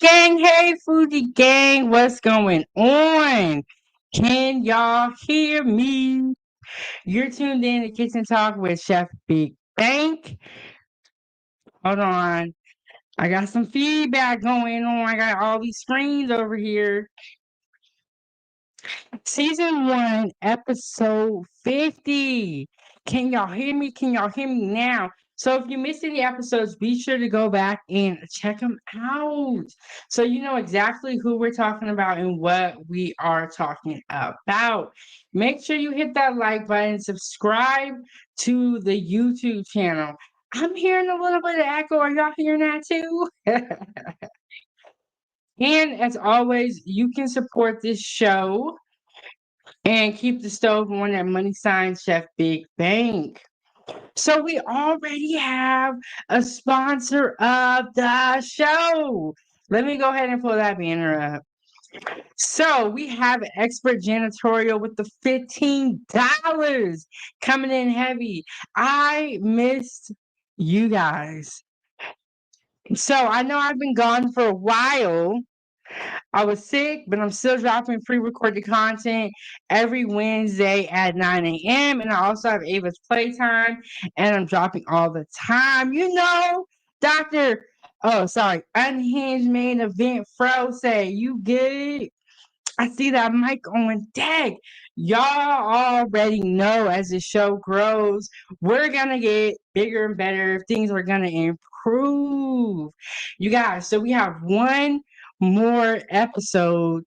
Hey, Fuji gang, what's going on? Can y'all hear me? You're tuned in to Kitchen Talk with Chef Big Bank. Hold on. I got some feedback going on. I got all these screens over here. Season 1, episode 50. Can y'all hear me? Can y'all hear me now? So if you missed any episodes, be sure to go back and check them out. So you know exactly who we're talking about and what we are talking about. Make sure you hit that like button, subscribe to the YouTube channel. I'm hearing a little bit of echo. Are y'all hearing that too? And as always, you can support this show and keep the stove on at Money Sign Chef Big Bank. So we already have a sponsor of the show. Let me go ahead and pull that banner up. So we have Expert Janitorial with the $15 coming in heavy. I missed you guys. So I know I've been gone for a while. I was sick, but I'm still dropping pre-recorded content every Wednesday at 9 a.m. And I also have Ava's Playtime, and I'm dropping all the time. You know, Unhinged Main Event Fro say, you good? I see that mic on deck. Y'all already know as the show grows, we're gonna get bigger and better. Things are gonna improve. You guys, so we have one more episode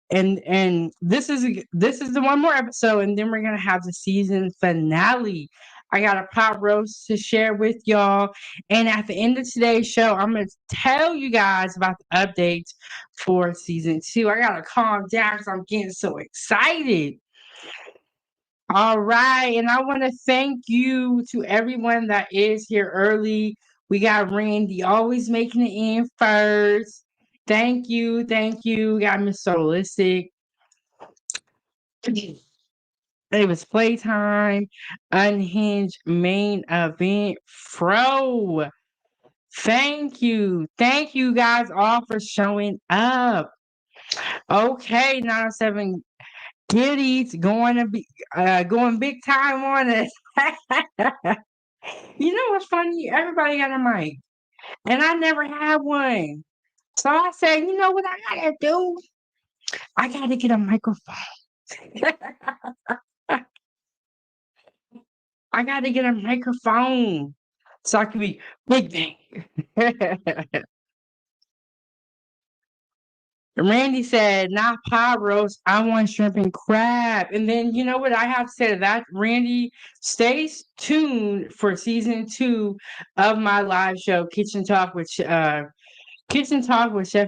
and this is the one more episode, and then we're gonna have the season finale. I got a pot roast to share with y'all, and at the end of today's show, I'm gonna tell you guys about the updates for season 2. I gotta calm down because I'm getting so excited. All right, and I want to thank you to everyone that is here early. We got Randy always making it in first. Thank you, thank you. We got Miss Solistic. It was Playtime, Unhinged Main Event Fro. Thank you. Thank you guys all for showing up. Okay, 907 Giddies going big time on us. You know what's funny? Everybody got a mic. And I never had one. So I said, you know what I gotta do? I gotta get a microphone. I got to get a microphone so I can be Big Bang. Randy said, not pot roast. I want shrimp and crab. And then you know what I have to say to that, Randy? Stay tuned for season 2 of my live show, Kitchen Talk with Chef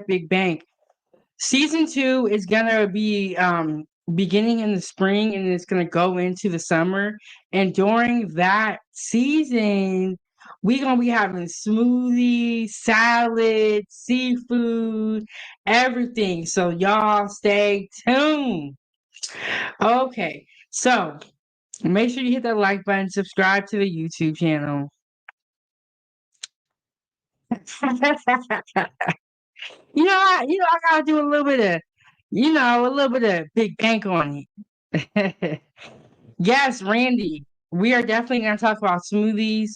Big Bang. Season 2 is gonna be beginning in the spring, and it's gonna go into the summer. And during that season, we're gonna be having smoothies, salad, seafood, everything. So y'all stay tuned. Okay, so make sure you hit that like button, subscribe to the YouTube channel. I gotta do a little bit of, Big Bank on it. Yes, Randy, we are definitely gonna talk about smoothies.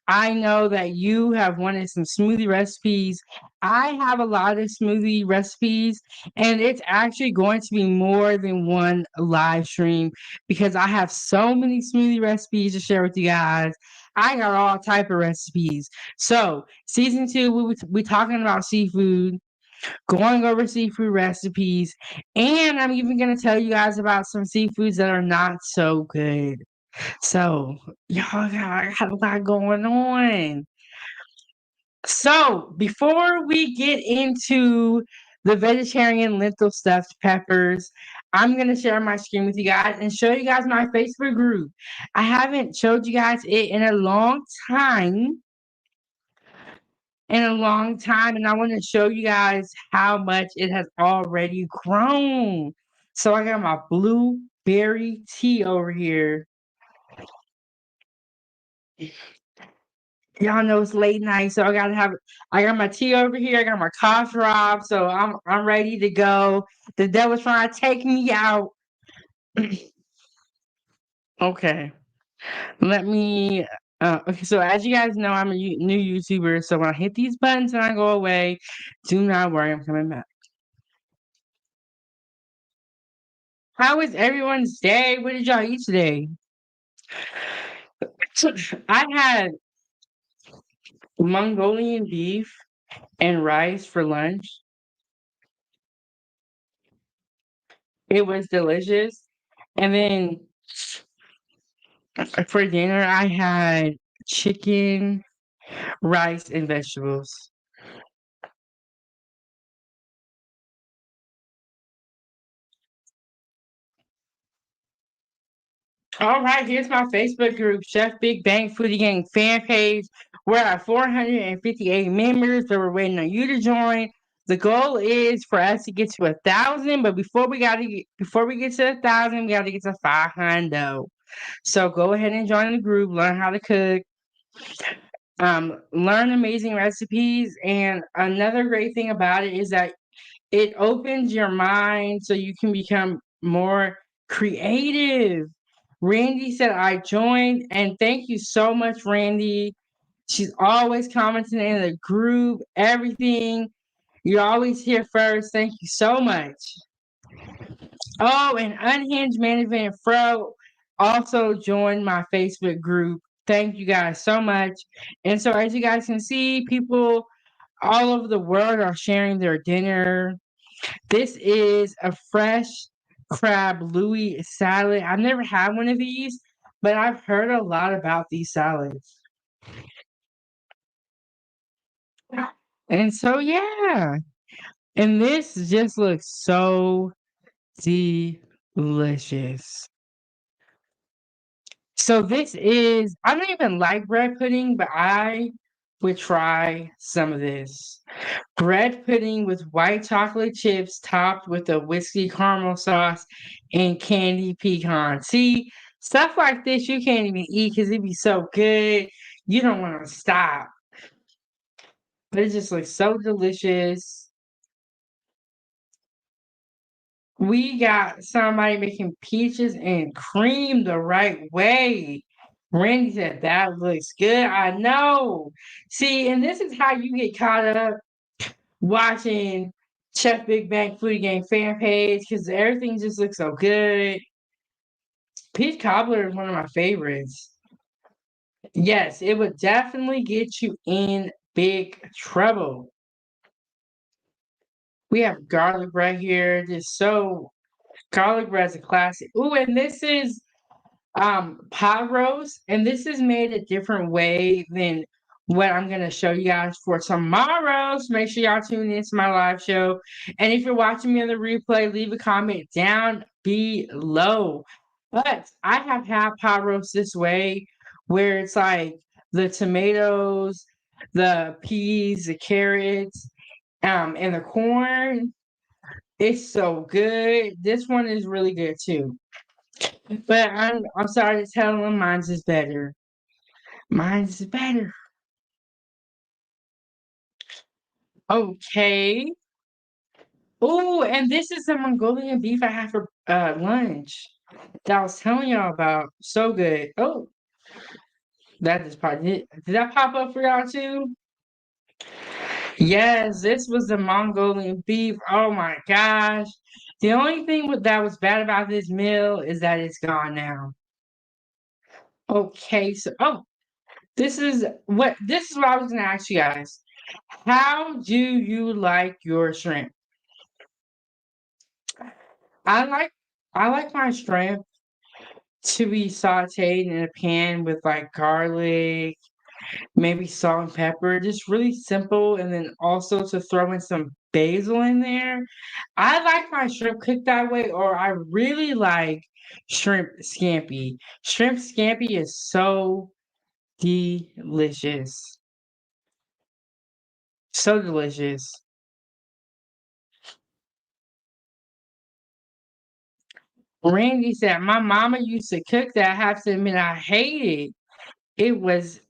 I know that you have wanted some smoothie recipes. I have a lot of smoothie recipes, and it's actually going to be more than one live stream because I have so many smoothie recipes to share with you guys. I got all type of recipes. So season 2, we talking about seafood, going over seafood recipes, and I'm even going to tell you guys about some seafoods that are not so good. So, y'all got a lot going on. So, before we get into the vegetarian lentil stuffed peppers, I'm going to share my screen with you guys and show you guys my Facebook group. I haven't showed you guys it in a long time. And I want to show you guys how much it has already grown. So I got my blueberry tea over here. Y'all know it's late night, so I got my tea over here, I got my cough drop, so I'm ready to go. The devil's trying to take me out. Okay. Let me okay, so as you guys know, I'm a new YouTuber, so when I hit these buttons and I go away, do not worry, I'm coming back. How is everyone's day? What did y'all eat today? I had Mongolian beef and rice for lunch. It was delicious. And then for dinner, I had chicken, rice, and vegetables. All right, here's my Facebook group, Chef Big Bang Foodie Gang fan page. We're at 458 members, so we're waiting on you to join. The goal is for us to get to 1,000, but before we get to 1,000, we gotta get to 500. So go ahead and join the group, learn how to cook, learn amazing recipes, and another great thing about it is that it opens your mind so you can become more creative. Randy said I joined, and thank you so much, Randy. She's always commenting in the group, everything. You're always here first. Thank you so much. Oh, and Unhinged Management Fro also joined my Facebook group. Thank you guys so much. And so, as you guys can see, people all over the world are sharing their dinner. This is a fresh crab Louis salad. I've never had one of these, but I've heard a lot about these salads. And so, yeah. And this just looks so delicious. So, this is, I don't even like bread pudding, but I would try some of this. Bread pudding with white chocolate chips topped with a whiskey caramel sauce and candy pecan. See, stuff like this you can't even eat because it'd be so good. You don't want to stop. But it just looks so delicious. We got somebody making peaches and cream the right way. Randy said that looks good. I know. See, and this is how you get caught up watching Chef Big Bang Foodie Gang fan page because everything just looks so good. Peach cobbler is one of my favorites. Yes, it would definitely get you in big trouble. We have garlic bread here, just so garlic bread's a classic. Ooh, and this is pot roast, and this is made a different way than what I'm gonna show you guys for tomorrow. So make sure y'all tune into my live show. And if you're watching me on the replay, leave a comment down below. But I have had pot roast this way where it's like the tomatoes, the peas, the carrots, and the corn. It's so good. This one is really good too. But I'm sorry to tell them mine's is better. Mine's is better. Okay. Oh, and this is the Mongolian beef I had for lunch that I was telling y'all about. So good. Oh, that just popped. Did that pop up for y'all too? Yes, this was the Mongolian beef. Oh my gosh. The only thing that was bad about this meal is that it's gone now. Okay, so this is what I was gonna ask you guys. How do you like your shrimp? I like I like my shrimp to be sauteed in a pan with like garlic, maybe salt and pepper, just really simple, and then also to throw in some basil in there. I like my shrimp cooked that way, or I really like shrimp scampi. Shrimp scampi is so delicious. So delicious. Randy said, "My mama used to cook that. I have to admit, I hate it. It was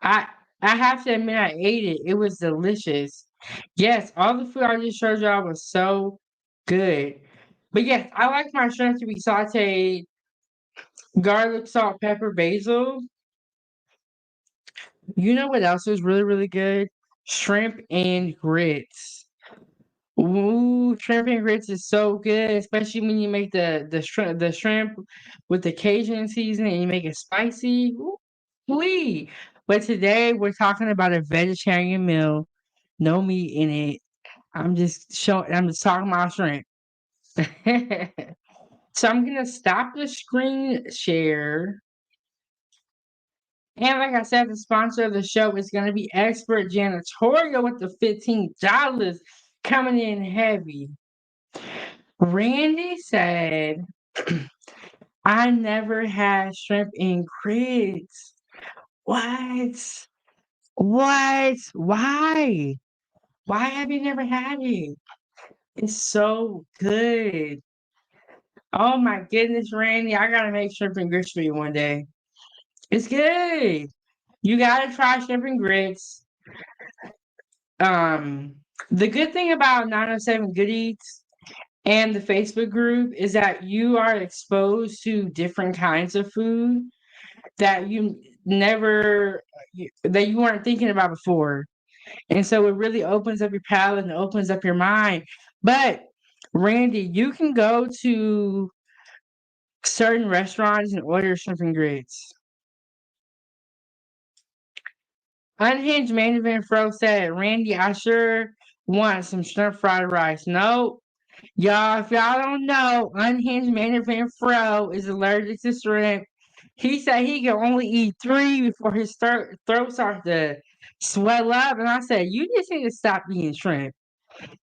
I. I have to admit, I ate it. It was delicious. Yes, all the food I just showed y'all was so good. But yes, I like my shrimp to be sauteed, garlic, salt, pepper, basil. You know what else is really, really good? Shrimp and grits. Ooh, shrimp and grits is so good, especially when you make the shrimp with the Cajun seasoning and you make it spicy. Ooh, wee. But today we're talking about a vegetarian meal, no meat in it. I'm just talking about shrimp. So I'm gonna stop the screen share. And like I said, the sponsor of the show is gonna be Expert Janitorial with the $15 coming in heavy. Randy said, I never had shrimp and grits. What? What? Why? Why have you never had it? It's so good. Oh my goodness, Randy. I gotta make shrimp and grits for you one day. It's good. You gotta try shrimp and grits. Um, the good thing about 907 Good Eats and the Facebook group is that you are exposed to different kinds of food that you never that you weren't thinking about before. And so it really opens up your palate and opens up your mind. But Randy, you can go to certain restaurants and order shrimp and grits. Unhinged main event Fro said, Randy, I sure want some shrimp fried rice. Nope. Y'all, if y'all don't know, Unhinged main event Fro is allergic to shrimp. He said he can only eat 3 before his throat starts to swell up. And I said, you just need to stop eating shrimp.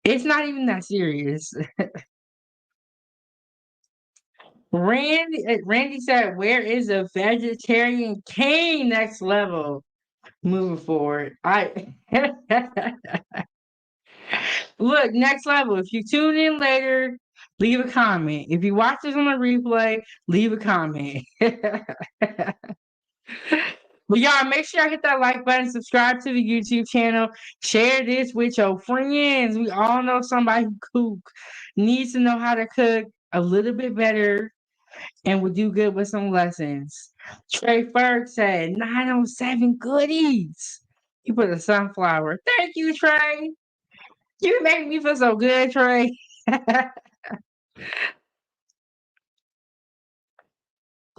It's not even that serious. Randy said, where is a vegetarian king next level moving forward? I Look, next level. If you tune in later, leave a comment. If you watch this on a replay, leave a comment. But y'all, make sure y'all hit that like button, subscribe to the YouTube channel, share this with your friends. We all know somebody who needs to know how to cook a little bit better and will do good with some lessons. Trey Ferg said 907 goodies. He put a sunflower. Thank you, Trey. You make me feel so good, Trey.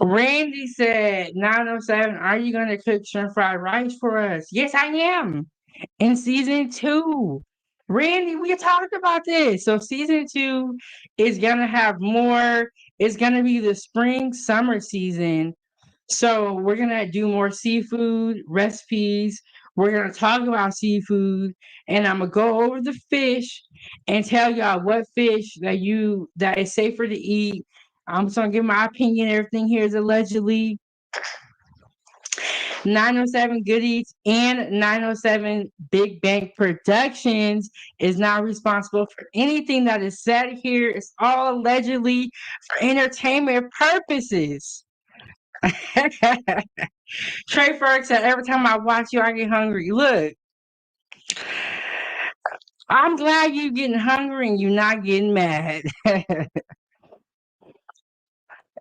Randy said, 907, are you going to cook shrimp fried rice for us? Yes, I am. In season 2. Randy, we talked about this. So season 2 is going to have more. It's going to be the spring summer season. So we're gonna do more seafood recipes. We're gonna talk about seafood, and I'm gonna go over the fish and tell y'all what fish that is safer to eat. I'm just gonna give my opinion. Everything here is allegedly. 907 Good Eats and 907 Big Bank Productions is not responsible for anything that is said here. It's all allegedly for entertainment purposes. Trey Ferg said, every time I watch you, I get hungry. Look, I'm glad you getting hungry and you not getting mad.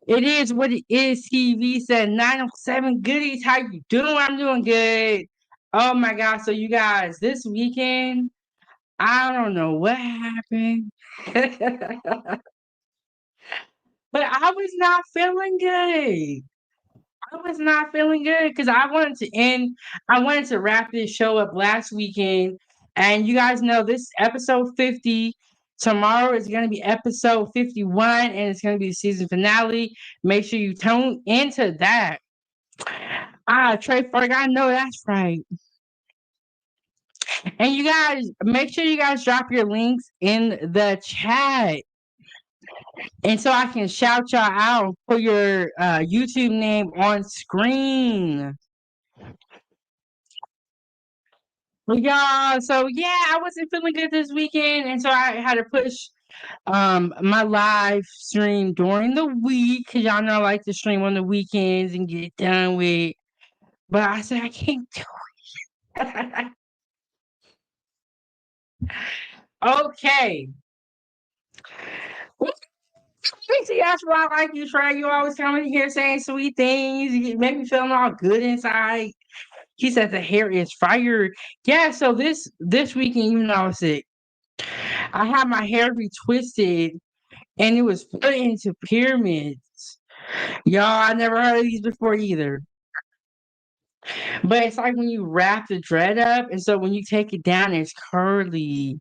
It is what it is. TV said 907 goodies. How you doing? I'm doing good. Oh my God. So you guys, this weekend, I don't know what happened. But I was not feeling good. I was not feeling good because I wanted to wrap this show up last weekend. And you guys know this episode 50. Tomorrow is going to be episode 51, and it's going to be the season finale. Make sure you tune into that. Trey Ferg, I know that's right. And you guys, make sure you guys drop your links in the chat. And so I can shout y'all out for your YouTube name on screen. Well, y'all, so yeah, I wasn't feeling good this weekend, and so I had to push my live stream during the week because y'all know I like to stream on the weekends and get it done with. But I said I can't do it. Okay. See, that's why I like you, Trey. You always coming here saying sweet things. You make me feeling all good inside. He said the hair is fire. Yeah, so this weekend, even though I was sick, I had my hair retwisted and it was put into pyramids. Y'all, I never heard of these before either. But it's like when you wrap the dread up, and so when you take it down, it's curly.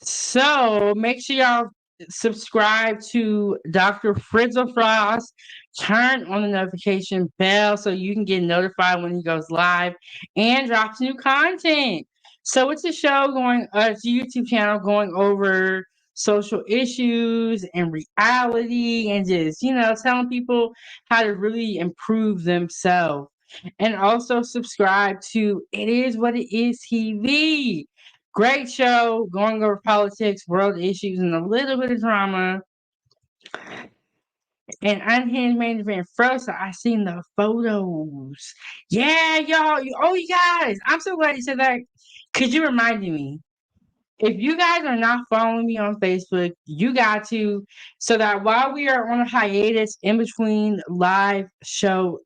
So make sure y'all subscribe to Dr. Frizzle Frost. Turn on the notification bell so you can get notified when he goes live and drops new content. So it's a show going, it's a YouTube channel going over social issues and reality and just, telling people how to really improve themselves. And also subscribe to It Is What It Is TV. Great show, going over politics, world issues, and a little bit of drama. And Unhinged Main Event Frozen, I seen the photos. Yeah, y'all. Oh, you guys. I'm so glad you said that. Because you reminded me. If you guys are not following me on Facebook, you got to, so that while we are on a hiatus in between live show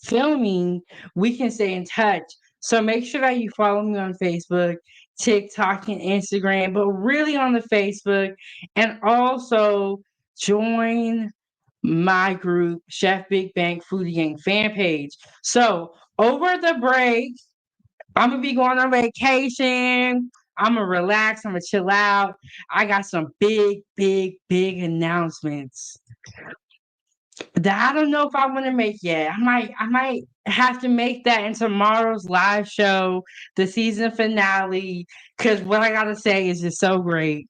filming, we can stay in touch. So make sure that you follow me on Facebook, TikTok, and Instagram, but really on the Facebook, and also join my group, Chef Big Bang Foodie Gang fan page. So over the break, I'm gonna be going on vacation. I'm gonna relax. I'm gonna chill out. I got some big, big, big announcements that I don't know if I want to make yet. I might have to make that in tomorrow's live show, the season finale, because what I gotta say is just so great.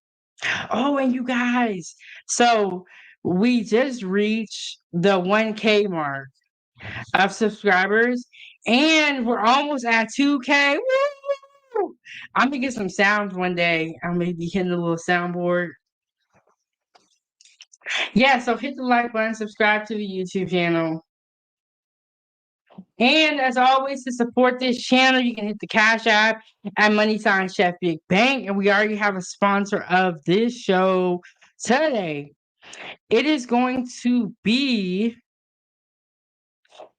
Oh, and you guys, so we just reached the 1K mark of subscribers, and we're almost at 2K. Woo! I'm gonna get some sounds one day. I'm gonna be hitting a little soundboard. Yeah, so hit the like button, subscribe to the YouTube channel. And as always, to support this channel, you can hit the Cash App at Money Sign Chef Big Bank. And we already have a sponsor of this show today. It is going to be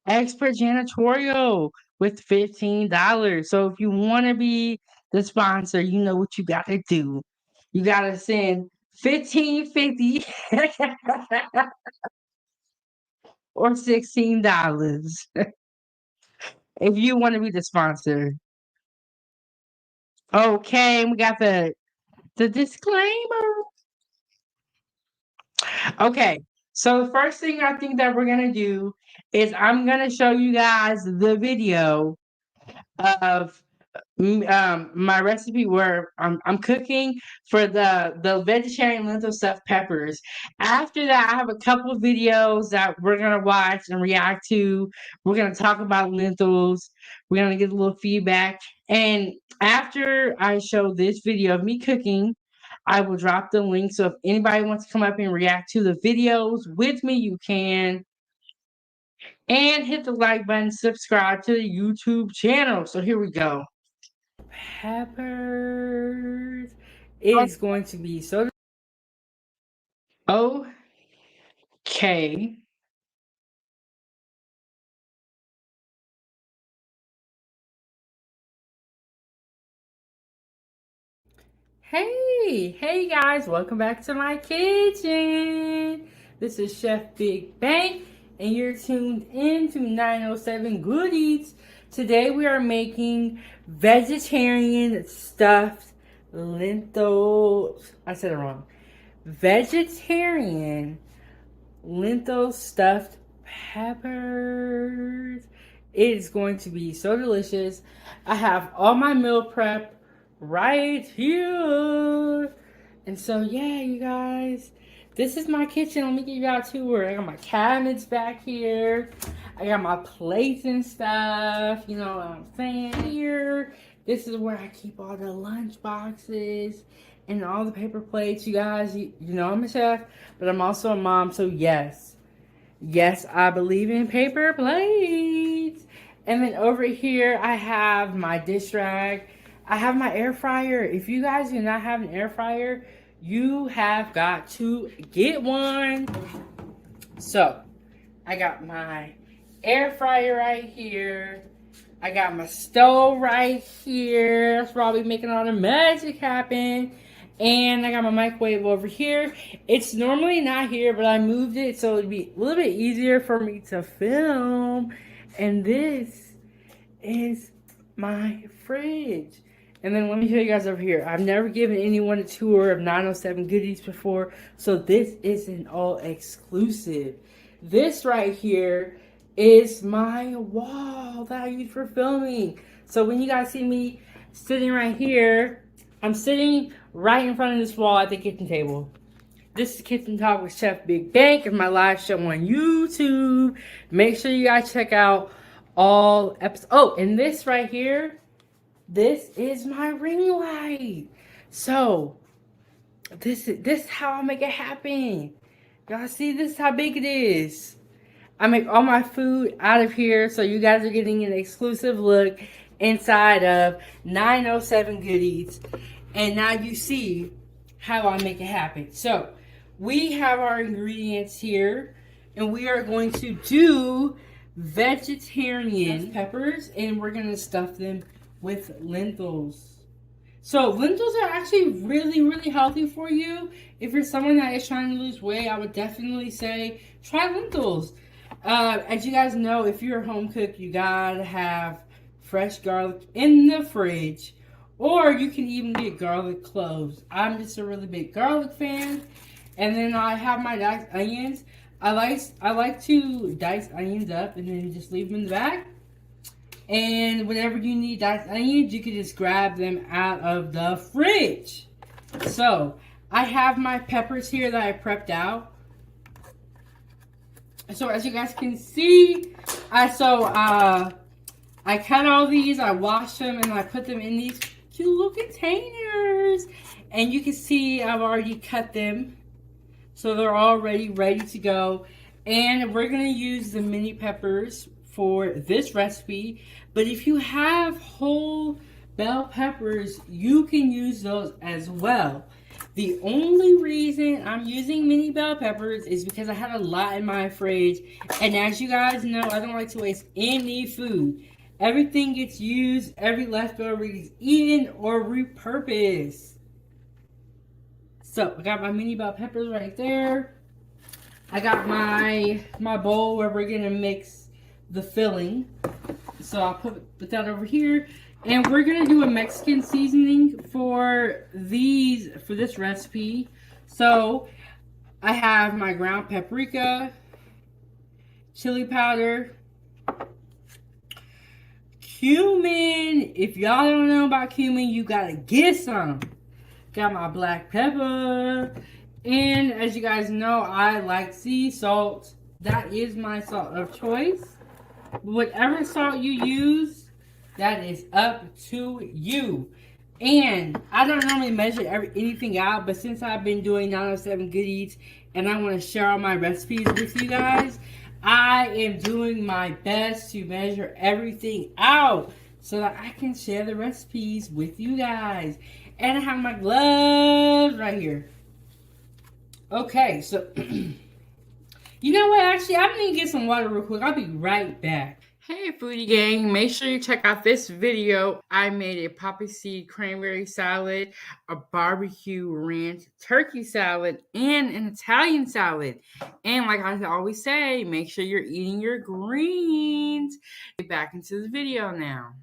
Expert Janitorial with $15. So if you want to be the sponsor, you know what you got to do. You got to send 15.50 or $16 if you want to be the sponsor. Okay, we got the disclaimer. Okay, so the first thing I think that we're gonna do is I'm gonna show you guys the video of my recipe where I'm cooking for the vegetarian lentil stuffed peppers. After that, I have a couple of videos that we're gonna watch and react to. We're gonna talk about lentils. We're gonna get a little feedback. And after I show this video of me cooking, I will drop the link. So if anybody wants to come up and react to the videos with me, you can. And hit the like button, subscribe to the YouTube channel. So here we go. Peppers. It is going to be so. Okay. Hey guys, welcome back to my kitchen. This is Chef Big Bang, and you're tuned in to 907 Good Eats. Today we are making vegetarian stuffed lentils. I said it wrong. Vegetarian lentil stuffed peppers. It is going to be so delicious. I have all my meal prep right here. And so, yeah, you guys, this is my kitchen. Let me give you a tour. I got my cabinets back here. I got my plates and stuff. You know what I'm saying? Here, this is where I keep all the lunch boxes and all the paper plates. You guys, you know I'm a chef, but I'm also a mom. So, yes, I believe in paper plates. And then over here, I have my dish rag. I have my air fryer. If you guys do not have an air fryer, you have got to get one. So, I got my air fryer right here. I got my stove right here. That's where I'll be making all the magic happen. And I got my microwave over here. It's normally not here, but I moved it so it'd be a little bit easier for me to film. And this is my fridge. And then let me show you guys over here. I've never given anyone a tour of 907 Goodies before, so this is an all exclusive. This right here is my wall that I use for filming. So when you guys see me sitting right here, I'm sitting right in front of this wall at the kitchen table. This is Kitchen Talk with Chef Big Bank and my live show on YouTube. Make sure you guys check out all episodes. Oh, and this right here, this is my ring light. So this is how I make it happen. Y'all see, this is how big it is. I make all my food out of here, so you guys are getting an exclusive look inside of 907 Goodies. And now you see how I make it happen. So we have our ingredients here, and we are going to do vegetarian peppers, and we're going to stuff them with lentils. So lentils are actually really healthy for you. If you're someone that is trying to lose weight, I would definitely say try lentils. As you guys know, if you're a home cook, you gotta have fresh garlic in the fridge, or you can even get garlic cloves. I'm just a really big garlic fan. And then I have my diced onions. I like to dice onions up and then just leave them in the bag. And whenever you need diced onions, you can just grab them out of the fridge. So I have my peppers here that I prepped out. So as you guys can see, I cut all these, I washed them, and I put them in these cute little containers. And you can see I've already cut them, so they're already ready to go. And we're gonna use the mini peppers for this recipe. But if you have whole bell peppers, you can use those as well. The only reason I'm using mini bell peppers is because I had a lot in my fridge. And as you guys know, I don't like to waste any food. Everything gets used, every leftover is eaten or repurposed. So I got my mini bell peppers right there. I got my bowl where we're gonna mix the filling. So I'll put that over here. And we're gonna do a Mexican seasoning for this recipe. So I have my ground paprika, chili powder, cumin. If y'all don't know about cumin, you gotta get some. Got my black pepper. And as you guys know, I like sea salt. That is my salt of choice. Whatever salt you use, that is up to you. And I don't normally measure anything out, but since I've been doing 907 Goodies and I want to share all my recipes with you guys, I am doing my best to measure everything out so that I can share the recipes with you guys. And I have my gloves right here. Okay, so you know what? Actually, I'm going to get some water real quick. I'll be right back. Hey foodie gang, make sure you check out this video. I made a poppy seed cranberry salad, a barbecue ranch turkey salad, and an Italian salad. And like I always say, make sure you're eating your greens. Get back into the video now.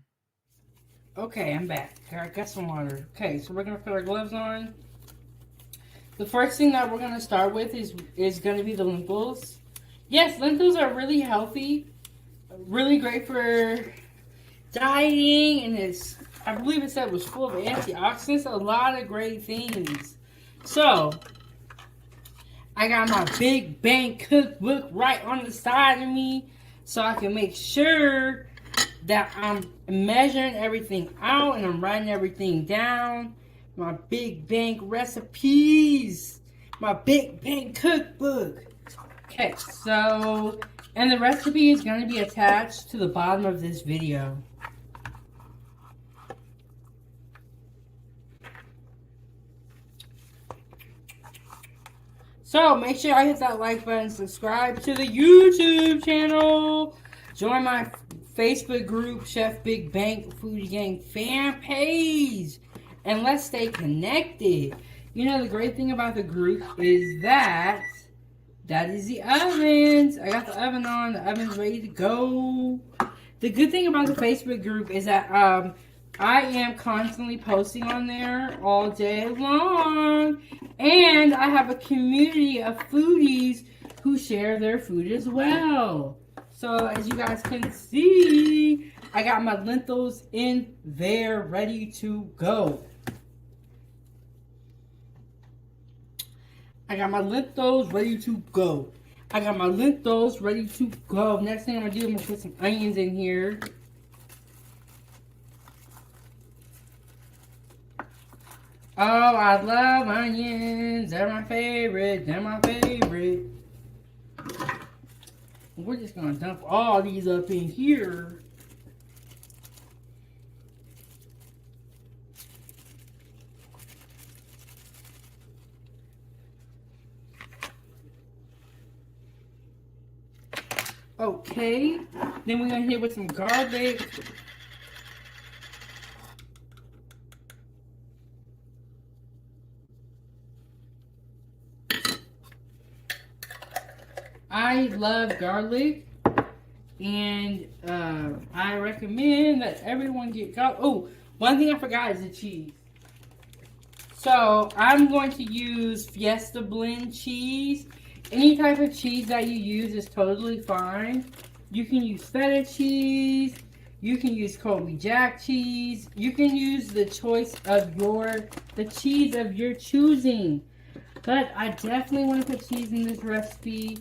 Okay, I'm back. I got some water. Okay, so we're going to put our gloves on. The first thing that we're going to start with is going to be the lentils. Yes, lentils are really healthy. Really great for dieting, and I believe it said it was full of antioxidants, a lot of great things. So I got my Big Bang cookbook right on the side of me so I can make sure that I'm measuring everything out and I'm writing everything down. My Big Bang recipes, my Big Bang cookbook. Okay, so, and the recipe is going to be attached to the bottom of this video. So, make sure I hit that like button, subscribe to the YouTube channel, join my Facebook group, Chef Big Bank Foodie Gang fan page, and let's stay connected. You know, the great thing about the group is that is the ovens. I got the oven on, the oven's ready to go. The good thing about the Facebook group is that I am constantly posting on there all day long. And I have a community of foodies who share their food as well. So as you guys can see, I got my lentils in there ready to go. I got my lentils ready to go. I got my lentils ready to go. Next thing I'm going to do, I'm going to put some onions in here. Oh, I love onions. They're my favorite. They're my favorite. We're just going to dump all these up in here. Okay, then we're going to hit with some garlic. I love garlic, and I recommend that everyone get garlic. Oh, one thing I forgot is the cheese. So I'm going to use Fiesta blend cheese. Any type of cheese that you use is totally fine. You can use feta cheese. You can use Colby Jack cheese. You can use the choice of the cheese of your choosing. But I definitely want to put cheese in this recipe.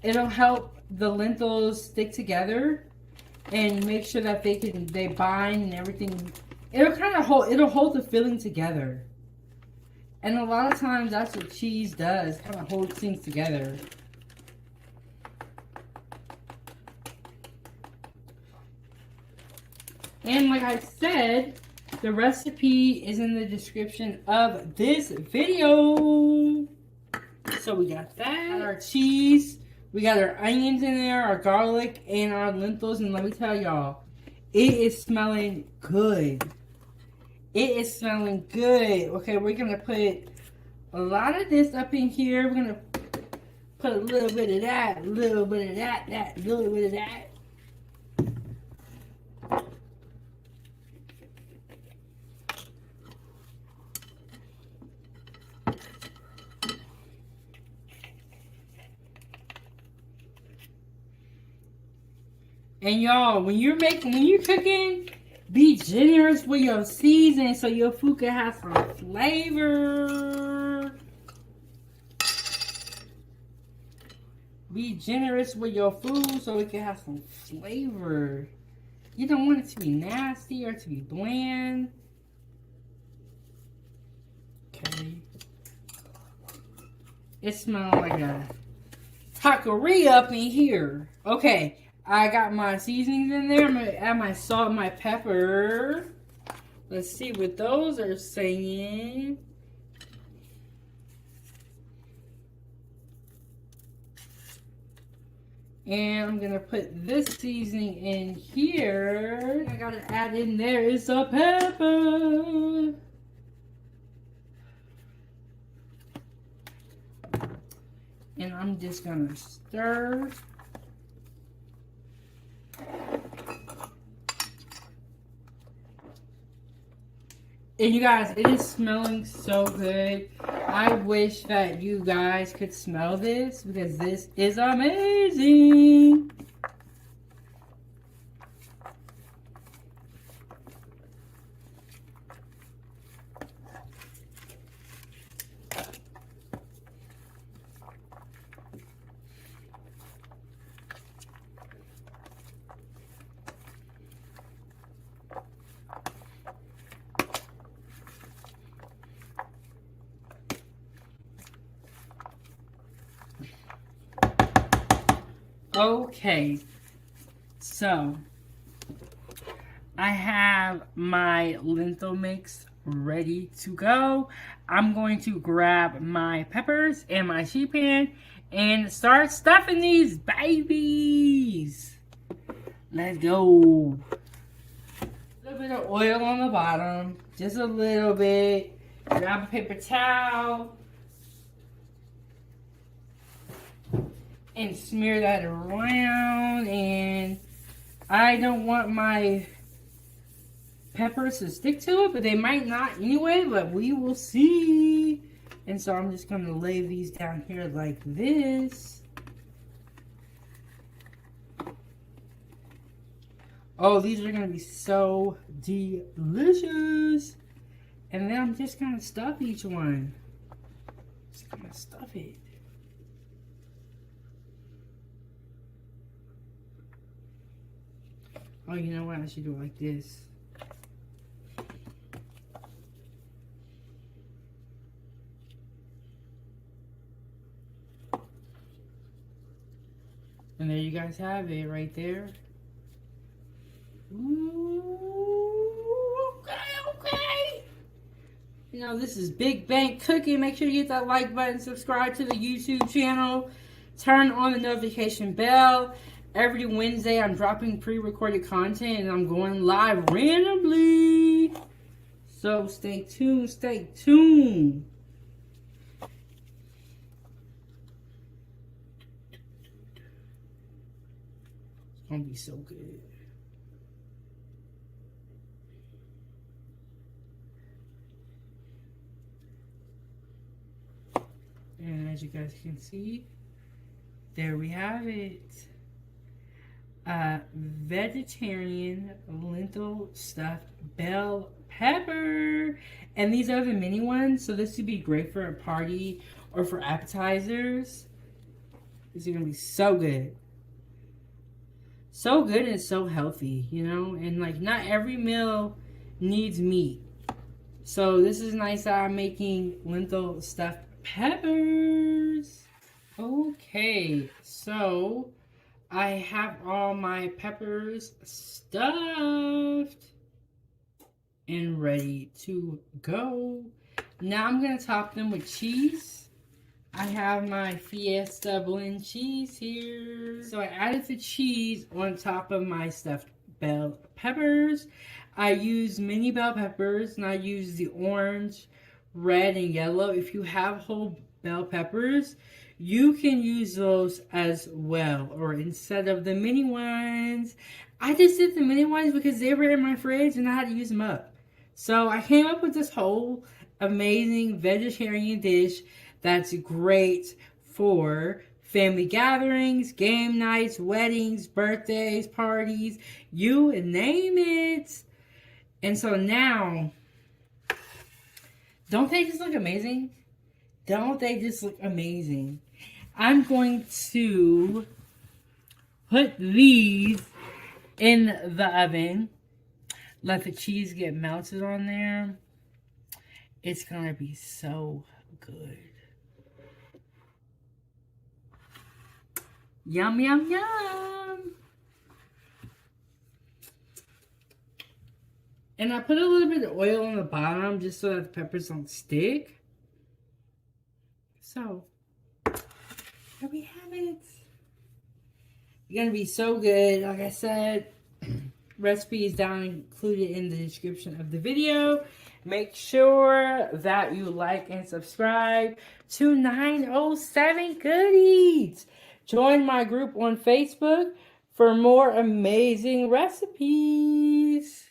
It'll help the lentils stick together and make sure that they bind and everything. It'll hold the filling together. And a lot of times that's what cheese does, kind of holds things together. And like I said, the recipe is in the description of this video. So we got that, our cheese, we got our onions in there, our garlic, and our lentils. And let me tell y'all, it is smelling good. It is smelling good. Okay, we're going to put a lot of this up in here. We're going to put a little bit of that, a little bit of that, a little bit of that. And y'all, when you're cooking, be generous with your seasoning so your food can have some flavor. Be generous with your food so it can have some flavor. You don't want it to be nasty or to be bland. Okay. It smells like a taqueria up in here. Okay. I got my seasonings in there. I'm going to add my salt and my pepper. Let's see what those are saying. And I'm going to put this seasoning in here. I got to add in there is the pepper. And I'm just going to stir. And you guys, it is smelling so good. I wish that you guys could smell this because this is amazing. Okay, so I have my lentil mix ready to go. I'm going to grab my peppers and my sheet pan and start stuffing these babies. Let's go. A little bit of oil on the bottom, just a little bit. Grab a paper towel and smear that around. And I don't want my peppers to stick to it, but they might not anyway, but we will see. And so I'm just going to lay these down here like this. Oh, these are going to be so delicious. And then I'm just going to stuff each one. Just going to stuff it. Oh, you know what? I should do it like this. And there you guys have it right there. Ooh, okay. You know, this is Big Bank Cooking. Make sure you hit that like button, subscribe to the YouTube channel, turn on the notification bell. Every Wednesday, I'm dropping pre-recorded content and I'm going live randomly. So stay tuned, stay tuned. It's gonna be so good. And as you guys can see, there we have it. Vegetarian lentil stuffed bell pepper. And these are the mini ones, so this would be great for a party or for appetizers. These are gonna be so good. So good and so healthy, you know? And like, not every meal needs meat. So this is nice that I'm making lentil stuffed peppers. Okay, so I have all my peppers stuffed and ready to go. Now I'm gonna top them with cheese. I have my Fiesta blend cheese here. So I added the cheese on top of my stuffed bell peppers. I use mini bell peppers and I use the orange, red, and yellow. If you have whole bell peppers, you can use those as well, or instead of the mini ones. I just did the mini ones because they were in my fridge and I had to use them up. So I came up with this whole amazing vegetarian dish that's great for family gatherings, game nights, weddings, birthdays, parties, you name it. And so now, don't they just look amazing? Don't they just look amazing? I'm going to put these in the oven. Let the cheese get melted on there. It's going to be so good. Yum, yum, yum. And I put a little bit of oil on the bottom just so that the peppers don't stick. So, there we have it. It's going to be so good. Like I said, recipe is down included in the description of the video. Make sure that you like and subscribe to 907 Goodies. Join my group on Facebook for more amazing recipes.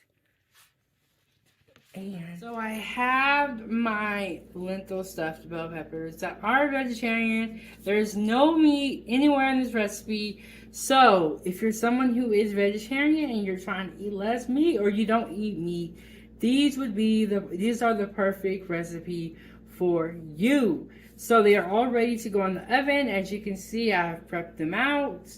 And so I have my lentil stuffed bell peppers that are vegetarian. There's no meat anywhere in this recipe. So if you're someone who is vegetarian and you're trying to eat less meat, or you don't eat meat, these are the perfect recipe for you. So they are all ready to go in the oven. As you can see, I've prepped them out.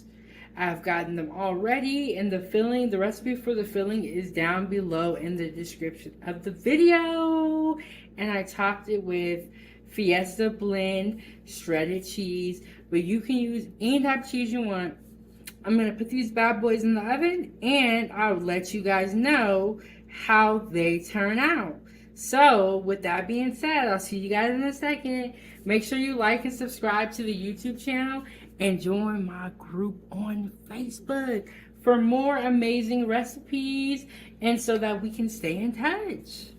I've gotten them all ready, and the recipe for the filling is down below in the description of the video. And I topped it with Fiesta blend shredded cheese, but you can use any type of cheese you want. I'm going to put these bad boys in the oven, and I'll let you guys know how they turn out. So, with that being said, I'll see you guys in a second. Make sure you like and subscribe to the YouTube channel and join my group on Facebook for more amazing recipes and so that we can stay in touch.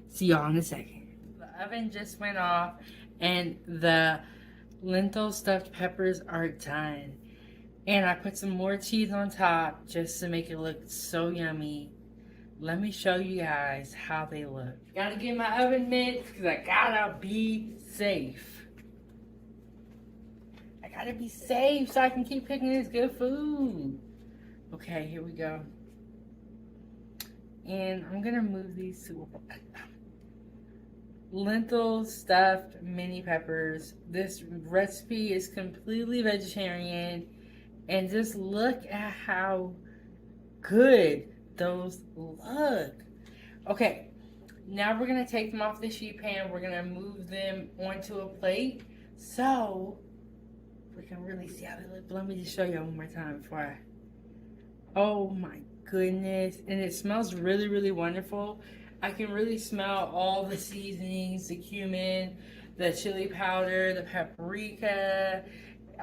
See y'all in a second. The oven just went off and the lentil stuffed peppers are done. And I put some more cheese on top just to make it look so yummy. Let me show you guys how they look. Gotta get my oven mitts because I gotta be safe. I gotta be safe so I can keep cooking this good food. Okay, here we go. And I'm gonna move these to lentil stuffed mini peppers. This recipe is completely vegetarian. And just look at how good those look. Okay, now we're gonna take them off the sheet pan. We're gonna move them onto a plate so we can really see how they look. But let me just show you one more time before I... Oh my goodness. And it smells really, really wonderful. I can really smell all the seasonings, the cumin, the chili powder, the paprika.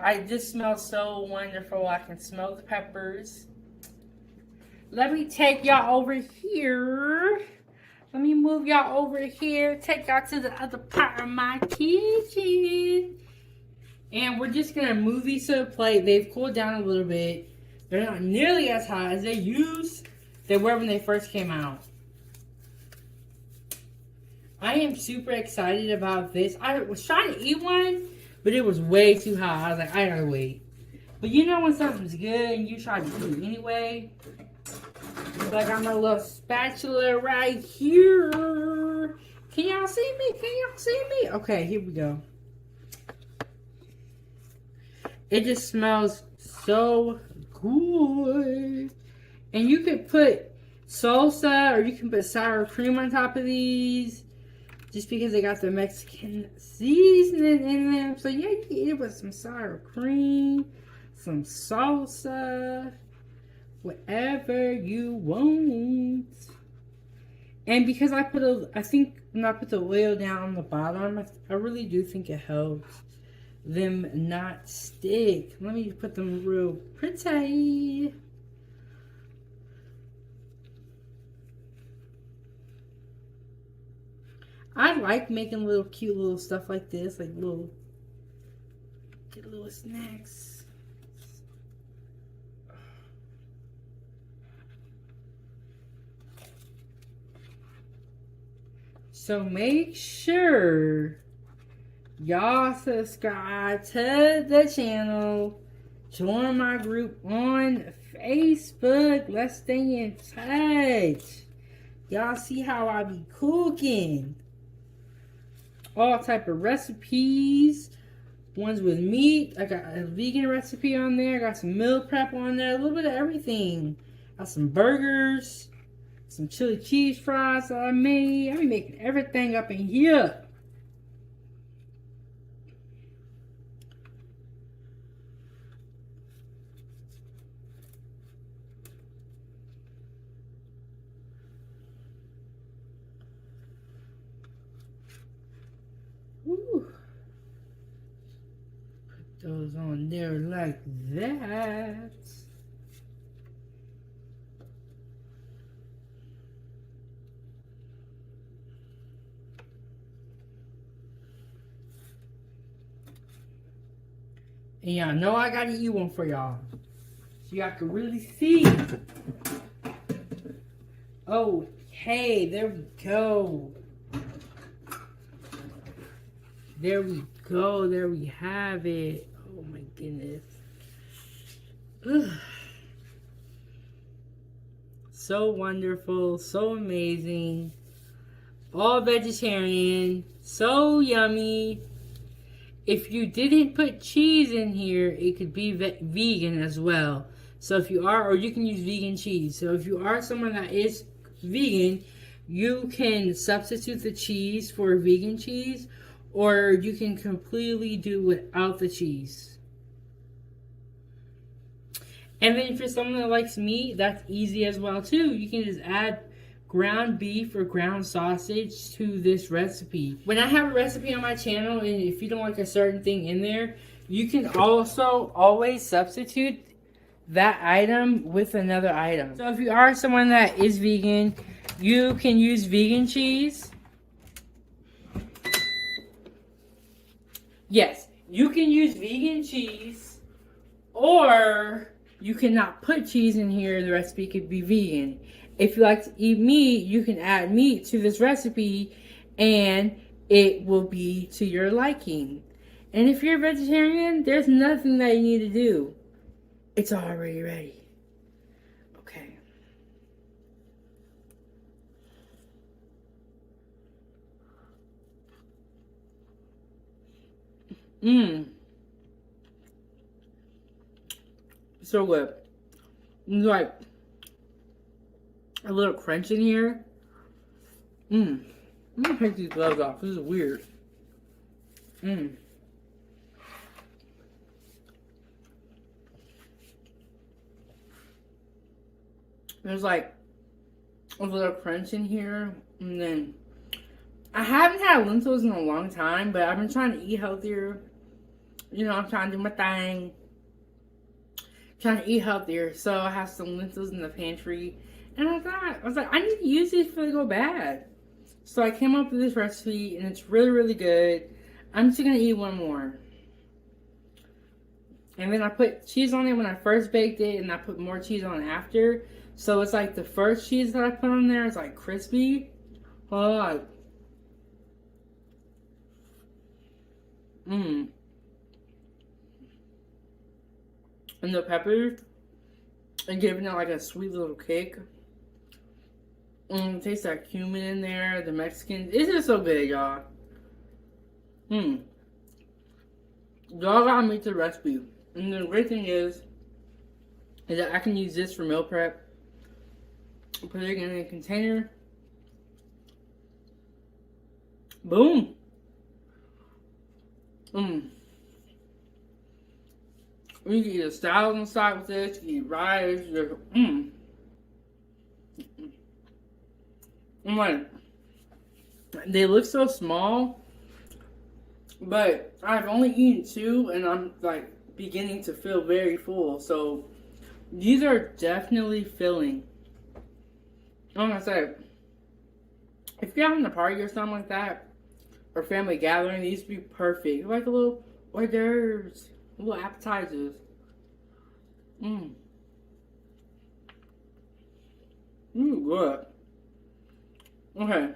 I just smell so wonderful. I can smell the peppers. Let me take y'all over here. Let me move y'all over here. Take y'all to the other part of my kitchen. And we're just going to move these to a plate. They've cooled down a little bit. They're not nearly as hot as they were when they first came out. I am super excited about this. I was trying to eat one, but it was way too hot. I was like, I gotta wait. But you know when something's good and you try to do it anyway? So I got my little spatula right here. Can y'all see me? Can y'all see me? Okay, here we go. It just smells so good. And you could put salsa or you can put sour cream on top of these. Just because they got the Mexican seasoning in them. So yeah, you can eat it with some sour cream, some salsa, whatever you want. And because I think when I put the oil down on the bottom, I really do think it helps them not stick. Let me put them real pretty. I like making little cute little stuff like this, like get little snacks. So make sure y'all subscribe to the channel. Join my group on Facebook. Let's stay in touch. Y'all see how I be cooking. All type of recipes. Ones with meat. I got a vegan recipe on there. I got some meal prep on there. A little bit of everything. Got some burgers. Some chili cheese fries that I made. I be making everything up in here. Woo. Put those on there like that. And y'all know I gotta eat one for y'all. So y'all can really see. Okay, there we go. There we go. There we have it. Oh my goodness. Ugh. So wonderful. So amazing. All vegetarian. So yummy. If you didn't put cheese in here, it could be vegan as well. So if you are, or you can use vegan cheese. So if you are someone that is vegan, you can substitute the cheese for vegan cheese, or you can completely do without the cheese. And then if you're someone that likes meat, that's easy as well too. You can just add ground beef or ground sausage to this recipe. When I have a recipe on my channel, and if you don't like a certain thing in there, you can also always substitute that item with another item. So if you are someone that is vegan, you can use vegan cheese. Yes, you can use vegan cheese, or you cannot put cheese in here. The recipe could be vegan. If you like to eat meat, you can add meat to this recipe and it will be to your liking. And if you're a vegetarian, there's nothing that you need to do. It's already ready. Okay. So good. It's like a little crunch in here. I'm gonna take these gloves off. This is weird. There's like a little crunch in here. And then I haven't had lentils in a long time, but I've been trying to eat healthier. You know, I'm trying to do my thing. Trying to eat healthier. So I have some lentils in the pantry. And I was like, I need to use these before they go bad. So I came up with this recipe and it's really, really good. I'm just gonna eat one more. And then I put cheese on it when I first baked it, and I put more cheese on after. So it's like the first cheese that I put on there is like crispy. Oh, and the peppers are giving it like a sweet little kick. It tastes like cumin in there. The Mexican, it's just so good, y'all. Y'all gotta make the recipe. And the great thing is that I can use this for meal prep. Put it in a container. Boom. You can eat a salad on the side with this. You can eat rice. I'm like, they look so small, but I've only eaten 2, and I'm like beginning to feel very full. So these are definitely filling. I'm gonna say, if you're having a party or something like that, or family gathering, these would be perfect. Like a little hors d'oeuvres, little appetizers. Good. Okay.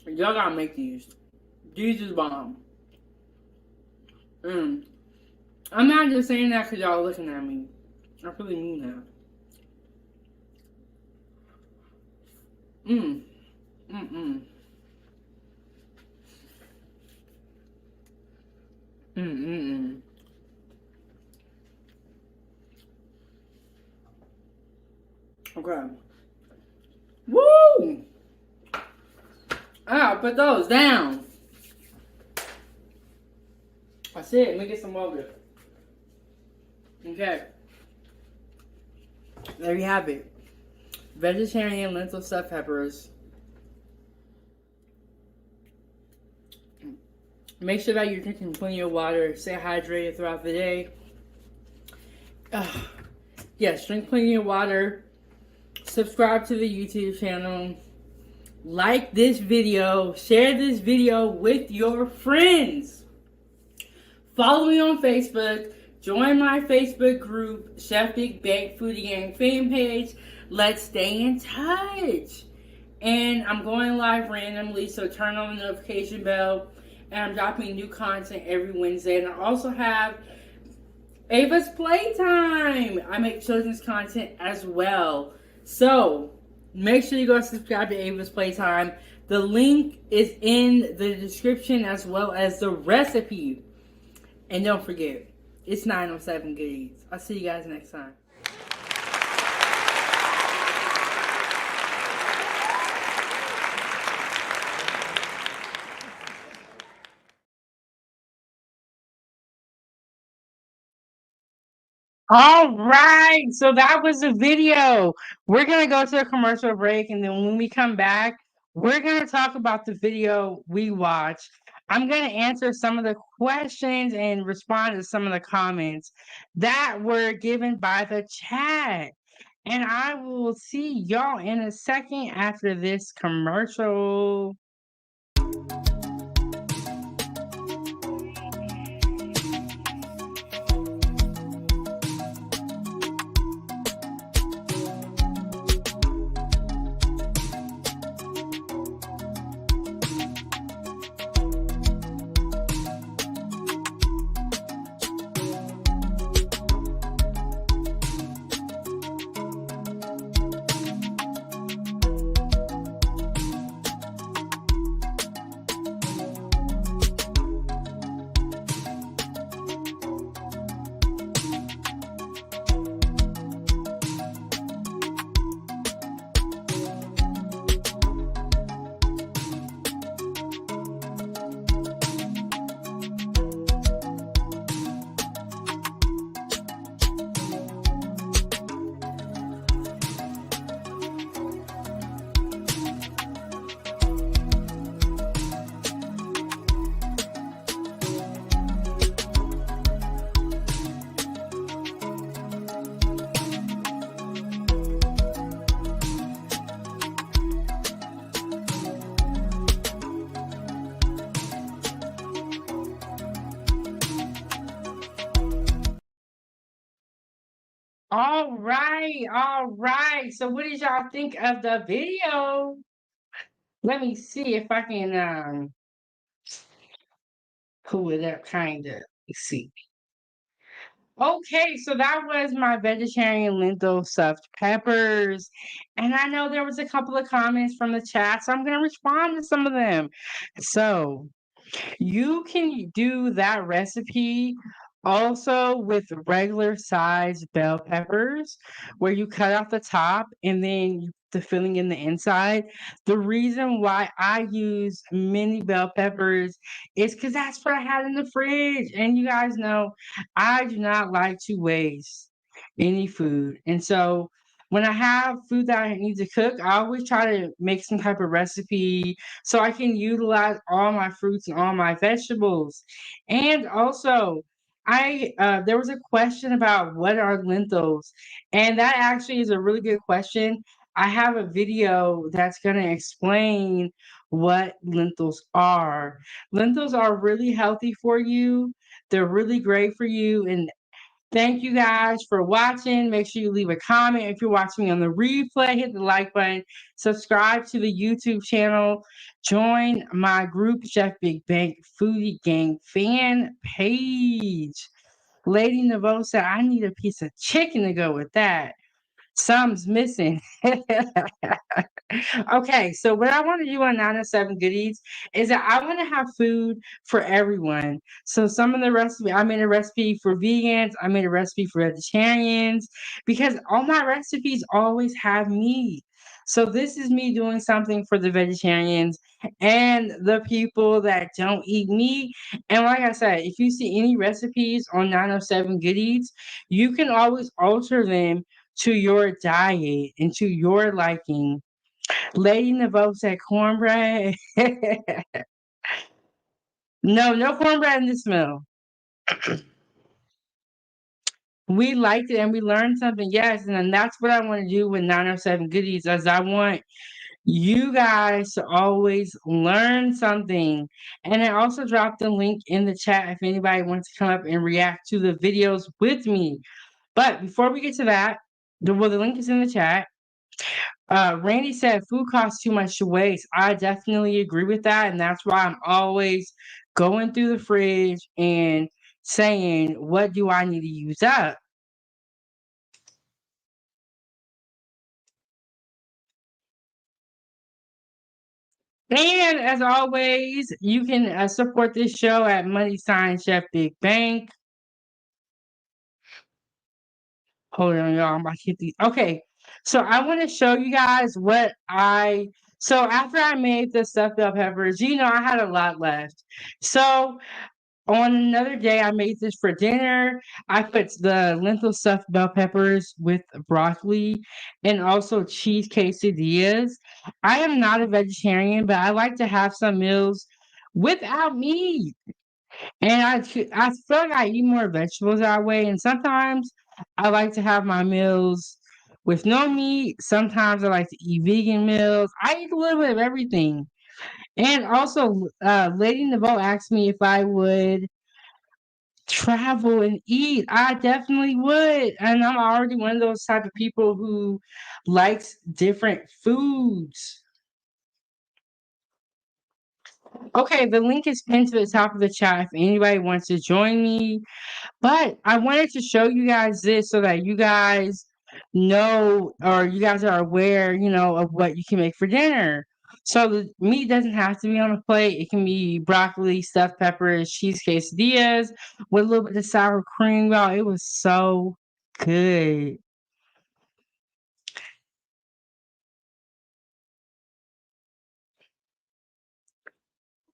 Y'all gotta make these. These is bomb. I'm not just saying that because y'all looking at me. I really mean that. Okay. Woo! I'll put those down. That's it. Let me get some water. Okay. There you have it. Vegetarian lentil stuffed peppers. Make sure that you're drinking plenty of water. Stay hydrated throughout the day. Yes, drink plenty of water. Subscribe to the YouTube channel. Like this video. Share this video with your friends. Follow me on Facebook. Join my Facebook group, Chef Big Bake Foodie Gang fan page. Let's stay in touch. And I'm going live randomly, so turn on the notification bell. And I'm dropping new content every Wednesday. And I also have Ava's Playtime. I make children's content as well. So make sure you go subscribe to Ava's Playtime. The link is in the description as well as the recipe. And don't forget, it's 907 Good Eats. I'll see you guys next time. All right. So that was the video. We're going to go to a commercial break. And then when we come back, we're going to talk about the video we watched. I'm going to answer some of the questions and respond to some of the comments that were given by the chat. And I will see y'all in a second after this commercial. All right, all right. So what did y'all think of the video? Let me see if I can pull it up kinda. Let's see. Okay, so that was my vegetarian lentil stuffed peppers. And I know there was a couple of comments from the chat, so I'm gonna respond to some of them. So you can do that recipe also with regular size bell peppers, where you cut off the top and then the filling in the inside. The reason why I use mini bell peppers is because that's what I had in the fridge. And you guys know I do not like to waste any food. And so when I have food that I need to cook, I always try to make some type of recipe so I can utilize all my fruits and all my vegetables. And also, I there was a question about what are lentils, and that actually is a really good question. I have a video that's going to explain what lentils are. Lentils are really healthy for you. They're really great for you, and thank you guys for watching. Make sure you leave a comment. If you're watching me on the replay, hit the like button. Subscribe to the YouTube channel. Join my group, Chef Big Bang Foodie Gang fan page. Lady Nevo said, I need a piece of chicken to go with that. Something's missing. Okay, so what I want to do on 907 Goodies is that I want to have food for everyone. So some of the recipe, I made a recipe for vegans, I made a recipe for vegetarians, because all my recipes always have meat. So this is me doing something for the vegetarians and the people that don't eat meat. And like I said, if you see any recipes on 907 Goodies, you can always alter them to your diet and to your liking. Lady Nevo said cornbread. No, no cornbread in this meal. We liked it and we learned something. Yes, and then that's what I want to do with 907 Goodies, as I want you guys to always learn something. And I also dropped the link in the chat if anybody wants to come up and react to the videos with me. But before we get to that, the link is in the chat. Randy said food costs too much to waste. I definitely agree with that, and that's why I'm always going through the fridge and saying, what do I need to use up? And as always, you can support this show at Money Sign Chef Big Bank. Hold on, y'all. I'm about to hit these. Okay, so I want to show you guys what I. So after I made the stuffed bell peppers, I had a lot left. So On another day, I made this for dinner. I put the lentil stuffed bell peppers with broccoli and also cheese quesadillas. I am not a vegetarian, but I like to have some meals without meat. And I feel like I eat more vegetables that way. And sometimes I like to have my meals with no meat. Sometimes I like to eat vegan meals. I eat a little bit of everything. And also, Lady Naveau asked me if I would travel and eat. I definitely would. And I'm already one of those type of people who likes different foods. Okay, the link is pinned to the top of the chat if anybody wants to join me. But I wanted to show you guys this so that you guys know or you guys are aware, of what you can make for dinner. So the meat doesn't have to be on a plate. It can be broccoli, stuffed peppers, cheese quesadillas with a little bit of sour cream. Y'all, it was so good.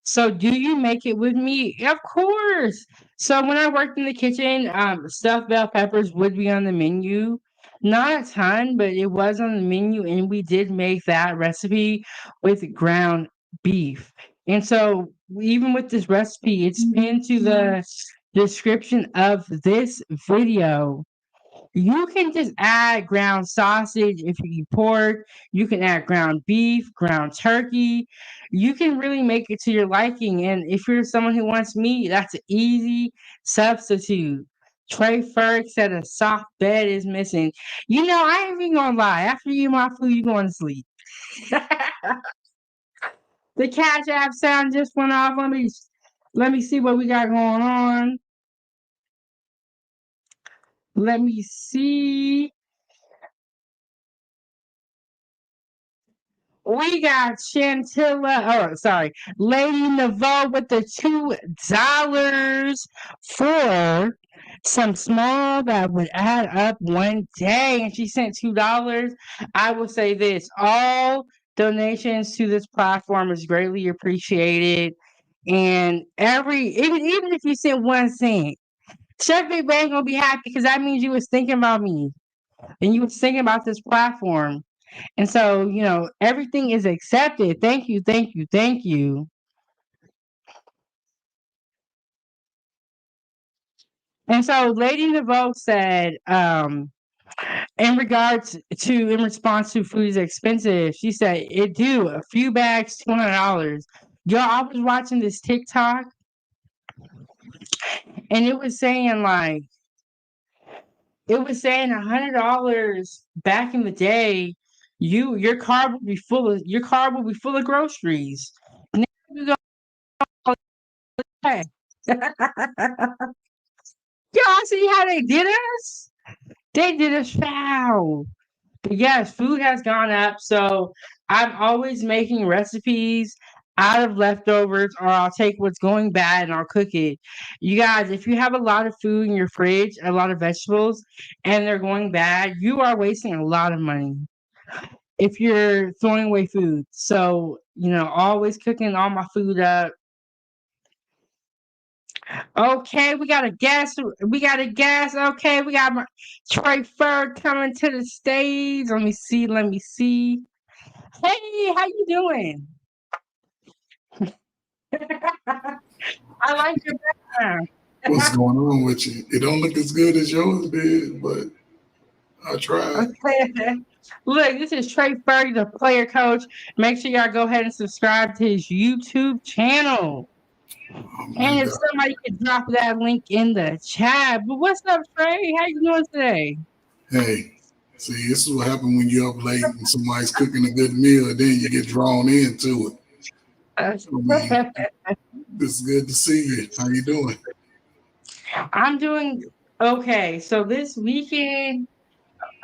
So do you make it with me? Of course. So when I worked in the kitchen, stuffed bell peppers would be on the menu. Not a ton, but it was on the menu, and we did make that recipe with ground beef. And so even with this recipe, it's pinned to the description of this video. You can just add ground sausage if you eat pork. You can add ground beef, ground turkey. You can really make it to your liking. And if you're someone who wants meat, that's an easy substitute. Trey Ferg said a soft bed is missing. I ain't even gonna lie. After you eat my food, you going to sleep. The Cash App sound just went off. Let me see what we got going on. Let me see. We got Lady Naveau with the $2 for some small that would add up one day. And she sent $2. I will say this, all donations to this platform is greatly appreciated. And even if you sent 1 cent, Chef Big Bang gonna be happy because that means you was thinking about me and you was thinking about this platform. And so, everything is accepted. Thank you, thank you, thank you. And so Lady Naveau said, in response to food is expensive, she said, it do a few bags, $200. Y'all, I was watching this TikTok and it was saying $100 back in the day, your car will be full of groceries. Now you go, hey. Y'all see how they did us? They did us foul. But yes, food has gone up. So I'm always making recipes out of leftovers, or I'll take what's going bad and I'll cook it. You guys, if you have a lot of food in your fridge, a lot of vegetables, and they're going bad, you are wasting a lot of money if you're throwing away food. So, always cooking all my food up. Okay, we got a guest. We got a guest. Okay, we got Trey Fur coming to the stage. Let me see. Let me see. Hey, how you doing? I like your background. What's going on with you? It don't look as good as yours did, but I tried. Okay. Look, this is Trey Fur, the player coach. Make sure y'all go ahead and subscribe to his YouTube channel. Oh my And if God. somebody could drop that link in the chat. But what's up, Trey? How you doing today? Hey, see, this is what happens when you're up late and somebody's cooking a good meal, and then you get drawn into it. I mean, it's good to see you. How you doing? I'm doing okay. So this weekend,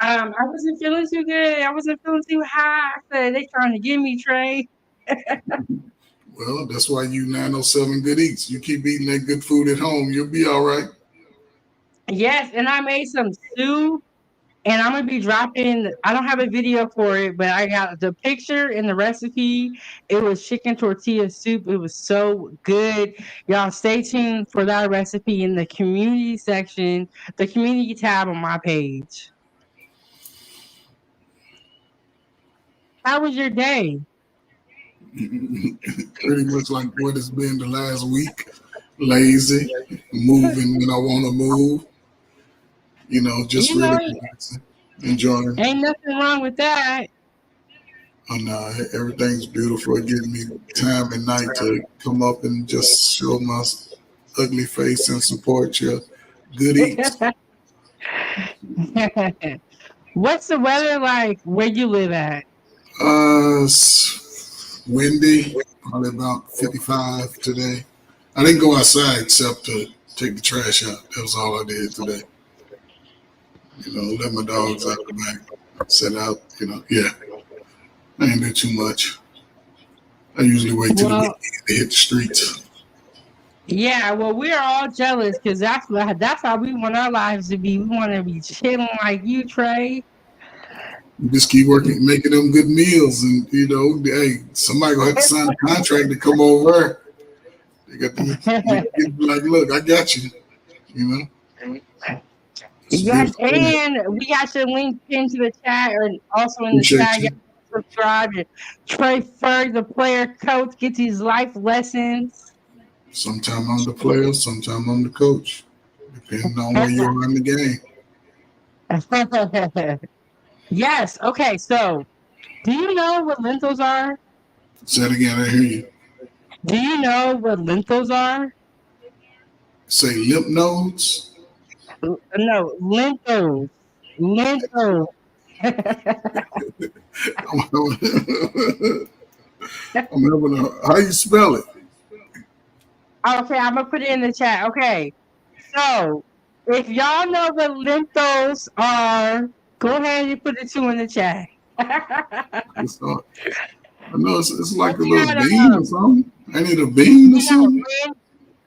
I wasn't feeling too good. I wasn't feeling too high. I said they trying to get me, Trey. Well, that's why you 907 Good Eats. You keep eating that good food at home, you'll be all right. Yes, and I made some soup And I'm gonna be dropping. I don't have a video for it, but I got the picture and the recipe. It was chicken tortilla soup. It was so good. Y'all stay tuned for that recipe in the community section, the community tab on my page. How was your day? Pretty much like what it's been the last week. Lazy, moving when I want to move. Just You know, really relaxing, enjoying. ain't nothing wrong with that. And everything's beautiful. It gives me time at night to come up and just show my ugly face and support your good eats. What's the weather like where you live at? It's windy, probably about 55 today. I didn't go outside except to take the trash out. That was all I did today. Let my dogs out the back, sit out. Yeah, I ain't do too much. I usually wait till the Well, weekend to hit the streets. yeah, well, we're all jealous because that's how we want our lives to be. We want to be chilling like you, Trey. You just keep working, making them good meals, and hey, somebody gonna have to sign a contract to come over. They got to like, look, I got you. It's Yes, beautiful. and we got your link into the chat, or also in the Appreciate chat. you. Subscribe. Trey Ferg, the player coach, gets his life lessons. Sometimes I'm the player, sometimes I'm the coach, depending on where you are in the game. Yes. Okay. So, do you know what lentils are? Say it again. I hear you. Do you know what lentils are? Say lymph nodes. No, lentils. Lentils. I'm having how you spell it? Okay, I'm gonna put it in the chat. Okay, so if y'all know what lentils are, go ahead and put the 2 in the chat. I know it's like a We little got bean or something. Ain't it a bean or something?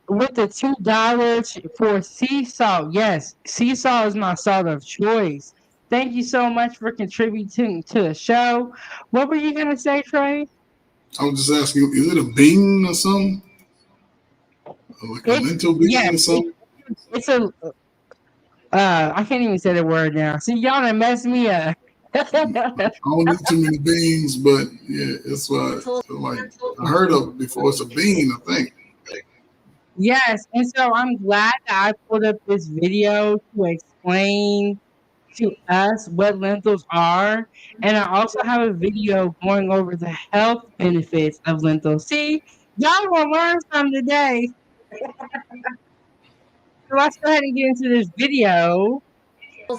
with the $2 for sea salt. Yes, sea salt is my salt of choice. Thank you so much for contributing to the show. What were you gonna say, Trey? I was just asking, is it a bean or something? Like a lentil bean or something? It's a I can't even say the word now. See, y'all done messed me up. I don't eat too many beans, but yeah, it's like I heard of it before. It's a bean, I think. Yes, and so I'm glad that I pulled up this video to explain to us what lentils are. And I also have a video going over the health benefits of lentils. See, y'all gonna learn something today. So let's go ahead and get into this video.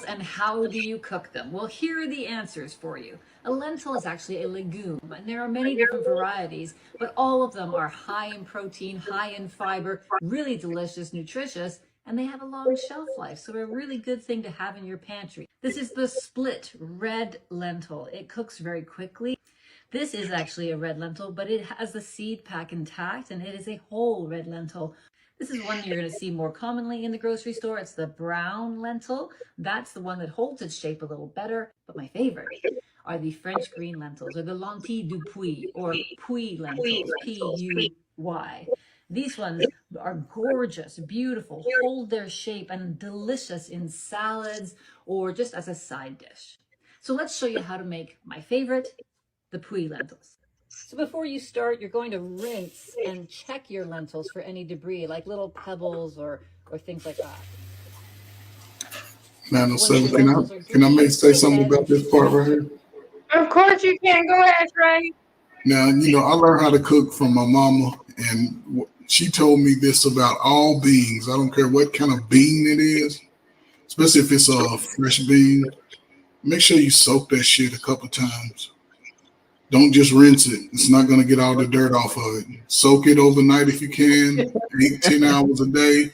And how do you cook them? Well, here are the answers for you. A lentil is actually a legume, and there are many different varieties, but all of them are high in protein, high in fiber, really delicious, nutritious, and they have a long shelf life, so a really good thing to have in your pantry. This is the split red lentil. It cooks very quickly. This is actually a red lentil, but it has the seed pack intact, and it is a whole red lentil. This is one you're going to see more commonly in the grocery store. It's the brown lentil. That's the one that holds its shape a little better. But my favorite are the French green lentils, or the lentilles du puy, or puy lentils, P-U-Y. These ones are gorgeous, beautiful, hold their shape, and delicious in salads or just as a side dish. So let's show you how to make my favorite, the puy lentils. So before you start, you're going to rinse and check your lentils for any debris, like little pebbles or things like that. 907. Can I say something about this part right here? Of course you can. Go ahead, Trey. Now, I learned how to cook from my mama, and she told me this about all beans. I don't care what kind of bean it is, especially if it's a fresh bean. Make sure you soak that shit a couple times. Don't just rinse it. It's not going to get all the dirt off of it. Soak it overnight if you can, 8-10 hours a day.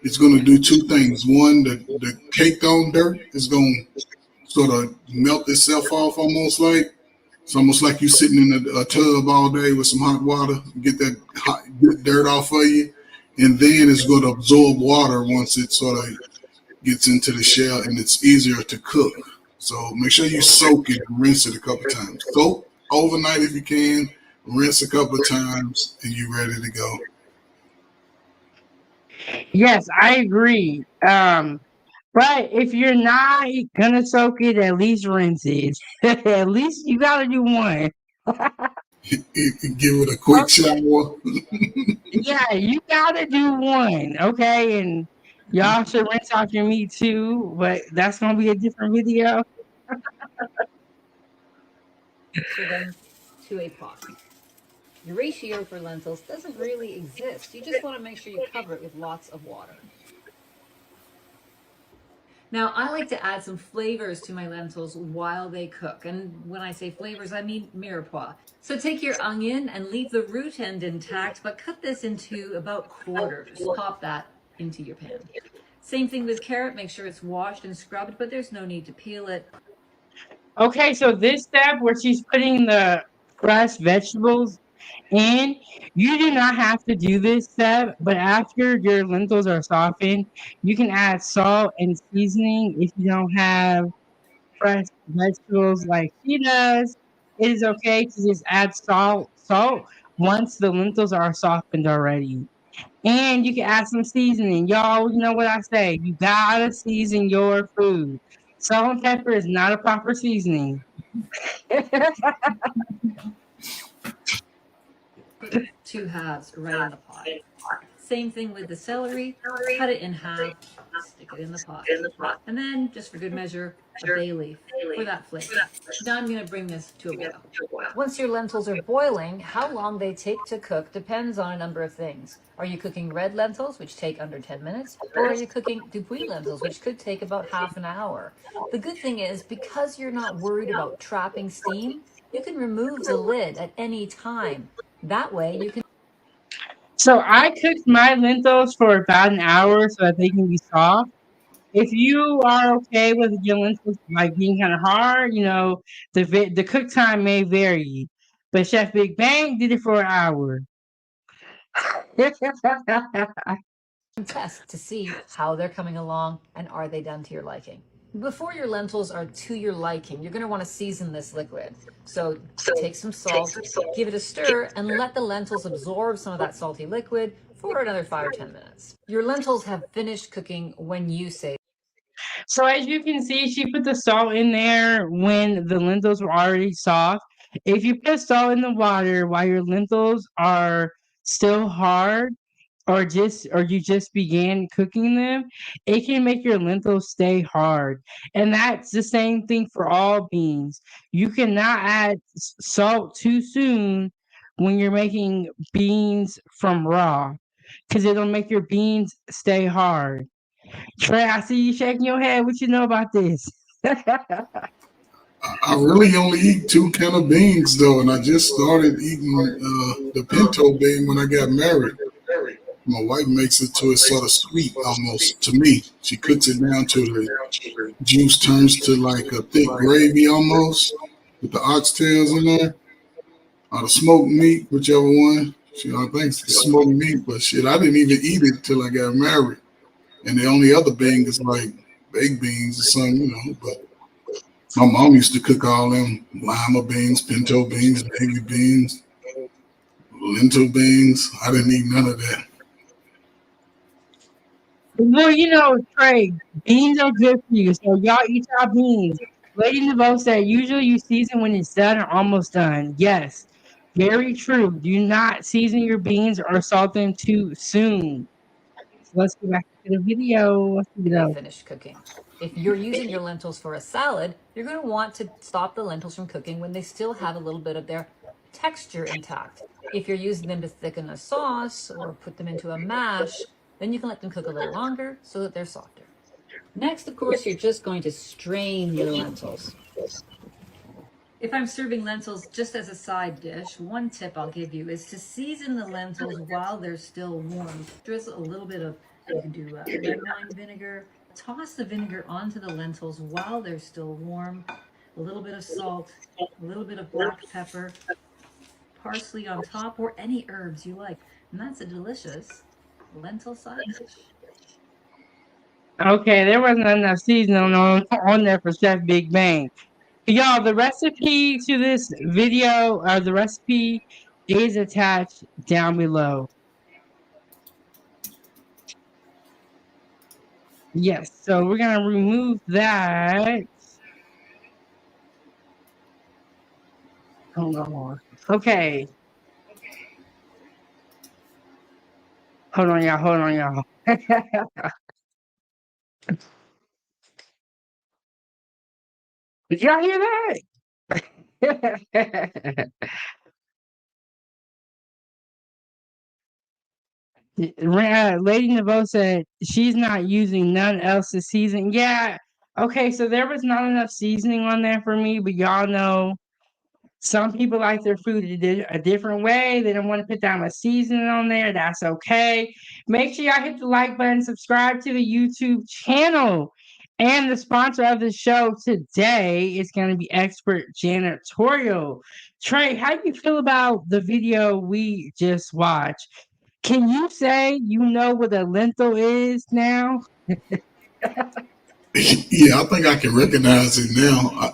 It's going to do 2 things. One, the caked on dirt is going to sort of melt itself off almost like. It's almost like you're sitting in a tub all day with some hot water, get that hot dirt off of you. And then it's going to absorb water once it sort of gets into the shell, and it's easier to cook. So make sure you soak it and rinse it a couple times. Soak overnight if you can, rinse a couple of times, and you're ready to go. Yes, I agree. But if you're not gonna soak it, at least rinse it. At least you gotta do one. Give it a quick shower. Yeah, you gotta do one, okay? And y'all should rinse off your meat too, but that's gonna be a different video. Answer them to a pot. Your ratio for lentils doesn't really exist. You just want to make sure you cover it with lots of water. Now, I like to add some flavors to my lentils while they cook. And when I say flavors, I mean mirepoix. So take your onion and leave the root end intact, but cut this into about quarters. Pop that into your pan. Same thing with carrot. Make sure it's washed and scrubbed, but there's no need to peel it. Okay, so this step where she's putting the fresh vegetables in, you do not have to do this step, but after your lentils are softened, you can add salt and seasoning if you don't have fresh vegetables like she does. It is okay to just add salt once the lentils are softened already. And you can add some seasoning. Y'all, you know what I say. You gotta season your food. Salt and pepper is not a proper seasoning. Put two halves right in the pot. Same thing with the celery. Cut it in half, stick it in the pot. And then, just for good measure, a bay leaf for that flavor. Now I'm going to bring this to a boil. Once your lentils are boiling, how long they take to cook depends on a number of things. Are you cooking red lentils, which take under 10 minutes? Or are you cooking Dupuis lentils, which could take about half an hour? The good thing is, because you're not worried about trapping steam, you can remove the lid at any time. That way you can. So I cooked my lentils for about an hour so that they can be soft. If you are okay with your lentils like being kind of hard, the cook time may vary. But Chef Big Bang did it for an hour. Test to see how they're coming along and are they done to your liking. Before your lentils are to your liking, you're going to want to season this liquid. So take some salt, give it a stir, and let the lentils absorb some of that salty liquid for another 5 or 10 minutes. Your lentils have finished cooking when you say. So as you can see, she put the salt in there when the lentils were already soft. If you put salt in the water while your lentils are still hard, or you just began cooking them, it can make your lentils stay hard. And that's the same thing for all beans. You cannot add salt too soon when you're making beans from raw, because it'll make your beans stay hard. Trey, I see you shaking your head. What you know about this? I really only eat two kind of beans though, and I just started eating the pinto bean when I got married. My wife makes it to a sort of sweet almost to me. She cooks it down to the juice turns to like a thick gravy almost with the oxtails in there or the smoked meat, whichever one. I think it's smoked meat, but shit, I didn't even eat it till I got married. And the only other bean is like baked beans or something. But my mom used to cook all them lima beans, pinto beans, navy beans, lentil beans. I didn't eat none of that. Well, Trey, beans are good for you. So y'all eat your beans. Lady Nevo said usually you season when it's done or almost done. Yes, very true. Do not season your beans or salt them too soon. So let's go back to the video. They finished cooking. If you're using your lentils for a salad, you're going to want to stop the lentils from cooking when they still have a little bit of their texture intact. If you're using them to thicken a sauce or put them into a mash, then you can let them cook a little longer so that they're softer. Next, of course, you're just going to strain your lentils. If I'm serving lentils just as a side dish, one tip I'll give you is to season the lentils while they're still warm. Drizzle a little bit of, you can do red wine vinegar. Toss the vinegar onto the lentils while they're still warm. A little bit of salt, a little bit of black pepper, parsley on top, or any herbs you like. And that's a delicious lentil side dish. Okay, there wasn't enough seasoning on there for Chef Big Bang. Y'all, the recipe to this video, or the recipe is attached down below. Yes, so we're gonna remove that. Hold on. Okay. Hold on, y'all. Hold on, y'all. Did y'all hear that? Lady Nevo said she's not using none else to season. Yeah. Okay, so there was not enough seasoning on there for me, but y'all know some people like their food a different way. They don't want to put that much seasoning on there. That's okay. Make sure y'all hit the like button, subscribe to the YouTube channel. And the sponsor of the show today is going to be Expert Janitorial. Trey, how do you feel about the video we just watched? Can you say you know what a lentil is now? Yeah, I think I can recognize it now.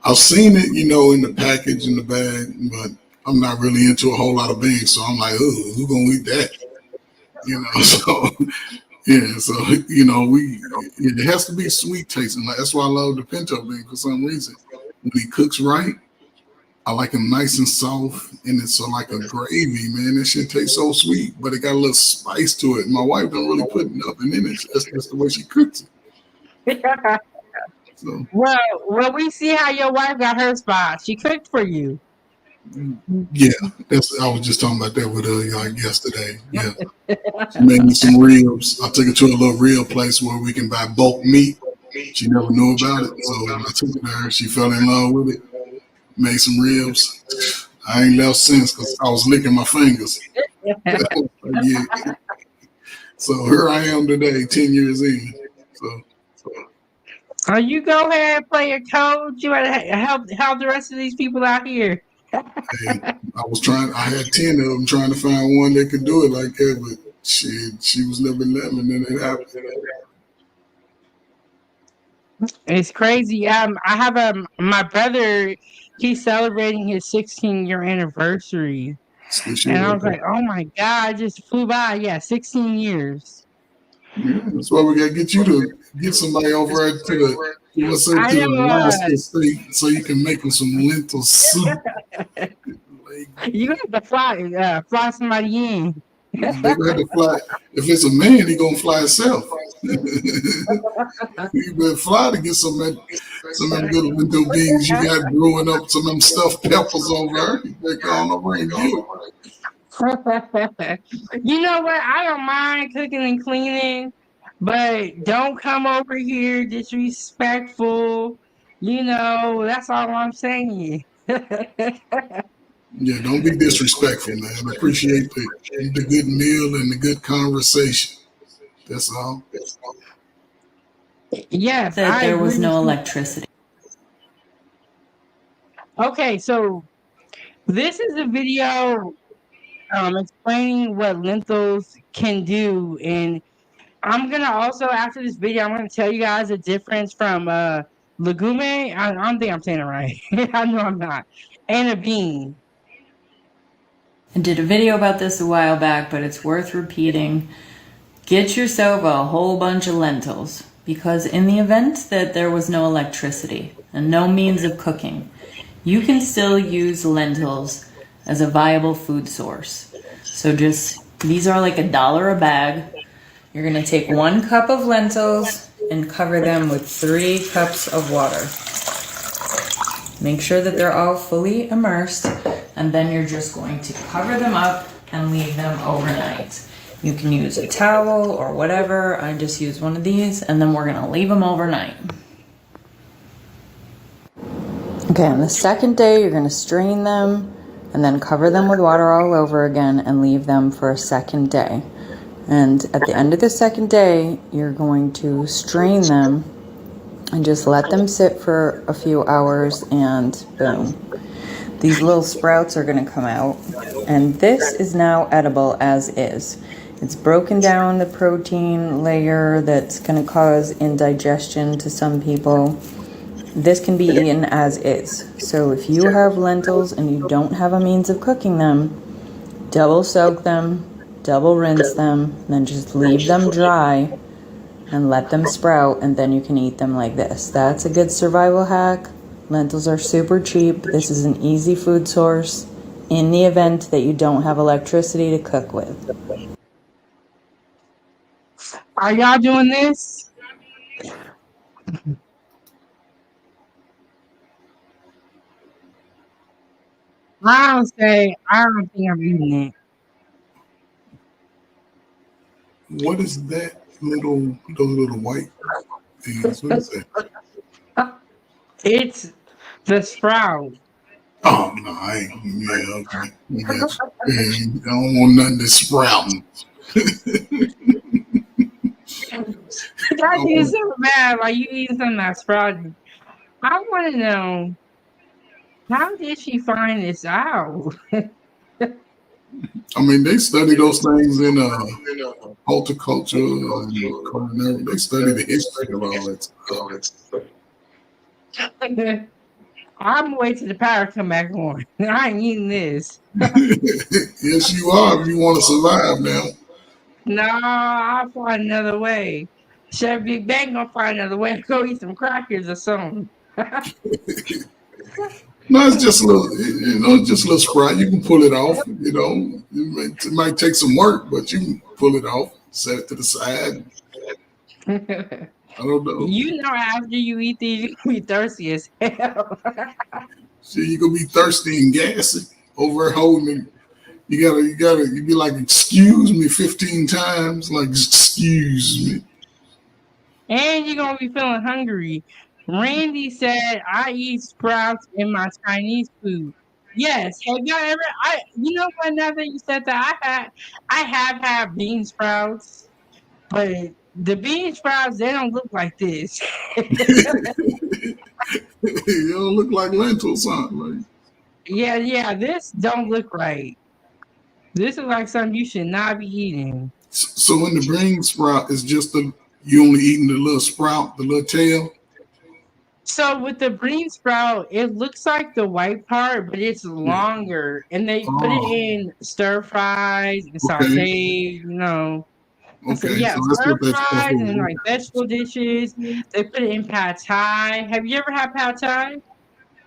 I've seen it, in the package in the bag, but I'm not really into a whole lot of beans, so I'm like, oh, who's gonna eat that? So yeah, so it has to be sweet tasting. Like, that's why I love the pinto bean for some reason. When he cooks right, I like him nice and soft, and it's like a gravy, man. That shit tastes so sweet, but it got a little spice to it. My wife don't really put nothing in it. That's just the way she cooks it. So Well, we see how your wife got her spot. She cooked for you. yeah, I was just talking about that with her like yesterday. Yeah, she made me some ribs. I took her to a little rib place where we can buy bulk meat. She never knew about it, so I took it to her. She fell in love with it. Made some ribs. I ain't left since because I was licking my fingers. Yeah. So here I am today, 10 years in. Oh, you go ahead and play your code. You want to help the rest of these people out here. Hey, I had 10 of them trying to find one that could do it like that, but she was never letting, and then it happened. It's crazy. I have my brother. He's celebrating his 16-year anniversary, and I was like, "Oh my god, I just flew by." Yeah, 16 years. Yeah, that's why we gotta get you to get somebody over to the Alaska state so you can make them some lentil soup. You have to fly somebody in. They gonna have to fly. If it's a man, he gonna fly himself. You better fly to get some of them good lentil beans you got growing up, some of them stuffed peppers over there. You better go on over and get it. You know what? I don't mind cooking and cleaning, but don't come over here disrespectful. That's all I'm saying. Yeah, don't be disrespectful, man. Appreciate the good meal and the good conversation. That's all. Yes, That there was no electricity. Okay, so this is a video explaining what lentils can do, and I'm gonna also, after this video, I'm gonna tell you guys the difference from legume. I don't think I'm saying it right. I know I'm not. And a bean. I did a video about this a while back, but it's worth repeating. Get yourself a whole bunch of lentils, because in the event that there was no electricity and no means of cooking, you can still use lentils as a viable food source. So these are like $1 a bag. You're gonna take 1 cup of lentils and cover them with 3 cups of water. Make sure that they're all fully immersed, and then you're just going to cover them up and leave them overnight. You can use a towel or whatever. I just use one of these, and then we're gonna leave them overnight. Okay, on the second day, you're gonna strain them and then cover them with water all over again and leave them for a second day. And at the end of the second day, you're going to strain them and just let them sit for a few hours, and boom. These little sprouts are gonna come out, and this is now edible as is. It's broken down the protein layer that's going to cause indigestion to some people. This can be eaten as is. So if you have lentils and you don't have a means of cooking them, double soak them, double rinse them, then just leave them dry and let them sprout, and then you can eat them like this. That's a good survival hack. Lentils are super cheap. This is an easy food source in the event that you don't have electricity to cook with. Are y'all doing this? I don't think I'm eating it. What is that those little white things? What is that? It's the sprout. Oh no, I ain't. Yeah, okay. I got you. Yeah, I don't want nothing that's sprouting. That is so bad. Like you eating something that's sprouting. I want to know, how did she find this out? I mean, they study those things in horticulture and culinary. They study the history of all that stuff. I'm gonna wait till the power come back on. I ain't eating this. Yes, you are. If you want to survive now. No, I'll find another way. Chef Big Bang gonna find another way to go eat some crackers or something. No, it's just a little, just a little sprout. You can pull it off. It might take some work, but you can pull it off. Set it to the side. I don't know. You know, after you eat these, you can be thirsty as hell. See, you gonna be thirsty and gassy over holding. You be like, excuse me 15 times, like, excuse me. And you're gonna be feeling hungry. Randy said, I eat sprouts in my Chinese food. Yes. Have y'all ever you know what, now that you said that, I have had bean sprouts, but the bean sprouts, they don't look like this. You don't look like lentils, huh? Like, Yeah, this don't look right. This is like something you should not be eating. so when the bean sprout is just you only eating the little sprout, the little tail. So with the bean sprout, it looks like the white part, but it's Yeah. longer, and they put it Oh, in stir fries and okay. sauteed. So Okay. yeah, So stir that's fries and what like vegetable dishes. They put it in pad thai. Have you ever had pad thai?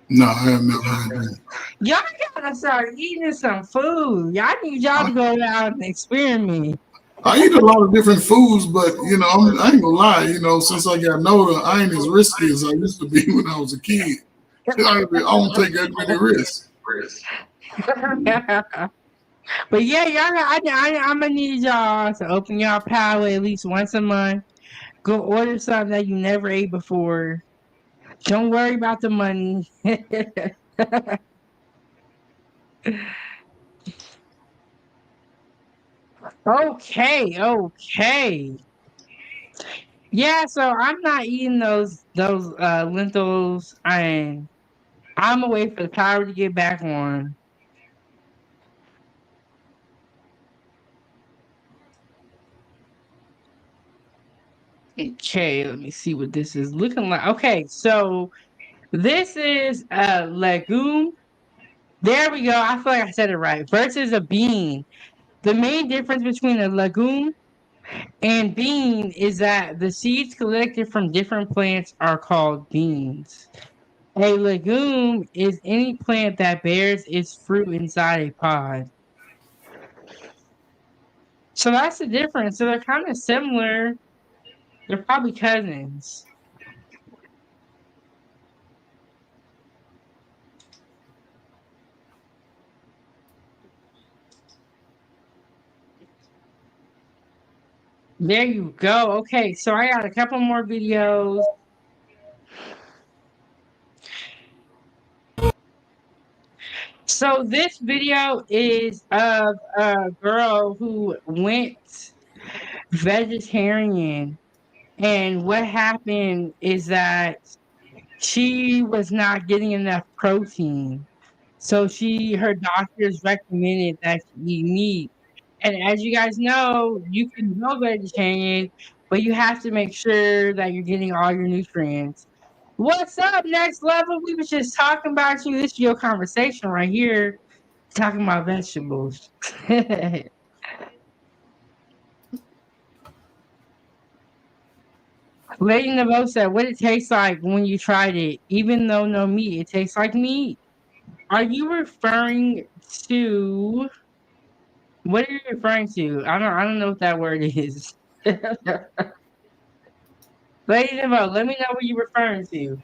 No, I have never had that. Y'all gotta start eating some food. Y'all need y'all to go out and experiment. I eat a lot of different foods, but I ain't gonna lie. Since I got older, I ain't as risky as I used to be when I was a kid. I don't take that many risks. But yeah, I'm gonna need y'all to open y'all palate at least once a month. Go order something that you never ate before. Don't worry about the money. Okay. Yeah, so I'm not eating those lentils, and I'm gonna wait for the power to get back on. Okay, let me see what this is looking like. Okay, so this is a legume. There we go. I feel like I said it right. Versus a bean. The main difference between a legume and bean is that the seeds collected from different plants are called beans. A legume is any plant that bears its fruit inside a pod. So that's the difference. So they're kind of similar. They're probably cousins. There you go. Okay, so I got a couple more videos. So this video is of a girl who went vegetarian, and what happened is that she was not getting enough protein. So her doctors recommended that she eat meat. And as you guys know, you can go vegetarian, but you have to make sure that you're getting all your nutrients. What's up, next level? We was just talking about you. This is your conversation right here, talking about vegetables. Lady Nevo said, "What it tastes like when you tried it, even though no meat, it tastes like meat." Are you referring to what are you referring to? I don't know what that word is. Lady Nevo, let me know what you're referring to.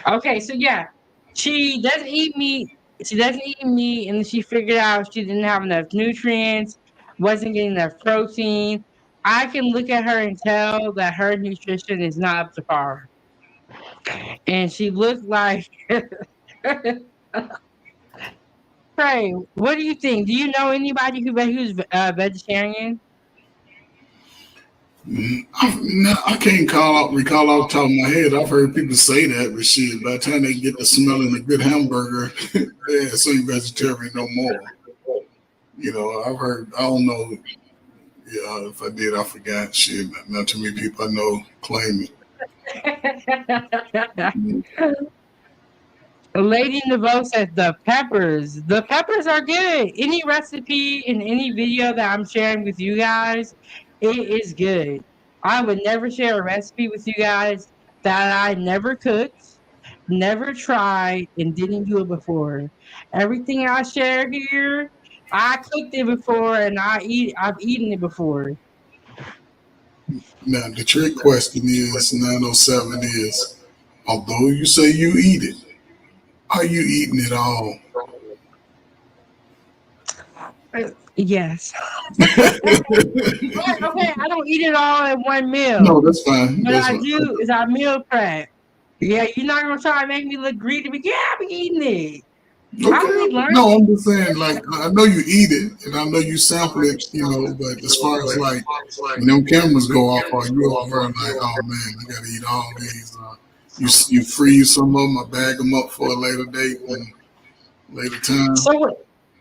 Okay, so yeah, she doesn't eat meat. She doesn't eat meat, and then she figured out she didn't have enough nutrients, wasn't getting enough protein. I can look at her and tell that her nutrition is not up to par. And she looked like Trey, what do you think? Do you know anybody who's vegetarian? I can't recall off the top of my head. I've heard people say that, but shit, by the time they get to smelling a good hamburger, they ain't vegetarian no more. You know, I've heard. I don't know. Yeah, if I did, I forgot. Shit, not too many people I know claim it. Lady Nevo said the peppers. The peppers are good. Any recipe in any video that I'm sharing with you guys, it is good. I would never share a recipe with you guys that I never cooked, never tried, and didn't do it before. Everything I share here, I cooked it before and I've eaten it before. Now, the trick question is 907 is, although you say you eat it, are you eating it all? Yes. Okay, I don't eat it all in one No, meal. that's fine. What That's I fine. do is I meal prep. Yeah, you're not gonna try to make me look greedy, but yeah, I'm eating it. I'll Okay. be learning. No, I'm just saying, like, I know you eat it and I know you sample it, but as far as like when them cameras go off, are you over there like, oh man, I gotta eat all these? You freeze some of them, I bag them up for a later date and later time.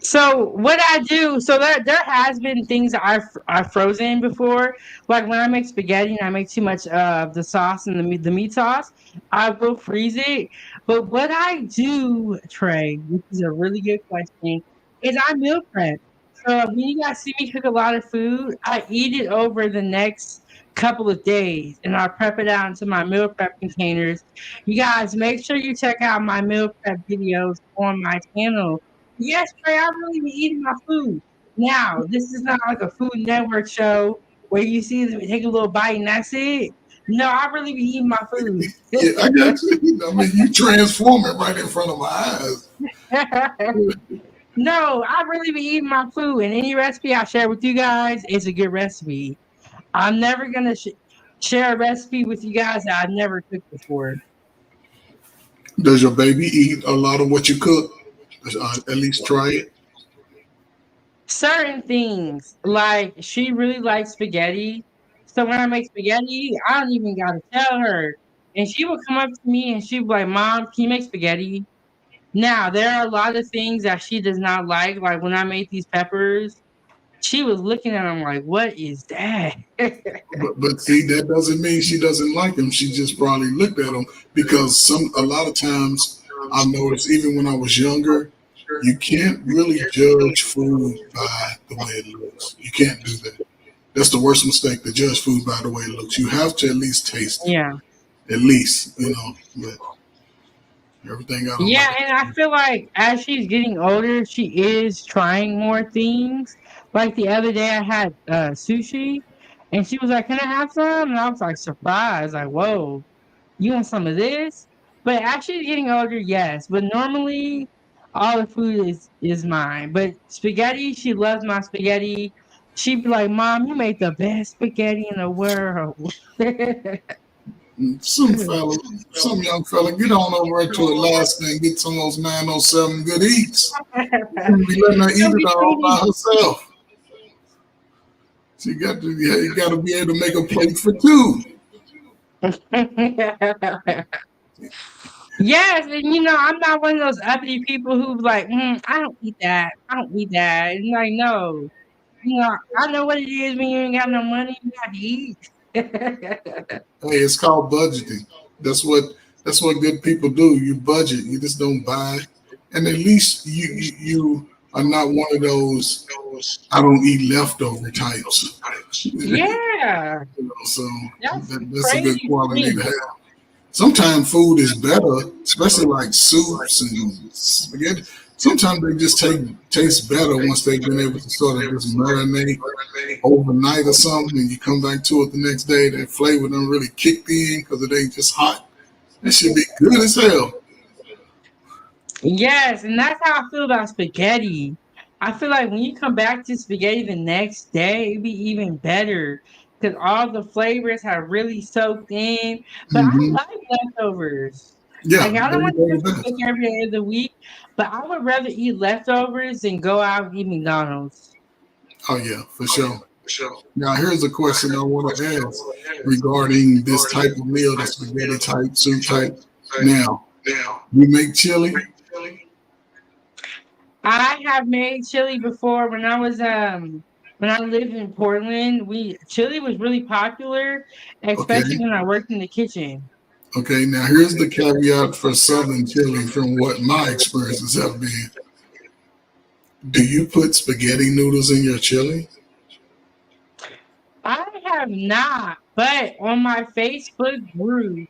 So what I do, so there has been things that I've frozen before. Like when I make spaghetti and I make too much of the sauce and the meat sauce, I will freeze it. But what I do, Trey, which is a really good question, is I meal prep. So when you guys see me cook a lot of food, I eat it over the next couple of days and I prep it out into my meal prep containers. You guys make sure you check out my meal prep videos on my channel. Yes, Trey, I really be eating my food. Now, this is not like a Food Network show where you see them take a little bite and that's it. No, I really be eating my food. Yeah, I got you. I mean, you transform it right in front of my eyes. No, I really be eating my food, and any recipe I share with you guys is a good recipe. I'm never gonna share a recipe with you guys that I've never cooked before. Does your baby eat a lot of what you cook? At least try it. Certain things, like she really likes spaghetti. So when I make spaghetti, I don't even gotta tell her. And she would come up to me and she'd be like, Mom, can you make spaghetti? Now, there are a lot of things that she does not like. Like when I made these peppers, she was looking at them like, what is that? But see, that doesn't mean she doesn't like them. She just probably looked at them because a lot of times I've noticed even when I was younger, you can't really judge food by the way it looks. You can't do that. That's the worst mistake to judge food by the way it looks. You have to at least taste it. Yeah. At least, but everything I don't Yeah, like. and I feel like as she's getting older, she is trying more things. Like the other day, I had sushi, and she was like, "Can I have some?" And I was like, surprised, like, "Whoa, you want some of this?" But as she's getting older, yes. But normally, all the food is mine. But spaghetti, she loves my spaghetti. She'd be like, "Mom, you make the best spaghetti in the world." Some young fella, get on over to Alaska and get some of those 907 good eats. You be letting her eat She'll it be all by treating herself. She got to, yeah, you got to be able to make a plate for two. Yes, and I'm not one of those uppity people who's like, I don't eat that. I don't eat that. And like, no, I know what it is when you ain't got no money, you got to eat. Hey, it's called budgeting. That's what that's what good people do. You budget. You just don't buy. And at least you are not one of those I don't eat leftover types. Yeah, So that's that's a good crazy to quality to me. have. Sometimes food is better, especially like soups and spaghetti. Sometimes they just taste better once they've been able to sort of just marinate overnight or something, and you come back to it the next day. That flavor done really kicked in because it ain't just hot. That should be good as hell. Yes, and that's how I feel about spaghetti. I feel like when you come back to spaghetti the next day, it'd be even better because all the flavors have really soaked in. But I Hmm. like leftovers. Yeah, Like I don't want they're to the just cook best. every day of the week, but I would rather eat leftovers than go out and eat McDonald's. Oh yeah, for sure. Now here's a question I want to ask regarding this type of meal, the spaghetti type, soup type. Now, you make chili? I have made chili before when I lived in Portland. We chili was really popular, Okay. especially when I worked in the kitchen. Okay, now here's the caveat for Southern chili from what my experiences have been. Do you put spaghetti noodles in your chili? I have not, but on my Facebook group,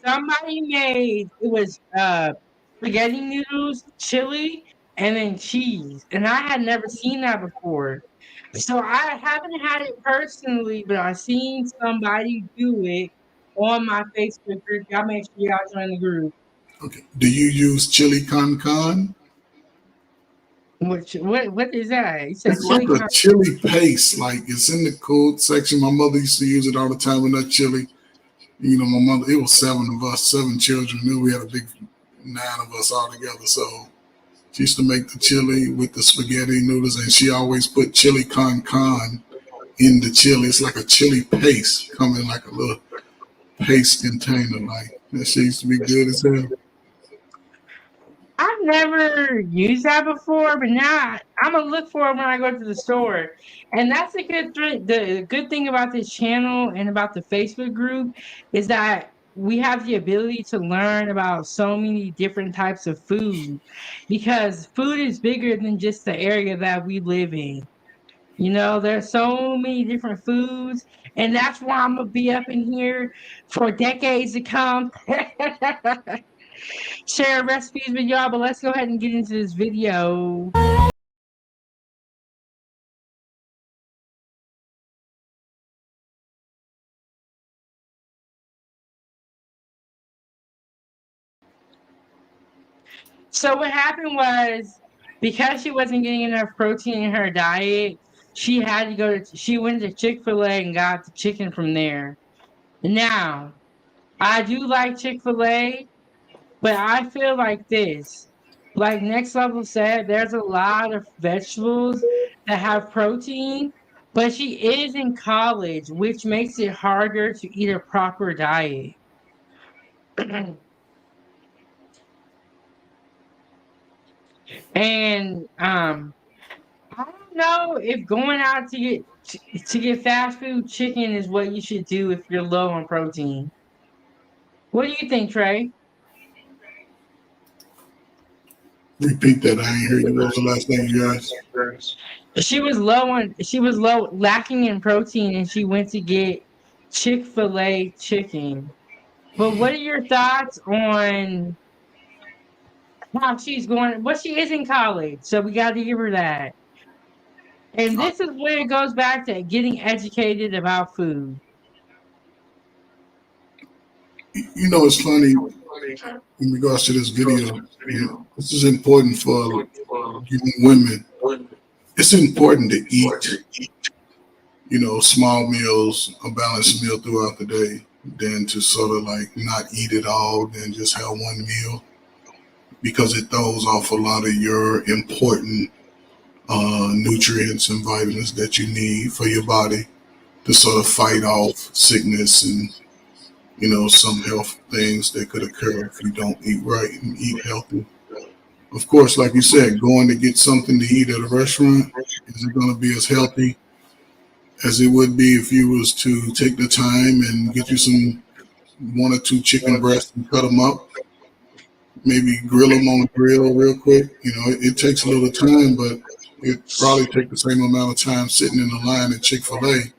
somebody made it was spaghetti noodles, chili, and then cheese, and I had never seen that before. So I haven't had it personally, but I've seen somebody do it on my Facebook group. Y'all make sure y'all join the group. Okay. Do you use chili con con? Which what is that? You said It's like chili a con. chili paste. Like it's in the cold section. My mother used to use it all the time with that chili. You know, my mother, it was seven of us, seven children. Then we had a big nine of us all together. So she used to make the chili with the spaghetti noodles, and she always put chili con con in the chili. It's like a chili paste, come in like a little paste container. Like that shit used to be good as hell. I've never used that before, but now I'm gonna look for it when I go to the store. And that's a good thing. The good thing about this channel and about the Facebook group is that we have the ability to learn about so many different types of food because food is bigger than just the area that we live in. You know, there's so many different foods, and that's why I'm gonna be up in here for decades to come. Share recipes with y'all, but let's go ahead and get into this video. So what happened was because she wasn't getting enough protein in her diet, she went to Chick-fil-A and got the chicken from there. Now, I do like Chick-fil-A, but I feel like this. Like Next Level said, there's a lot of vegetables that have protein, but she is in college, which makes it harder to eat a proper diet. And I don't know if going out to get fast food chicken is what you should do if you're low on protein. What do you think, Trey? Repeat that. I ain't hear you. What was the last thing you asked? She was low lacking in protein and she went to get Chick-fil-A chicken. But what are your thoughts on how she's going? Well, she is in college, so we got to give her that. And Uh, this is where it goes back to getting educated about food. you know, it's funny in regards to this video. This is important for young women. It's important to eat, small meals, a balanced meal throughout the day, than to sort of like not eat it all, then just have one meal because it throws off a lot of your important nutrients and vitamins that you need for your body to sort of fight off sickness and some health things that could occur if you don't eat right and eat healthy. Of course, like you said, going to get something to eat at a restaurant, is it going to be as healthy as it would be if you was to take the time and get you some 1 or 2 chicken breasts and cut them up, maybe grill them on the grill real quick. It takes a little time, but it probably take the same amount of time sitting in the line at Chick-fil-A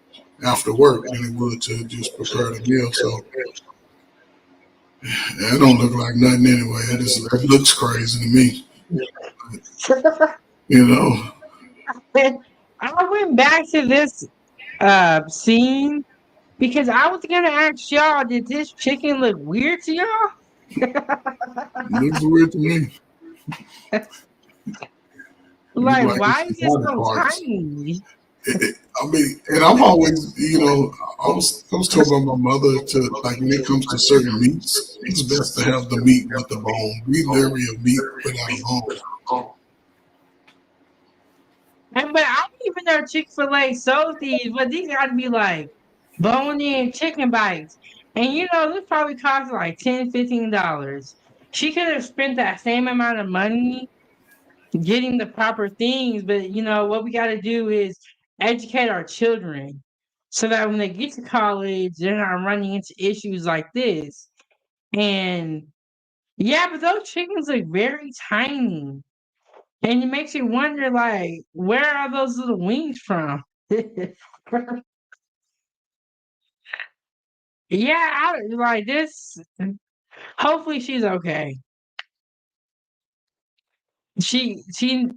after work than it would to just prepare the meal. So that don't look like nothing anyway. It looks crazy to me. I went back to this scene because I was gonna ask y'all, did this chicken look weird to y'all? It looks weird to me. Like, Like why it's is the it body so parts. tiny? And I'm always, I was told by my mother to, like, when it comes to certain meats, it's best to have the meat with the bone. Be leery of meat without a bone. But I don't even know Chick-fil-A sold these, but these gotta be like bone-in chicken bites. And this probably cost like $10, $15. She could have spent that same amount of money getting the proper things, but what we gotta do is educate our children so that when they get to college, they're not running into issues like this. And yeah, but those chickens look very tiny. And it makes you wonder, like, where are those little wings from? Yeah, like this. Hopefully, she's okay. She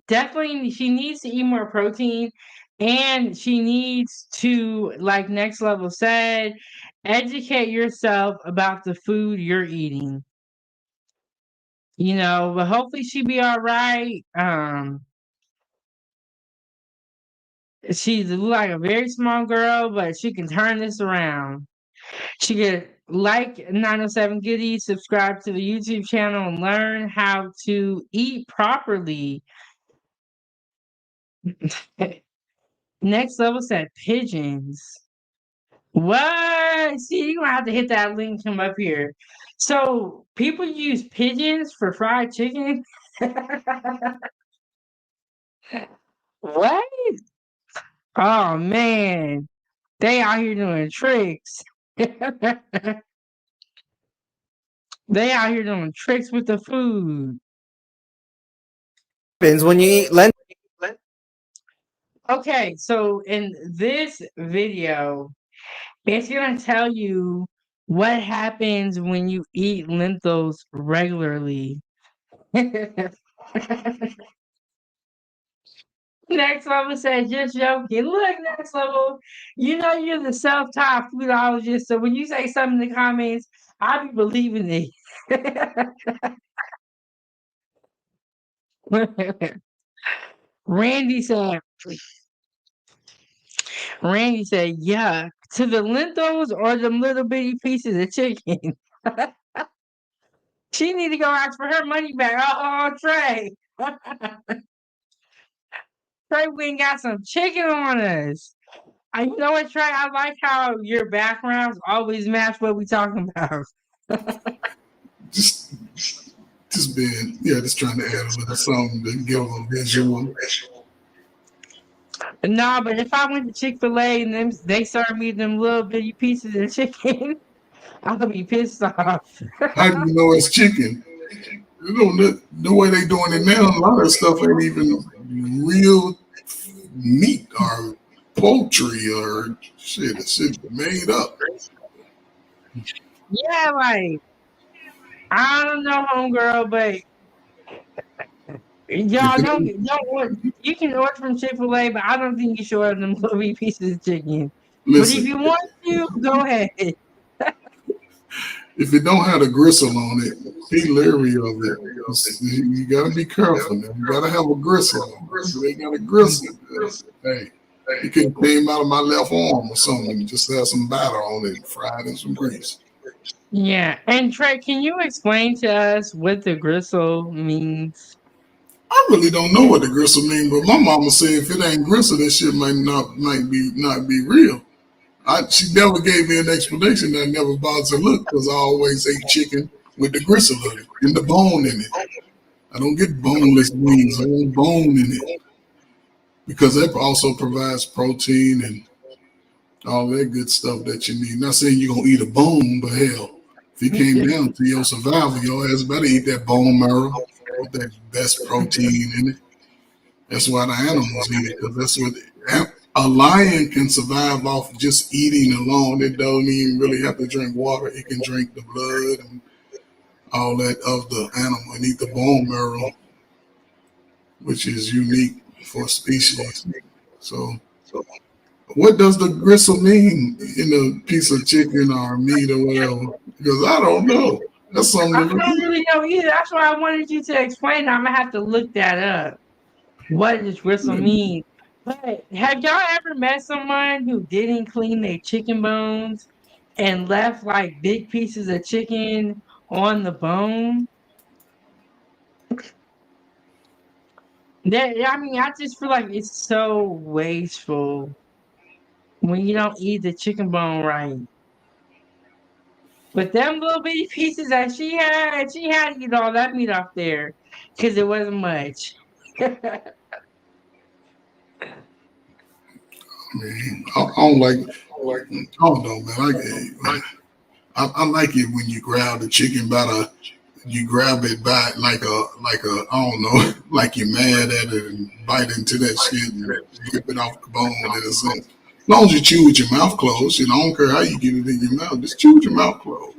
definitely she needs to eat more protein, and she needs to, like Next Level said, educate yourself about the food you're eating. But hopefully she be all right. She's like a very small girl, but she can turn this around. She could like 907 Goodies, subscribe to the YouTube channel, and learn how to eat properly. Next Level said pigeons. What? See, you're gonna have to hit that link come up here. So people use pigeons for fried chicken? What? Oh man. They out here doing tricks. They out here doing tricks with the food. Happens when you eat lentils. Okay, so in this video, it's gonna tell you what happens when you eat lentils regularly. Next Level said, just joking. Look, Next Level, you're the self-taught foodologist, so when you say something in the comments, I be believing it. Randy said, yuck. To the lentils or them little bitty pieces of chicken? She need to go ask for her money back. Oh, Trey. Trey, we ain't got some chicken on us. You know what, Trey? I like how your backgrounds always match what we talking about. Just trying to add a little something to give them a visual. Nah, but if I went to Chick-fil-A and they served me them little bitty pieces of chicken, I'll be pissed off. How do you know it's chicken? The way they doing it now, a lot of stuff ain't even real meat or poultry or shit. It's made up. Yeah, like, I don't know, homegirl, but y'all don't you can order from Chick-fil-A, but I don't think you should order them little bitty pieces of chicken. Listen, but if you want to, go ahead. If it don't have a gristle on it, be leery of it. You gotta be careful. Now. You gotta have a gristle. If they got a gristle, hey, it came out of my left arm or something. Just have some batter on it, fried in some grease. Yeah, and Trey, can you explain to us what the gristle means? I really don't know what the gristle means, but my mama said if it ain't gristle, that shit might not be real. She never gave me an explanation. I never bothered to look because I always ate chicken with the gristle on it and the bone in it. I don't get boneless wings. I want bone in it because that also provides protein and all that good stuff that you need. Not saying you're gonna eat a bone, but hell, if it came down to your survival, your ass better eat that bone marrow with that best protein in it. That's why the animals eat it, because that's what a lion can survive off just eating alone. It don't even really have to drink water. It can drink the blood and all that of the animal and eat the bone marrow, which is unique for a species. So, what does the gristle mean in a piece of chicken or meat or whatever? Because I don't know. That's something I to don't really know either. That's why I wanted you to explain. I'm gonna have to look that up. What does gristle mean? But have y'all ever met someone who didn't clean their chicken bones and left like big pieces of chicken on the bone? That I mean, I just feel like it's so wasteful when you don't eat the chicken bone right. But them little bitty pieces that she had to eat all that meat off there because it wasn't much. I mean, I don't like. I don't know, man. I like it when you grab the chicken by the. You grab it by like a I don't know, like you're mad at it and bite into that shit and rip it off the bone in a sense. As long as you chew with your mouth closed, I don't care how you get it in your mouth. Just chew with your mouth closed.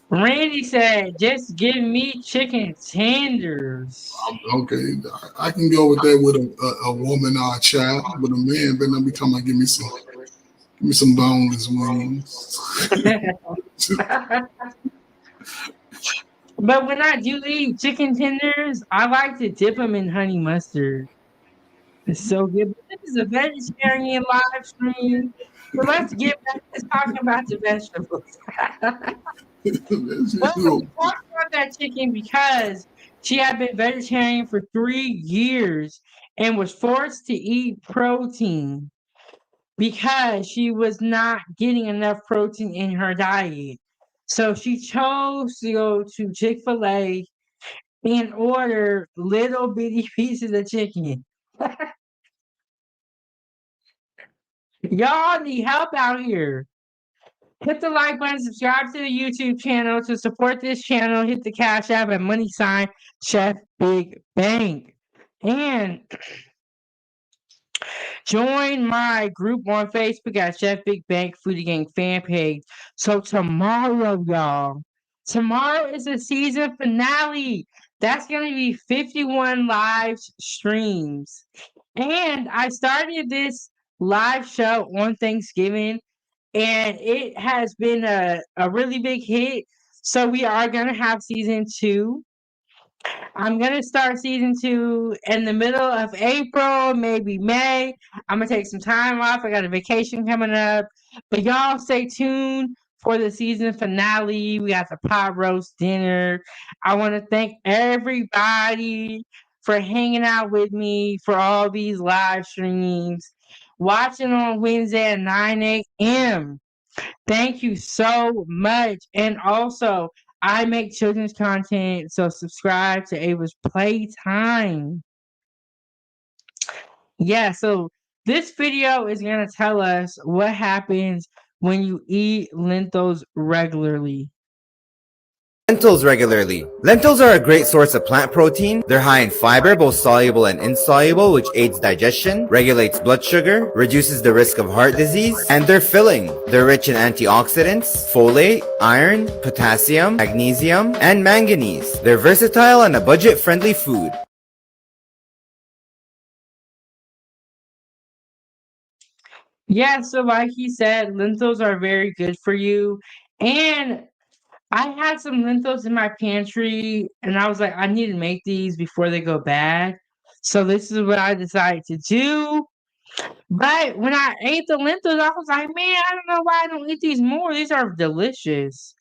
Randy said, just give me chicken tenders. Okay, I can go with that with a woman or a child, but a man better not be talking about give me some boneless wings. But when I do eat chicken tenders, I like to dip them in honey mustard. It's so good. But this is a vegetarian live stream. So let's get back to talking about the vegetables. That's Well, just we real. talked about that chicken because she had been vegetarian for 3 years and was forced to eat protein because she was not getting enough protein in her diet. So she chose to go to Chick-fil-A and order little bitty pieces of chicken. Y'all need help out here. Hit the like button, subscribe to the YouTube channel to support this channel. Hit the Cash App at money sign Chef Big Bank. And join my group on Facebook at Chef Big Bank Foodie Gang fan page. So tomorrow, y'all, tomorrow is the season finale. That's going to be 51 live streams. And I started this live show on Thanksgiving, and it has been a really big hit. So we are going to have season 2. I'm gonna start season 2 in the middle of April, maybe May. I'm gonna take some time off. I got a vacation coming up, but y'all stay tuned for the season finale. We got the pot roast dinner. I want to thank everybody for hanging out with me for all these live streams, watching on Wednesday at 9 a.m. Thank you so much. And also, I make children's content, so subscribe to Ava's Playtime. Yeah, so this video is going to tell us what happens when you eat lentils regularly. Lentils regularly. Lentils are a great source of plant protein. They're high in fiber, both soluble and insoluble, which aids digestion, regulates blood sugar, reduces the risk of heart disease, and they're filling. They're rich in antioxidants, folate, iron, potassium, magnesium, and manganese. They're versatile and a budget-friendly food. Yeah, so like he said, lentils are very good for you. And I had some lentils in my pantry, and I was like, I need to make these before they go bad. So this is what I decided to do. But when I ate the lentils, I was like, man, I don't know why I don't eat these more. These are delicious.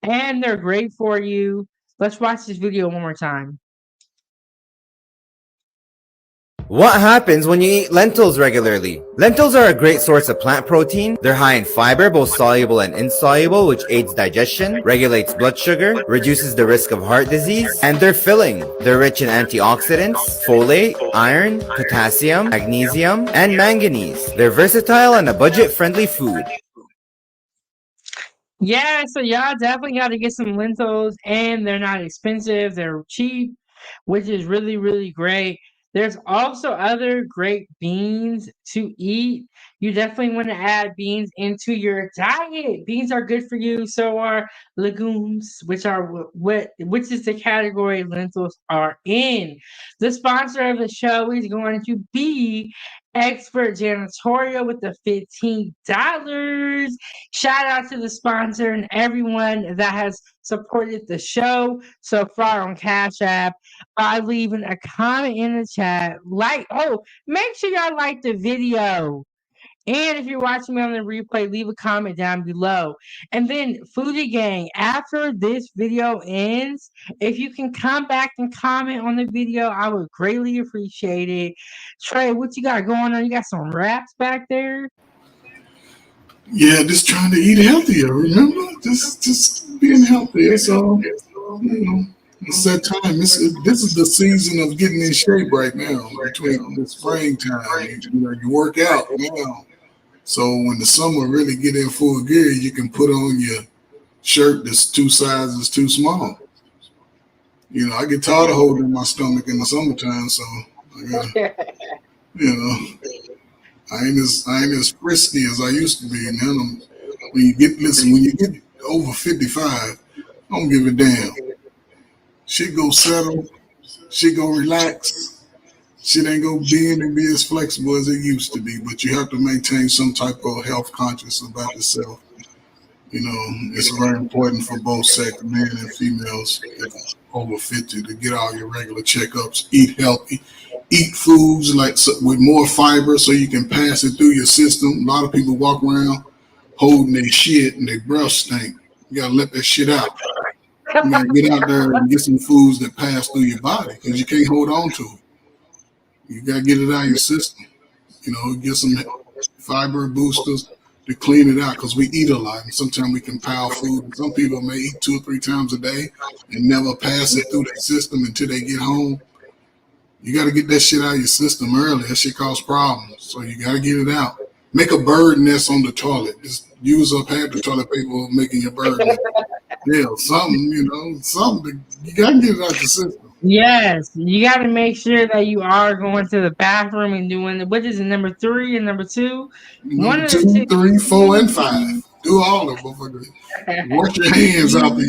And they're great for you. Let's watch this video one more time. What happens when you eat lentils regularly? Lentils are a great source of plant protein. They're high in fiber, both soluble and insoluble, which aids digestion, regulates blood sugar, reduces the risk of heart disease, and they're filling. They're rich in antioxidants, folate, iron, potassium, magnesium, and manganese. They're versatile and a budget-friendly food. Yeah, so y'all definitely got to get some lentils, and they're not expensive. They're cheap, which is really, really great. There's also other great beans to eat. You definitely want to add beans into your diet. Beans are good for you. So are legumes, which are which is the category lentils are in. The sponsor of the show is going to be Expert Janitorial with the $15. Shout out to the sponsor and everyone that has supported the show so far on Cash App by leaving a comment in the chat. Make sure y'all like the video. And if you're watching me on the replay, leave a comment down below. And then, Foodie Gang, after this video ends, if you can come back and comment on the video, I would greatly appreciate it. Trey, what you got going on? You got some wraps back there? Yeah, just trying to eat healthier. Remember, just being healthier. So it's that time. This is the season of getting in shape right now. Between the springtime, you work out now. So when the summer really get in full gear, you can put on your shirt that's 2 sizes too small. I get tired of holding my stomach in the summertime, so I ain't as frisky as I used to be. Now when you get over 55, I don't give a damn. Shit go settle, shit go relax. Shit ain't gonna bend and be as flexible as it used to be, but you have to maintain some type of health conscious about yourself. It's very important for both sex, men and females, over 50, to get all your regular checkups, eat healthy, eat foods with more fiber so you can pass it through your system. A lot of people walk around holding their shit and their breath stink. You gotta let that shit out. You gotta get out there and get some foods that pass through your body, because you can't hold on to it. You gotta get it out of your system. Get some fiber boosters to clean it out, because we eat a lot and sometimes we compile food. Some people may eat 2 or 3 times a day and never pass it through their system until they get home. You got to get that shit out of your system early. That shit causes problems. So you got to get it out. Make a bird nest on the toilet. Just use up half the toilet paper making your bird nest. Yeah, something. You got to get it out your system. Yes, you got to make sure that you are going to the bathroom and doing what is it, number 3 and number 2? Number 2, 3, 4, and 5. Do all of them. Wash your hands out there.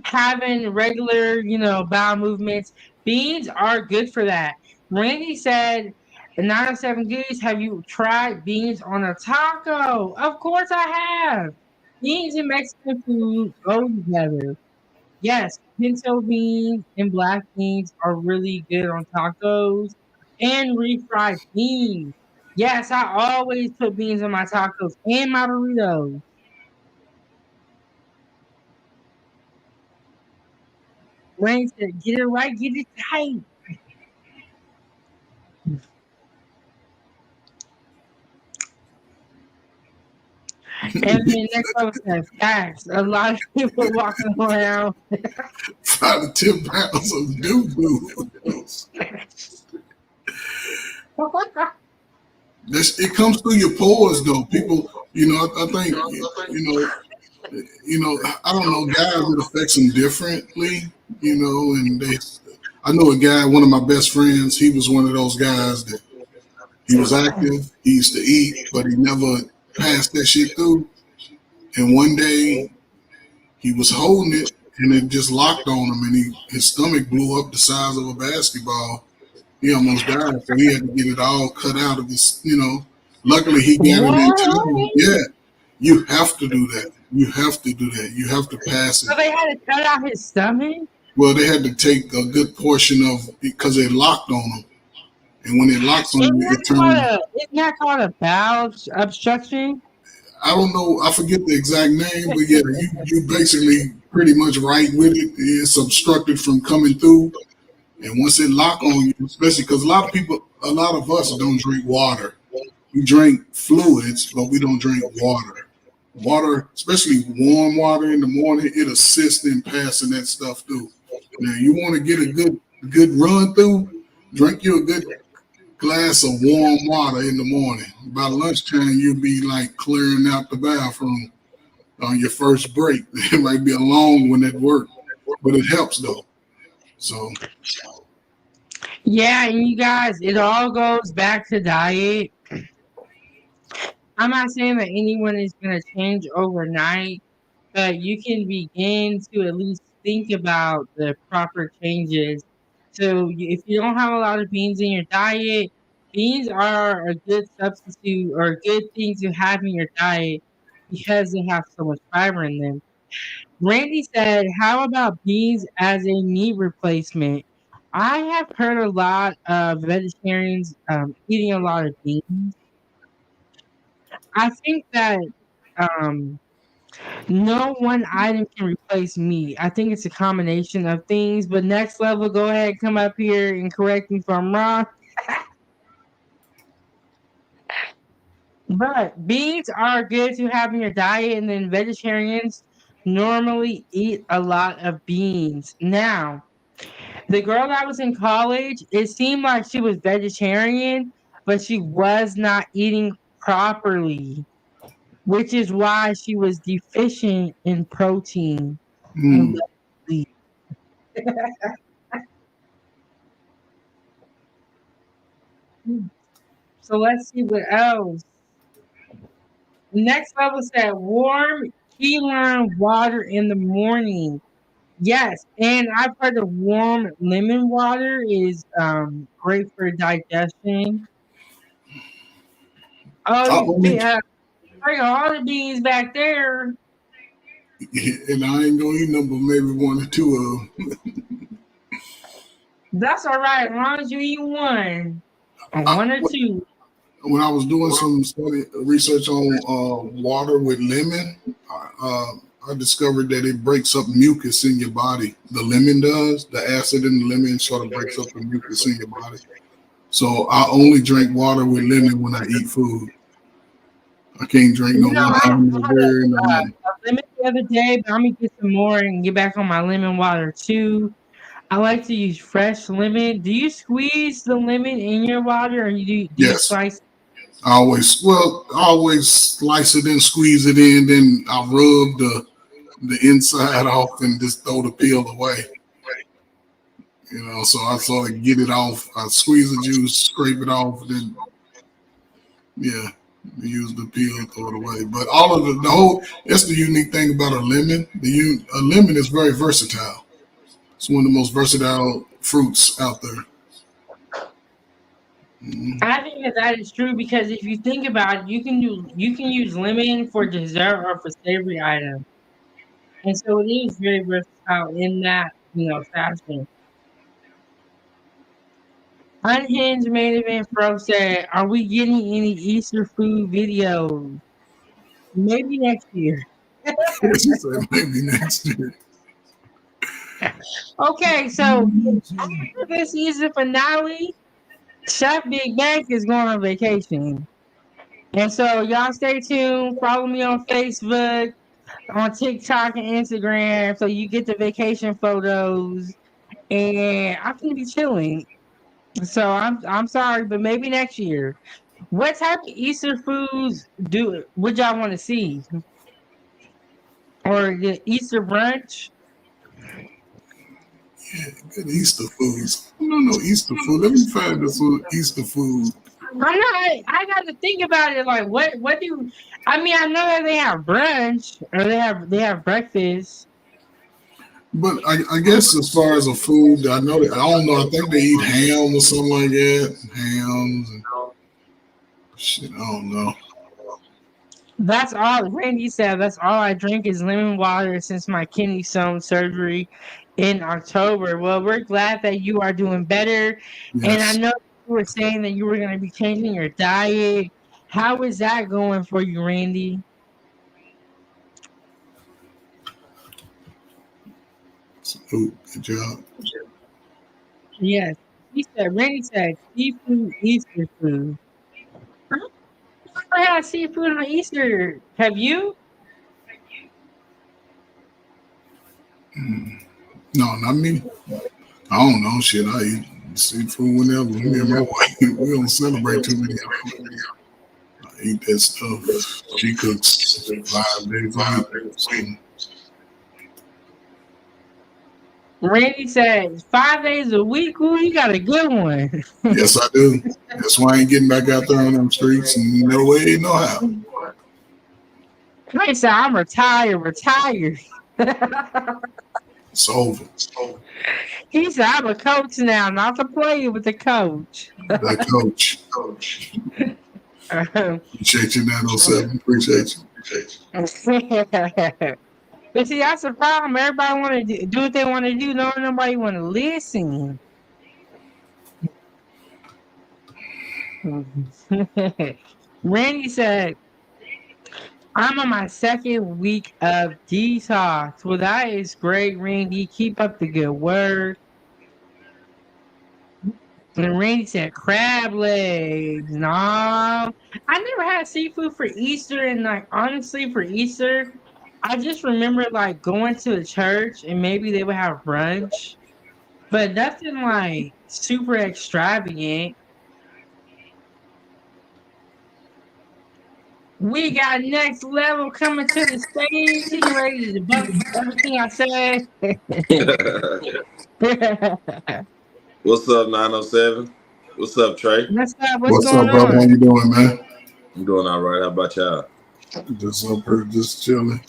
Having regular, bowel movements. Beans are good for that. Randy said, the 907 Goodies, have you tried beans on a taco? Of course I have. Beans and Mexican food go together. Yes, pinto beans and black beans are really good on tacos, and refried beans. Yes, I always put beans on my tacos and my burritos. Wayne said, get it right, get it tight. And then next one said, facts. A lot of people walking around 5 to 10 pounds of doo-doo. It comes through your pores, though. People, I think, I don't know, guys, it affects them differently, and I know a guy, one of my best friends, he was one of those guys that he was active, he used to eat, but he never passed that shit through. And one day he was holding it and it just locked on him, and his stomach blew up the size of a basketball. He almost died, so he had to get it all cut out of his, Luckily he got it in time. Yeah, you have to do that. You have to do that. You have to pass it. So they had to cut out his stomach? Well, they had to take a good portion because it locked on him. And when it locks on you, it turns. Isn't that called a bowel obstruction? I don't know. I forget the exact name, but yeah, you basically pretty much right with it. It's obstructed from coming through. And once it lock on you, especially because a lot of us don't drink water. We drink fluids, but we don't drink water. Water, especially warm water in the morning, it assists in passing that stuff through. Now, you want to get a good run through, drink you a good glass of warm water in the morning. By lunchtime, you'll be like clearing out the bathroom on your first break. It might be a long one at work, but it helps though. So, Yeah, and you guys, it all goes back to diet. I'm not saying that anyone is going to change overnight, but you can begin to at least think about the proper changes. So if you don't have a lot of beans in your diet, beans are a good substitute or a good thing to have in your diet because they have so much fiber in them. Randy said, "How about beans as a meat replacement?" I have heard a lot of vegetarians eating a lot of beans. I think that um, no one item can replace meat. I think it's a combination of things. But next level, go ahead, come up here and correct me if I'm wrong. But beans are good to have in your diet, and then vegetarians normally eat a lot of beans. Now, the girl that was in college, it seemed like she was vegetarian, but she was not eating properly, which is why she was deficient in protein and mm, lead. So let's see what else. Next level said warm key lime water in the morning. Yes, and I've heard the warm lemon water is great for digestion. Oh, I you only, bring all the beans back there. and I ain't gonna eat number maybe one or two of them. That's all right, as long as you eat one or one or two. When I was doing some research on water with lemon, uh, I discovered that it breaks up mucus in your body. The lemon does. The acid in the lemon sort of breaks up the mucus in your body. So I only drink water with lemon when I eat food. I can't drink no You know, I lime, no had berry, no nothing. a lemon the other day, but I'm gonna get some more and get back on my lemon water too. I like to use fresh lemon. Do you squeeze the lemon in your water, or do you Yes, slice? I always slice it and squeeze it in. Then I rub the inside off and just throw the peel away. So I sort of get it off. I squeeze the juice, scrape it off, then yeah, use the peel, throw it away. But all of the whole that's the unique thing about a lemon. A lemon is very versatile. It's one of the most versatile fruits out there. Mhm. I think that is true because if you think about it, you can use lemon for dessert or for savory items, and so it is very versatile in that fashion. Unhinged main event pro said, "Are we getting any Easter food videos? Maybe next year." She said maybe next year. Okay, so after this season finale, Chef Big Bank is going on vacation. And so y'all stay tuned. Follow me on Facebook, on TikTok and Instagram so you get the vacation photos. And I'm gonna be chilling. So I'm sorry, but maybe next year. What type of Easter foods would y'all want to see? Or the Easter brunch? Good Easter foods. I don't know Easter food. Let me find this one Easter food. I'm not. I got to think about it. Like, what do? I mean, I know that they have brunch or they have breakfast. But I guess as far as a food, I know that I don't know. I think they eat ham or something like that. Hams and shit. I don't know. That's all. Randy said that's all I drink is lemon water since my kidney stone surgery in October. Well, we're glad that you are doing better, and I Yes. know you were saying that you were going to be changing your diet. How is that going for you, Randy? Good job. Yes. Randy said seafood Easter food. I don't ever had seafood on Easter. Have you? No, not me. I don't know. Shit, I eat seafood whenever. Me and my wife, we don't celebrate too many holidays. I eat that stuff. She cooks 5 days a week. So, Randy said 5 days a week. Ooh, you got a good one. yes, I do. That's why I ain't getting back out there on them streets and no way, no how. Randy said, I'm retired. It's over. He said, I'm a coach now, not to play with the coach. That coach. Appreciate you, 907. Appreciate you. But see, that's the problem. Everybody want to do what they want to do. Nobody want to listen. Randy said, I'm on my second week of detox. Well, that is great, Randy. Keep up the good work. And Randy said, crab legs. No, I never had seafood for Easter. And, like, honestly, for Easter, I just remember, like, going to a church and maybe they would have brunch, but nothing, like, super extravagant. We got next level coming to the stage. He ready to debunk everything I said. What's up, 907? What's up, Trey? What's up? What's What's up, going brother? How on? you doing, man? I'm doing all right. How about y'all? Just up here, just chilling.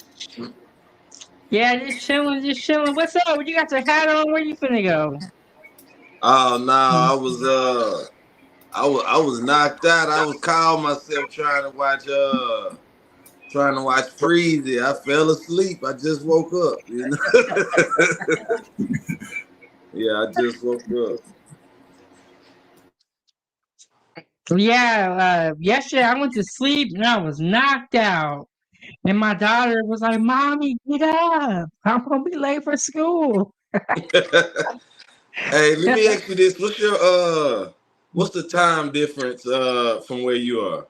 Yeah, just chilling, just chilling. What's up? You got your hat on? Where you finna go? Oh no, I was knocked out. I was calling myself trying to watch Freezy. I fell asleep. I just woke up, you know. Yeah, I just woke up. Yeah, yesterday I went to sleep and I was knocked out. And my daughter was like, Mommy, get up. I'm gonna be late for school. Hey, let me ask you this. What's the time difference from where you are?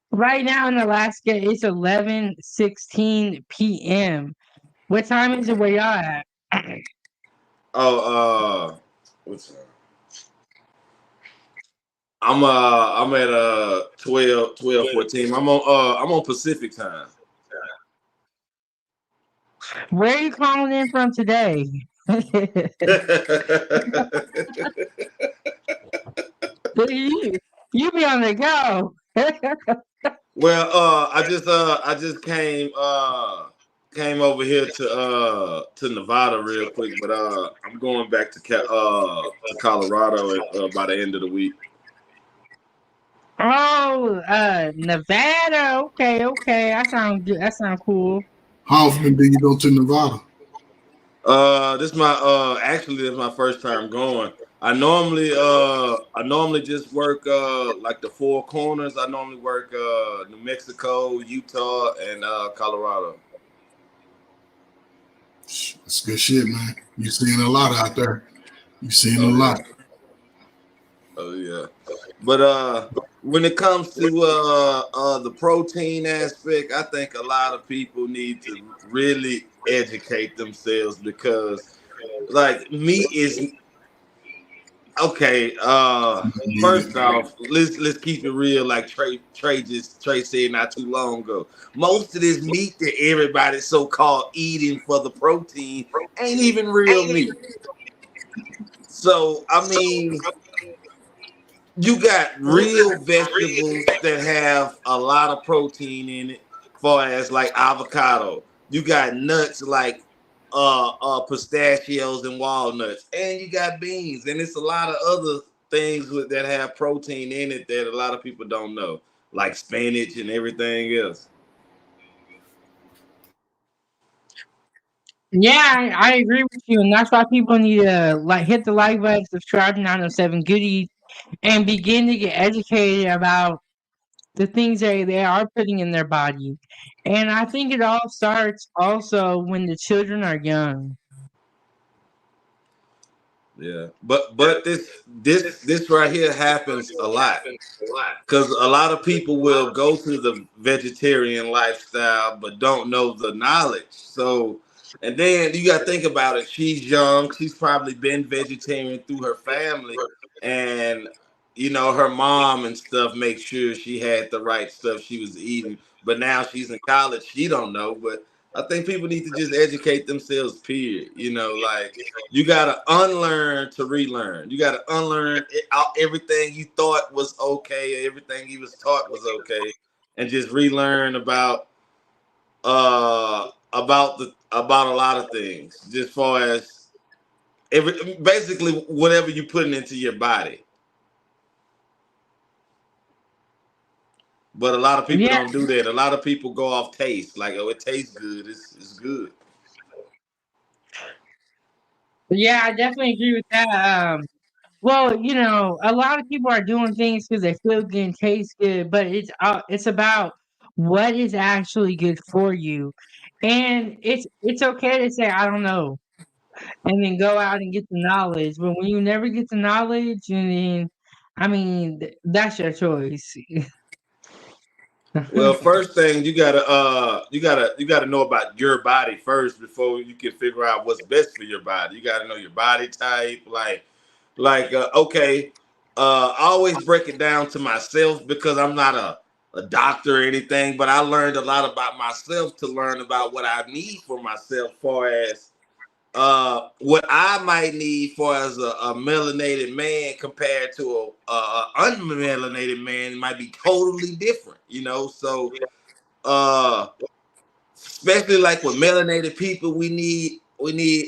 Right now in Alaska, it's 11:16 p.m. What time is it where y'all at? Oh, what's I'm at 12:14. I'm on Pacific time. Where are you calling in from today? you, you be on the go. Well, I just came over here to Nevada real quick, but I'm going back to Colorado by the end of the week. Oh, Nevada. Okay. That sounds good. That sounds cool. How often do you go to Nevada? This is my first time going. I normally just work like the four corners. I normally work New Mexico, Utah, and Colorado. That's good shit, man. You're seeing a lot out there. You're seeing a Oh yeah. lot. Oh yeah. But when it comes to the protein aspect, I think a lot of people need to really educate themselves because like meat is okay. First off, let's keep it real. Like Trey said not too long ago. Most of this meat that everybody's so called eating for the protein ain't even real meat. So I mean, you got real vegetables that have a lot of protein in it, far as like avocado. You got nuts like pistachios and walnuts, and you got beans, and it's a lot of other things that have protein in it that a lot of people don't know, like spinach and everything else. Yeah, I agree with you, and that's why people need to like hit the like button, subscribe to 907 Goodies, and begin to get educated about the things they are putting in their body. And I think it all starts also when the children are young. Yeah, but this right here happens a lot because a lot of people will go to the vegetarian lifestyle but don't know the knowledge. So, and then you got to think about it. She's young. She's probably been vegetarian through her family, and her mom and stuff make sure she had the right stuff she was eating. But now she's in college. She don't know. But I think people need to just educate themselves. Period. Like you gotta unlearn to relearn. You gotta unlearn everything you thought was okay, everything you was taught was okay, and just relearn about a lot of things. Just far as basically whatever you're putting into your body. But a lot of people Yeah, don't do that. A lot of people go off taste, like, oh, it tastes good. It's good. yeah, I definitely agree with that. Well, a lot of people are doing things because they feel good and taste good, but it's about what is actually good for you, and it's okay to say I don't know, and then go out and get the knowledge. But when you never get the knowledge, and then I mean that's your choice. Well, first thing you gotta know about your body first before you can figure out what's best for your body. You gotta know your body type, okay. I always break it down to myself because I'm not a doctor or anything, but I learned a lot about myself to learn about what I need for myself, far as what I might need for as a melanated man compared to a unmelanated man. It might be totally different. So especially like with melanated people, we need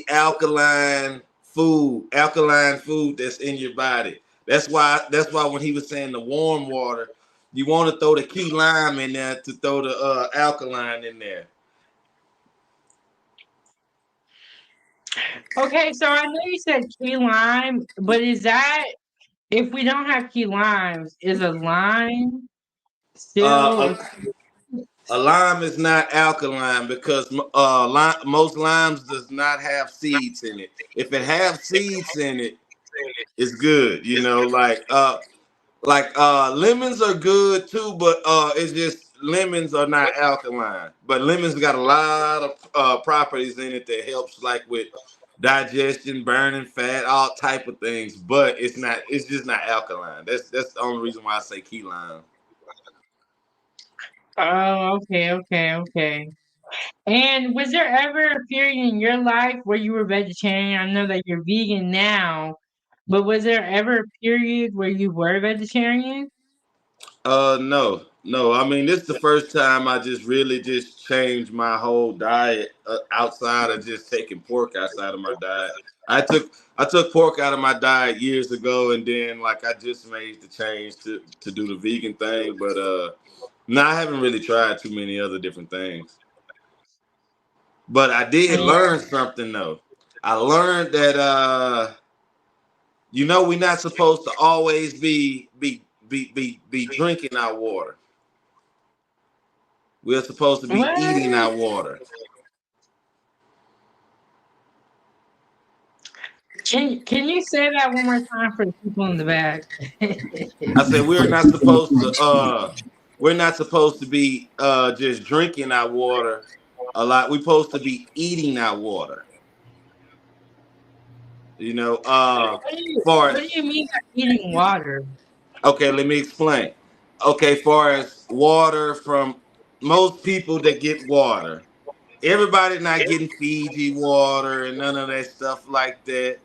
alkaline food that's in your body. That's why when he was saying the warm water, you want to throw the key lime in there to throw the alkaline in there. Okay, so I know you said key lime, but is that if we don't have key limes, is a lime still? A lime is not alkaline because most limes does not have seeds in it. If it have seeds in it, it's good. Lemons are good too, but it's just lemons are not alkaline. But lemons got a lot of properties in it that helps, like with digestion, burning fat, all type of things. But it's not. It's just not alkaline. That's the only reason why I say key lime. Oh, okay, okay, okay. And was there ever a period in your life where you were vegetarian? I know that you're vegan now, but was there ever a period where you were vegetarian? No, no. I mean, this is the first time I just really just changed my whole diet outside of just taking pork outside of my diet. I took pork out of my diet years ago, and then like I just made the change to do the vegan thing. But no, I haven't really tried too many other different things. But I did Yeah. learn something though. I learned that we're not supposed to always be drinking our water. We're supposed to be eating What? our water. Can you say that one more time for the people in the back? I said we're not supposed to be just drinking our water a lot. We're supposed to be eating our water. You know, far What do you mean by eating water? okay, let me explain. Okay, far as water from most people that get water. Everybody not getting Fiji water and none of that stuff like that.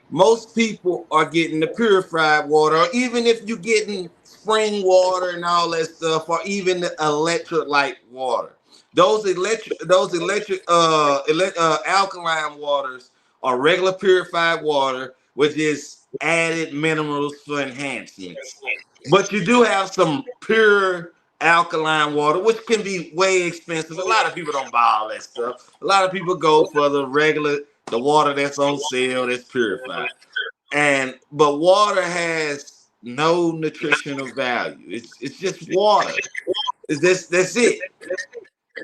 Most people are getting the purified water, or even if you're getting spring water and all that stuff, or even the electrolyte water. Those alkaline waters are regular purified water with just added minerals for enhancements. But you do have some pure alkaline water, which can be way expensive. A lot of people don't buy all that stuff. A lot of people go for the water that's on sale that's purified. But water has no nutritional value. It's just water. That's it.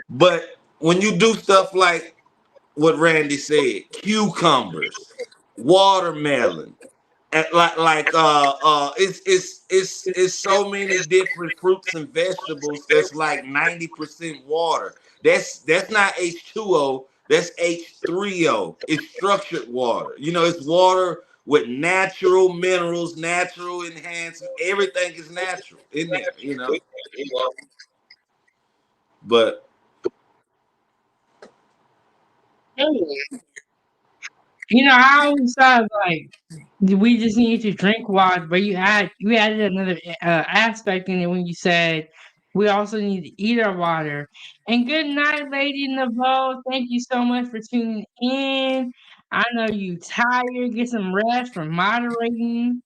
But when you do stuff like what Randy said, cucumbers, watermelon. It's so many different fruits and vegetables that's like 90% water. That's not H2O, that's H3O. It's structured water. You know, it's water with natural minerals, natural enhancement. Everything is natural in there, you know. But I always thought like we just need to drink water, but you added another aspect in it when you said we also need to eat our water. And good night, lady in the boat. Thank you so much for tuning in. I know you tired. Get some rest from moderating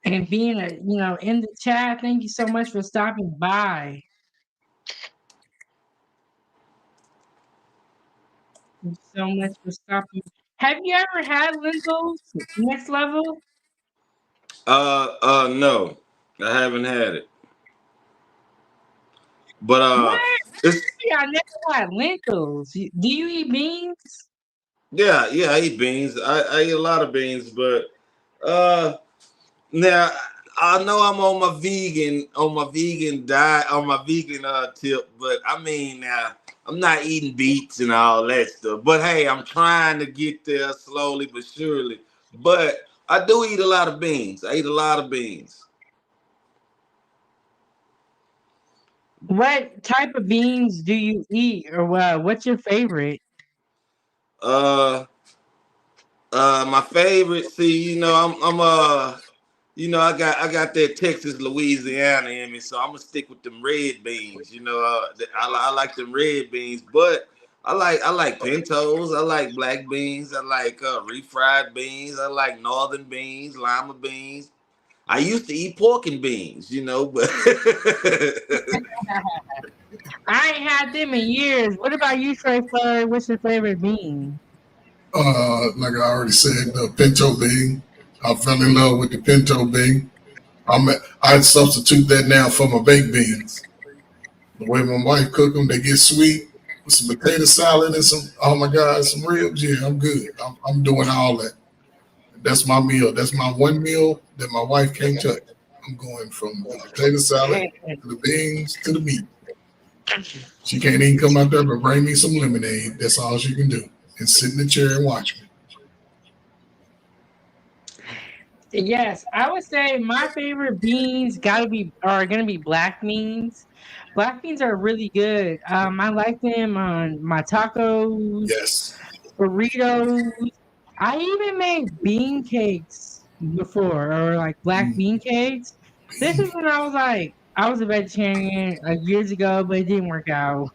and being in the chat. Thank you so much for stopping by. Thank you so much for stopping. Have you ever had lentils next level? no, I haven't had it. But What? it's I never had lentils. Do you eat beans? yeah, I eat beans. I eat a lot of beans, but uh now I know I'm on my vegan diet, on my vegan tip, but I mean now I'm not eating beets and all that stuff. But hey, I'm trying to get there slowly but surely. But I do eat a lot of beans. I eat a lot of beans. What type of beans do you eat, or what's your favorite? Uh my favorite, see, I got that Texas, Louisiana in me, so I'm gonna stick with them red beans. I like them red beans, but I like pintos. I like black beans. I like refried beans. I like northern beans, lima beans. I used to eat pork and beans, but I ain't had them in years. What about you, Trey Floyd? What's your favorite bean? Like I already said, the pinto bean. I fell in love with the pinto bean. I'd substitute that now for my baked beans. The way my wife cook them, they get sweet with some potato salad and some, oh my God, some ribs. Yeah, I'm good. I'm doing all that. That's my meal. That's my one meal that my wife can't touch. I'm going from the potato salad to the beans to the meat. She can't even come out there but bring me some lemonade. That's all she can do. And sit in the chair and watch me. Yes, I would say my favorite beans are gonna be black beans. Black beans are really good. I like them on my tacos, Yes. burritos. I even made bean cakes before, or like black Mm. bean cakes. This is when I was a vegetarian years ago, but it didn't work out.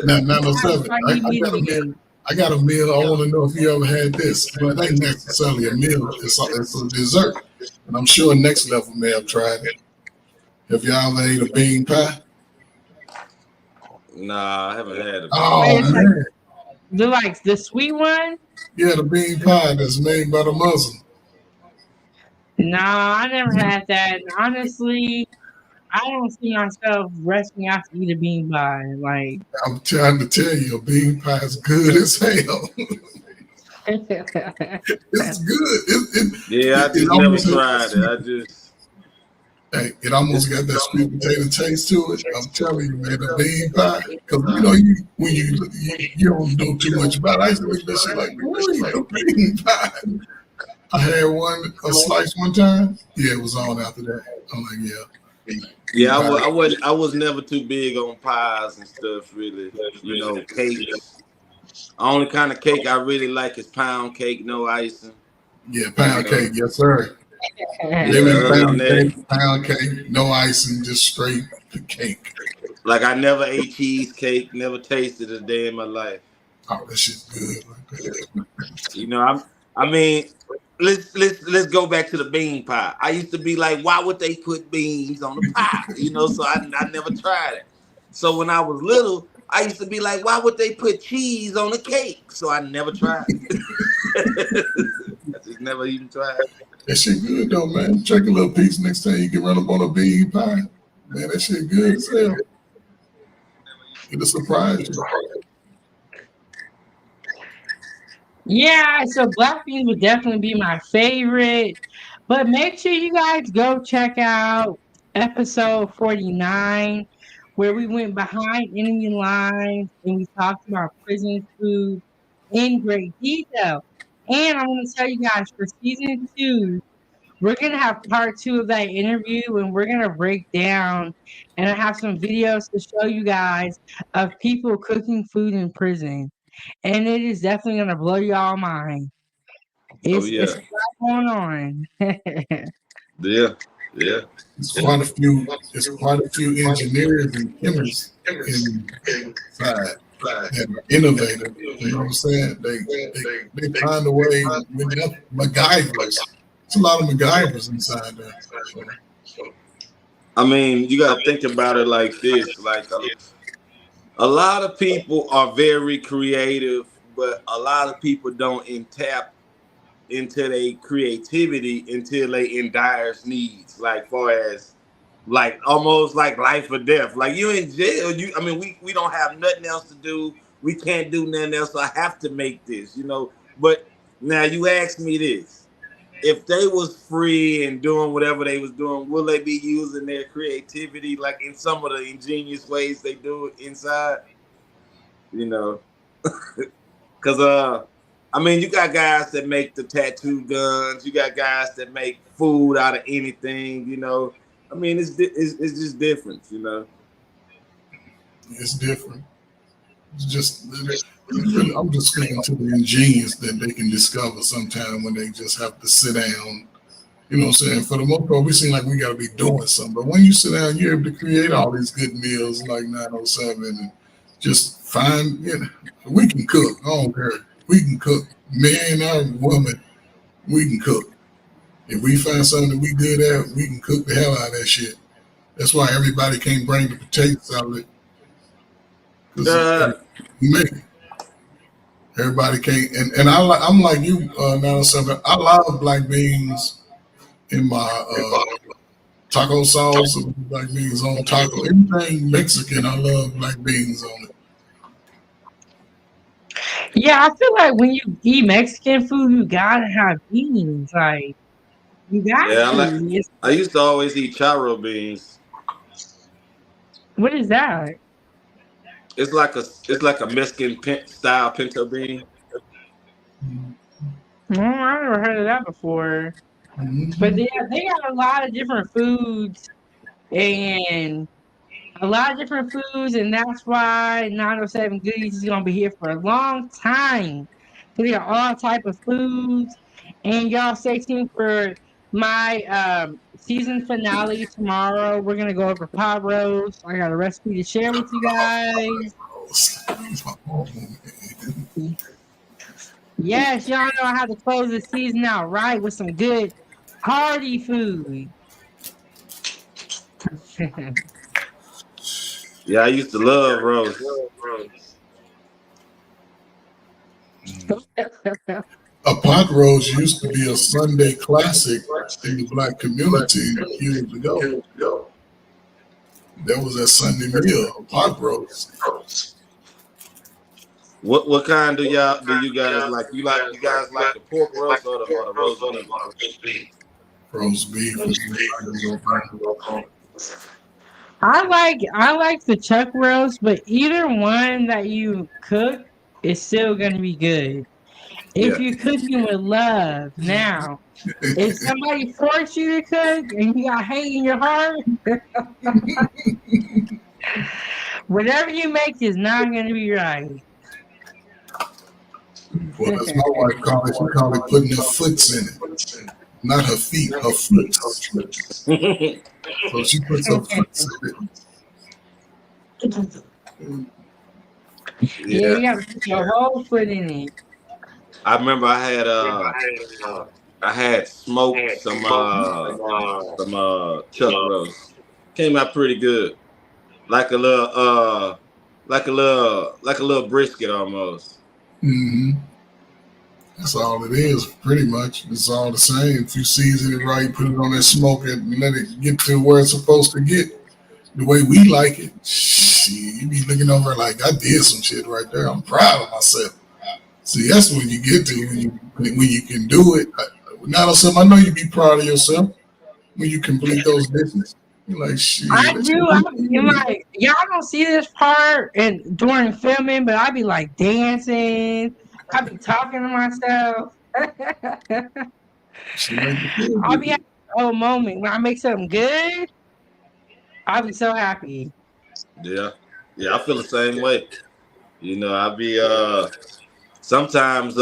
Now, no, I seven. started I eating got a meal. meat I got a meal. I want to know if you ever had this, but it ain't necessarily a meal. It's a dessert, and I'm sure Next Level may have tried it. Have y'all ever ate a bean pie? nah, I haven't had a bean Oh again. pie. man, Like the sweet one. yeah, the bean pie that's made by the Muslim. No, I never had that. And honestly, I don't see myself rushing out to eat a bean pie. Like, I'm trying to tell you, a bean pie is good as hell. It's good. Yeah, I It just never almost tried it. it almost got that sweet potato taste to it. I'm telling you, man, the bean pie. Because when you don't know too much about it, I used to look at that shit like, boy, a bean pie. I had a slice one time. Yeah, it was on after that. I'm like, yeah. Yeah, I was never too big on pies and stuff, really. Cakes. The only kind of cake I really like is pound cake, no icing. Yeah, You pound know. cake, yes, sir. Yeah, Lemon other than that, pound cake, no icing, just straight cake. like I never ate cheesecake, never tasted a day in my life. Oh, that shit's good. You know, I mean, let's go back to the bean pie. I used to be like, why would they put beans on the pie? So I never tried it. So when I was little, I used to be like, why would they put cheese on a cake? So I never tried it. I just never even tried it. That shit good though, man. Take a little piece next time you can run up on a bean pie. Man, that shit good as hell. It'll surprise you. Yeah, so black beans would definitely be my favorite. But make sure you guys go check out episode 49, where we went behind enemy lines and we talked about prison food in great detail. And I want to tell you guys for season 2, we're gonna have part 2 of that interview and we're gonna break down and I have some videos to show you guys of people cooking food in prison. And it is definitely gonna blow y'all mind. Oh It's yeah, a lot going on. yeah, yeah. It's quite a few. It's quite a few engineers and chemists inside that are innovative. You know what I'm saying? They find a way with that MacGyvers. It's a lot of MacGyvers inside there. So, I mean, you got to think about it like this: like a lot of people are very creative, but a lot of people don't tap into their creativity until they in dire needs, like far as like almost like life or death. Like you in jail, I mean, we don't have nothing else to do. We can't do nothing else. So I have to make this, you know. But now you ask me this. If they was free and doing whatever they was doing, will they be using their creativity like in some of the ingenious ways they do it inside? You know, because I mean, you got guys that make the tattoo guns. You got guys that make food out of anything. You know, I mean, it's just different. You know. it's different. It's just. I'm just speaking to the ingenious that they can discover sometime when they just have to sit down. You know what I'm saying? For the most part, we seem like we got to be doing something. But when you sit down, you're able to create all these good meals like 907 and just find, we can cook. I don't care. We can cook. Man or woman, we can cook. If we find something that we good at, we can cook the hell out of that shit. That's why everybody can't bring the potato salad. Because we make it. Everybody can't. And I'm like you, 907. I love black beans in my taco sauce, or black beans on taco. Everything Mexican, I love black beans on it. Yeah, I feel like when you eat Mexican food, you gotta have beans. Like you got Yeah, to. I used to always eat charro beans. What is that? It's like a Mexican style pinto bean. Oh, I never heard of that before. But Mm-hmm. yeah, they got a lot of different foods and and that's why 907 Goodies is gonna be here for a long time. So they got all type of foods, and y'all stay tuned for my season finale tomorrow. We're gonna go over pot roast. I got a recipe to share with you guys. Yes, y'all know how to close the season out right with some good hearty food. Yeah, I used to love roast. A pot roast used to be a Sunday classic in the black community years ago. That was a Sunday meal, a pot roast. What kind do you guys like? You guys like the pork roast or the roast beef? Roast beef. I like the chuck roast, but either one that you cook is still gonna be good. Yeah. If you cooking with love. Now, if somebody forced you to cook and you got hate in your heart, whatever you make is not gonna be right. Well, as my wife called it, she called it putting her foots in it. Not her feet, her foot. So she puts her foot in it. Yeah, you gotta put your whole foot in it. I remember I had smoked some chuck roast. Came out pretty good. Like a little brisket almost. Mm-hmm. That's all it is, pretty much. It's all the same. If you season it right, put it on that smoke and let it get to where it's supposed to get. The way we like it, shit, you be looking over like I did some shit right there. I'm proud of myself. See, that's when you get to when you can do it. Now, I know you be proud of yourself when you complete those dishes. You're like, I shit, do. I'm like, y'all don't see this part and during filming, but I be like dancing. I be talking to myself. she make you feel I'll be good. having a whole moment when I make something good. I'll be so happy. Yeah, yeah, I feel the same way. You know, I be sometimes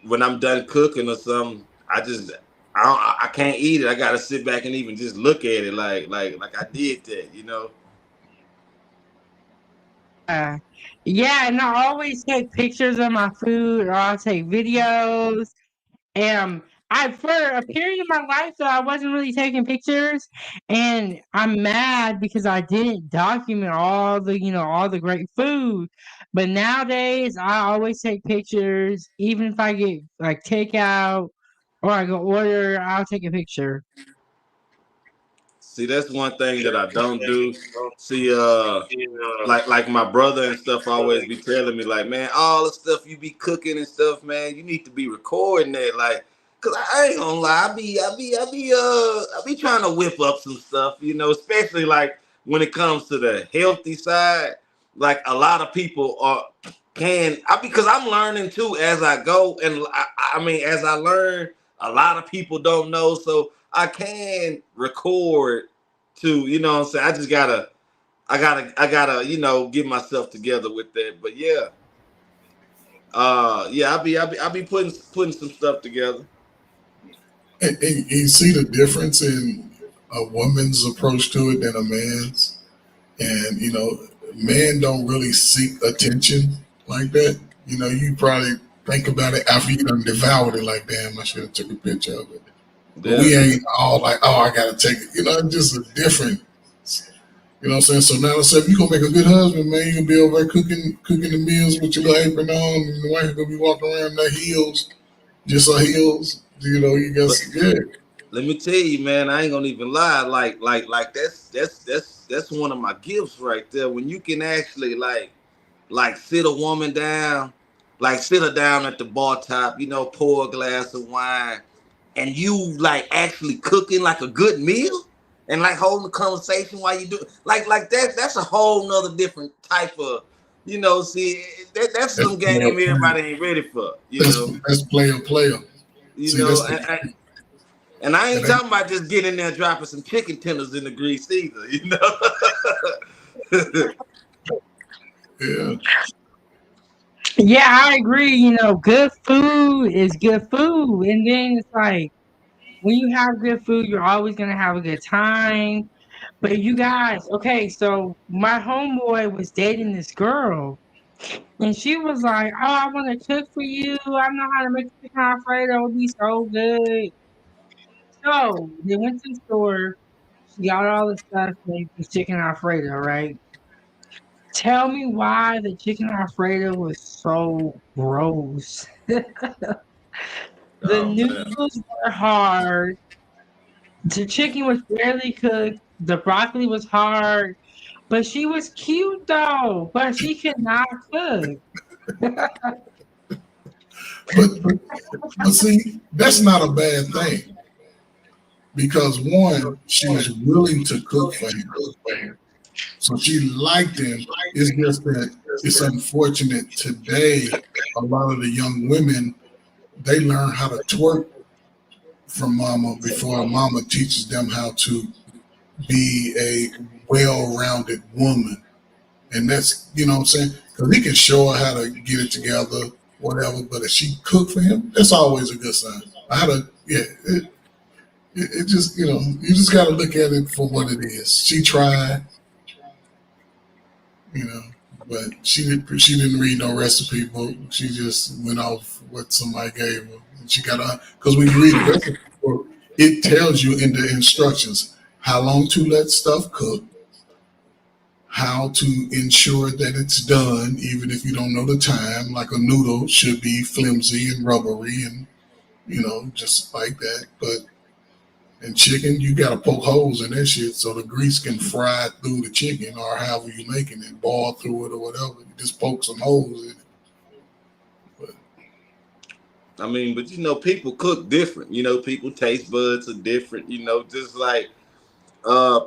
when I'm done cooking or something, I can't eat it. I gotta sit back and even just look at it like I did that. You know. Uh, yeah, and I always take pictures of my food, or I'll take videos. I for a period of my life that I wasn't really taking pictures, and I'm mad because I didn't document all the great food. But nowadays, I always take pictures, even if I get like takeout or I go order, I'll take a picture. See, that's one thing that I don't do. See, like my brother and stuff always be telling me like, man, all the stuff you be cooking and stuff, man, you need to be recording that, like, cause I ain't gonna lie, I be trying to whip up some stuff, you know, especially like when it comes to the healthy side. Like a lot of people because I'm learning too as I go, and I mean as I learn, a lot of people don't know, so I can record too. You know what I'm saying? I gotta, get myself together with that. But yeah, yeah, I be putting some stuff together. And you see the difference in a woman's approach to it than a man's. And, men don't really seek attention like that. You probably think about it after you done devoured it, like, damn, I should have took a picture of it. But Yeah. we ain't all like, oh, I got to take it. It's just a different, you know what I'm saying? So now, let's say if you going to make a good husband, man, you going to be over there cooking the meals with your little apron on, and the wife going to be walking around in their heels, just her heels. You got But some, yeah. let me tell you, man, I ain't gonna even lie. Like that's one of my gifts right there. When you can actually like sit a woman down, like sit her down at the bar top, pour a glass of wine, and you like actually cooking like a good meal and like holding the conversation while you do like that's a whole nother different type of see that's That's some player, game player. everybody ain't ready for, That's player. you See, know, that's the, and I that ain't ain't, talking about just getting in there and dropping some chicken tenders in the grease either, yeah. Yeah, I agree. Good food is good food. And then it's like when you have good food, you're always going to have a good time. But you guys, okay, so my homeboy was dating this girl, and she was like, "Oh, I want to cook for you. I know how to make chicken Alfredo. It would be so good." So they went to the store. She got all the stuff made for chicken Alfredo, right? Tell me why the chicken Alfredo was so gross. The Oh man. noodles were hard. The chicken was barely cooked. The broccoli was hard. But she was cute though. But she could not cook. but see, that's not a bad thing because one, she was willing to cook for him, so she liked him. It's just that it's unfortunate today. A lot of the young women they learn how to twerk from mama before mama teaches them how to be a well-rounded woman. And that's, what I'm saying? Because he can show her how to get it together, whatever. But if she cooked for him, that's always a good sign. It just, you just got to look at it for what it is. She tried, you know, but she didn't read no recipe book. She just went off what somebody gave her. And she got to, because when you read the recipe book, it tells you in the instructions how long to let stuff cook, how to ensure that it's done, even if you don't know the time. Like a noodle should be flimsy and rubbery and, just like that. But in chicken, you got to poke holes in that shit so the grease can fry through the chicken or however you're making it, boil through it or whatever. You just poke some holes in it. I mean, but you know, people cook different. You know, people taste buds are different. You know, just like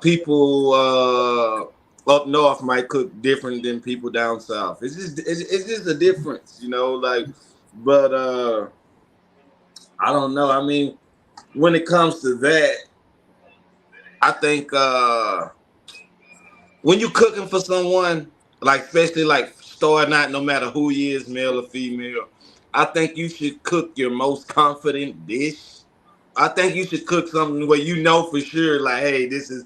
people up north might cook different than people down south. It's just a difference. You know, like, but I don't know. I mean, when it comes to that, I think when you're cooking for someone, like especially like starting out, no matter who he is, male or female, I think you should cook your most confident dish. I think you should cook something where you know for sure, like, hey, this is.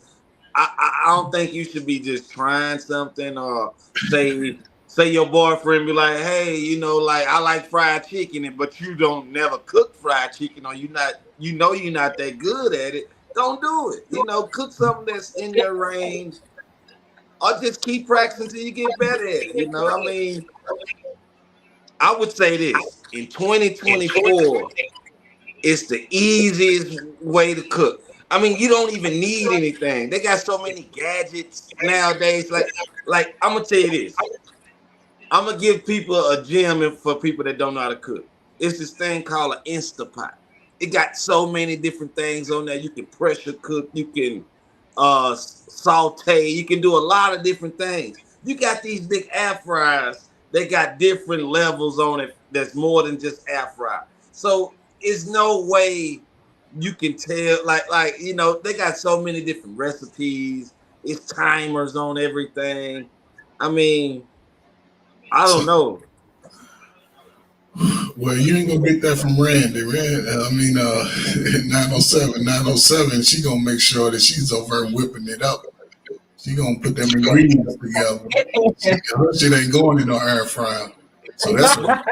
I don't think you should be just trying something or say your boyfriend be like, hey, you know, like I like fried chicken, but you don't never cook fried chicken, or you're not that good at it. Don't do it. You know, cook something that's in your range, or just keep practicing until you get better at it. You know, I mean, I would say this in 2024. It's the easiest way to cook. I mean, you don't even need anything. They got so many gadgets nowadays. Like I'm gonna tell you this. I'm gonna give people a gem for people that don't know how to cook. It's this thing called an Instapot. It got so many different things on there. You can pressure cook. You can saute. You can do a lot of different things. You got these big air fryers. They got different levels on it. That's more than just air fry. So it's no way you can tell. Like you know, they got so many different recipes. It's timers on everything. I mean, I don't know. Well, you ain't gonna get that from Randy. 907, she gonna make sure that she's over whipping it up. She gonna put them ingredients together. Her shit ain't going in no air fryer. So that's what.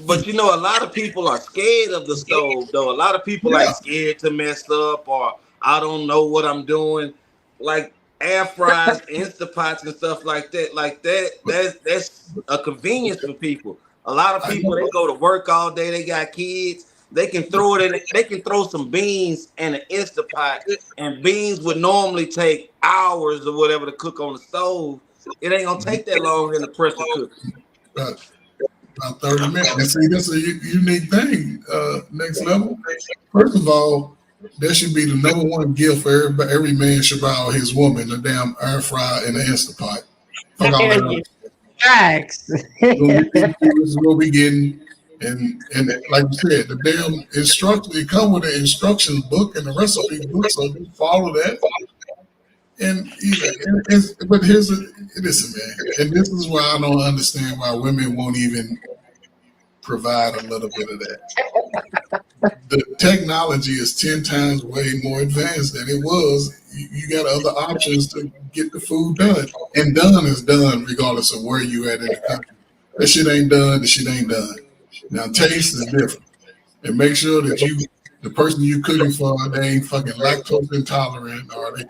But you know, a lot of people are scared of the stove, though. A lot of people like scared to mess up, or I don't know what I'm doing. Like air fryers, Instapots, and stuff like that. That's a convenience for people. A lot of people they go to work all day. They got kids. They can throw it in. They can throw some beans in an Instapot, and beans would normally take hours or whatever to cook on the stove. It ain't gonna take that long in the pressure cooker. About 30 minutes. And see, that's a unique thing. Next level. First of all, that should be the number one gift for everybody. Every man should buy his woman a damn air fryer and an Instapot. Fuck all that. Facts. We'll be getting, and like you said, the damn instruction. It come with an instructions book and the recipe book, so just follow that. But listen, man, and this is why I don't understand why women won't even provide a little bit of that. The technology is 10 times way more advanced than it was. You got other options to get the food done, and done is done regardless of where you at in the country. That shit ain't done. The shit ain't done. Now taste is different, and make sure that the person you cooking for, they ain't fucking lactose intolerant or they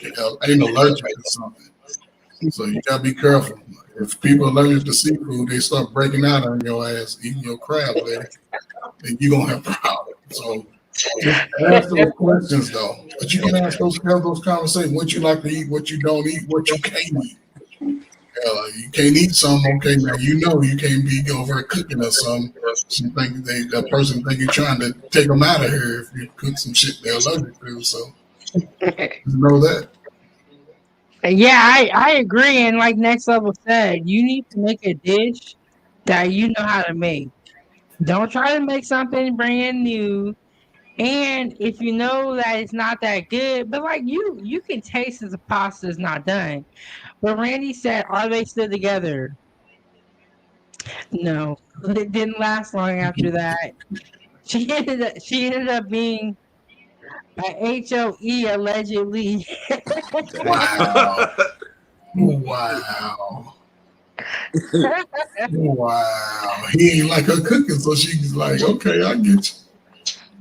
ain't allergic to something. So you gotta be careful. If people are allergic to seafood, they start breaking out on your ass, eating your crab, lady, then you gonna have problems. So just ask those questions though. But you can have those conversations. What you like to eat, what you don't eat, what you can't eat. You can't eat something, okay? Now you know you can't be over cooking or something. That person think you're trying to take them out of here if you cook some shit they're allergic to. So you know that. Yeah, I agree. And like Next Level said, you need to make a dish that you know how to make. Don't try to make something brand new. And if you know that it's not that good, but like you can taste if the pasta is not done. But Randy said, are they still together? No. It didn't last long after that. She ended up being a HOE allegedly. Wow. Wow. Wow. He ain't like her cooking, so she's like, okay, I get you.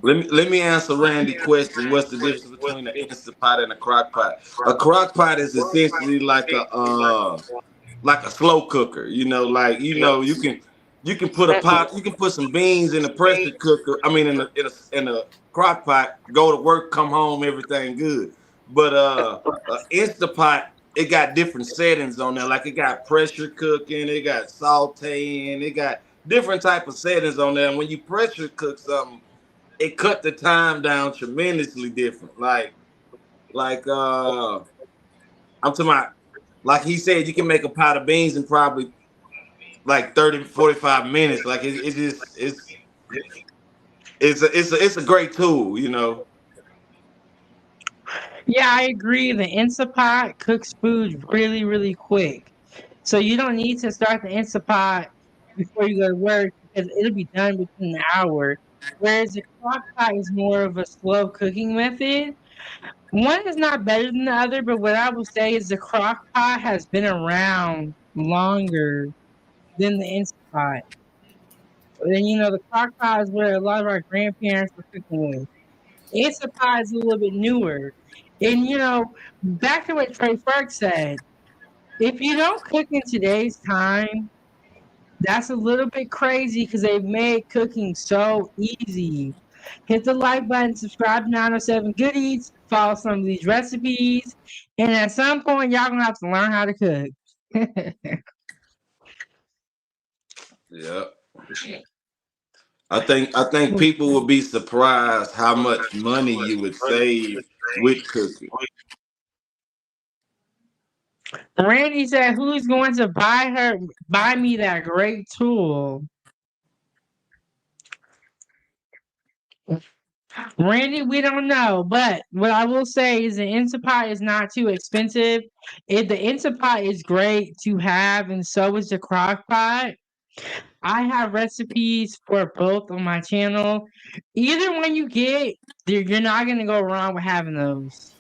Let me answer Randy's question. What's the difference between an Instant Pot and a crock pot? A crock pot is essentially like a slow cooker. You know, like you can put a pot, you can put some beans in a pressure cooker. I mean, in a crock pot. Go to work, come home, everything good. But Instant Pot, it got different settings on there. Like it got pressure cooking, it got sauteing, it got different type of settings on there. And when you pressure cook something, it cut the time down tremendously different. I'm talking about, like he said, you can make a pot of beans in probably like 30, 45 minutes. Like it's just it's a great tool, you know. Yeah, I agree. The Instapot cooks food really, really quick. So you don't need to start the Instapot before you go to work because it'll be done within an hour. Whereas the crock pot is more of a slow cooking method. One is not better than the other, but what I will say is the crock pot has been around longer than the Instapot. And the crock pot is where a lot of our grandparents were cooking with. Instapot is a little bit newer. And back to what Trey Ferg said, if you don't cook in today's time, that's a little bit crazy because they've made cooking so easy. Hit the like button, subscribe to 907 Goodies, follow some of these recipes, and at some point, y'all gonna have to learn how to cook. Yeah. I think people would be surprised how much money you would save with cooking. Randy said, "Who's going to buy me that great tool?" Randy, we don't know, but what I will say is the Instapot is not too expensive. The Instapot is great to have, and so is the crock pot. I have recipes for both on my channel. Either one you get, you're not gonna go wrong with having those.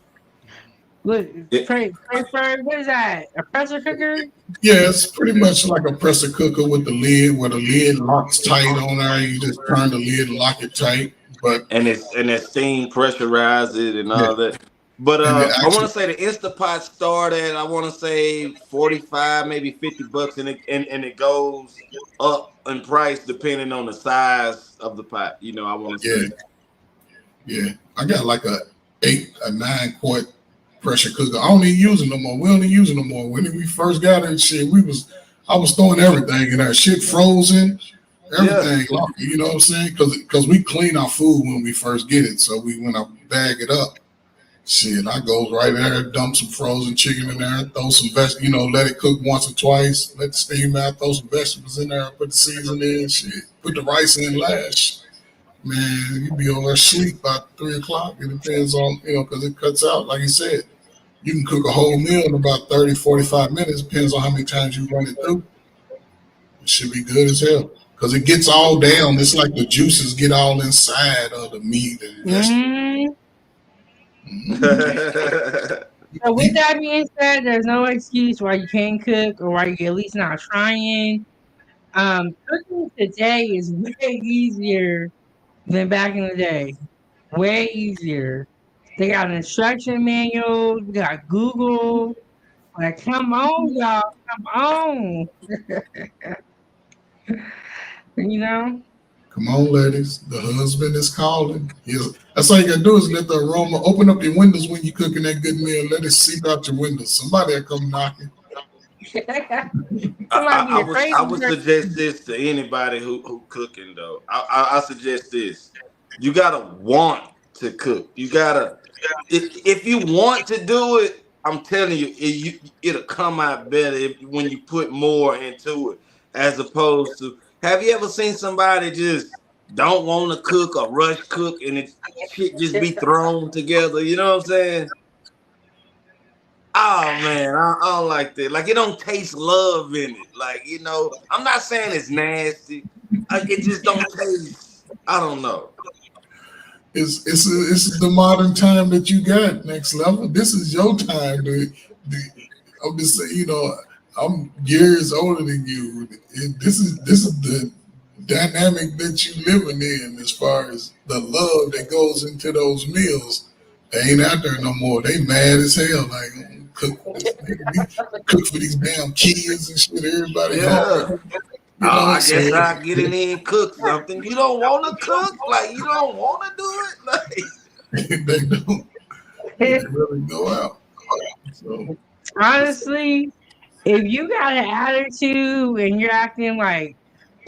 Look, It, what is that? A pressure cooker? Yeah, it's pretty much like a pressure cooker with the lid, where the lid locks tight on there. You just turn the lid and lock it tight. But and that steam pressurize it and yeah, all that. But and it I want to actually, say the Instapot start at, I want to say 45, maybe $50, and it goes up in price depending on the size of the pot. I want to yeah, say. yeah. I got like a 9 quart pressure cooker. I don't even use it no more. We don't even use it no more. When we first got it, shit, I was throwing everything in there. Shit frozen, Yeah. everything. You know what I'm saying? Because we clean our food when we first get it. So when I bag it up, shit, I go right there, dump some frozen chicken in there, throw some vegetables, let it cook once or twice, let it steam out, throw some vegetables in there, put the seasoning in, shit, put the rice in last. Man, you be on there sleep by 3 o'clock. It depends on, because it cuts out, like you said. You can cook a whole meal in about 30, 45 minutes. Depends on how many times you run it through. It should be good as hell. Because it gets all down. It's like the juices get all inside of the meat and vegetables. So with that being said, there's no excuse why you can't cook or why you're at least not trying. Cooking today is way easier than back in the day. Way easier. They got instruction manuals. We got Google. Like, come on, y'all. Come on. Come on, ladies. The husband is calling. That's all you gotta do is let the aroma open up your windows when you're cooking that good meal. Let it seep out your windows. Somebody will come knocking. I would suggest this to anybody who cooking though. I suggest this. You gotta want to cook. You gotta, if you want to do it, I'm telling you, it'll come out better when you put more into it, as opposed to. Have you ever seen somebody just don't want to cook or rush cook and it shit just be thrown together? You know what I'm saying? Oh man, I don't like that. Like, it don't taste love in it. Like, I'm not saying it's nasty. It just don't taste. I don't know. It's the modern time that you got. Next level. This is your time. I'm just saying, I'm years older than you. This is the dynamic that you living in, as far as the love that goes into those meals. They ain't out there no more. They mad as hell. Like, cook for these damn kids and shit. Everybody hungry. I guess I'll get in there and cook something. You don't want to cook? Like, you don't want to do it? Like, they don't. They really go out. So, honestly, if you got an attitude and you're acting like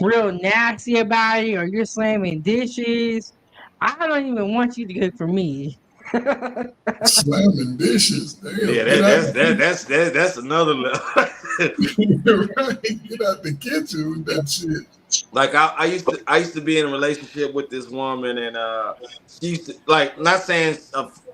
real nasty about it or you're slamming dishes, I don't even want you to cook for me. Slamming dishes. Yeah, Damn, get out that's another level. right. Get out the kitchen with that shit. Like I used to be in a relationship with this woman, and she used to, like, not saying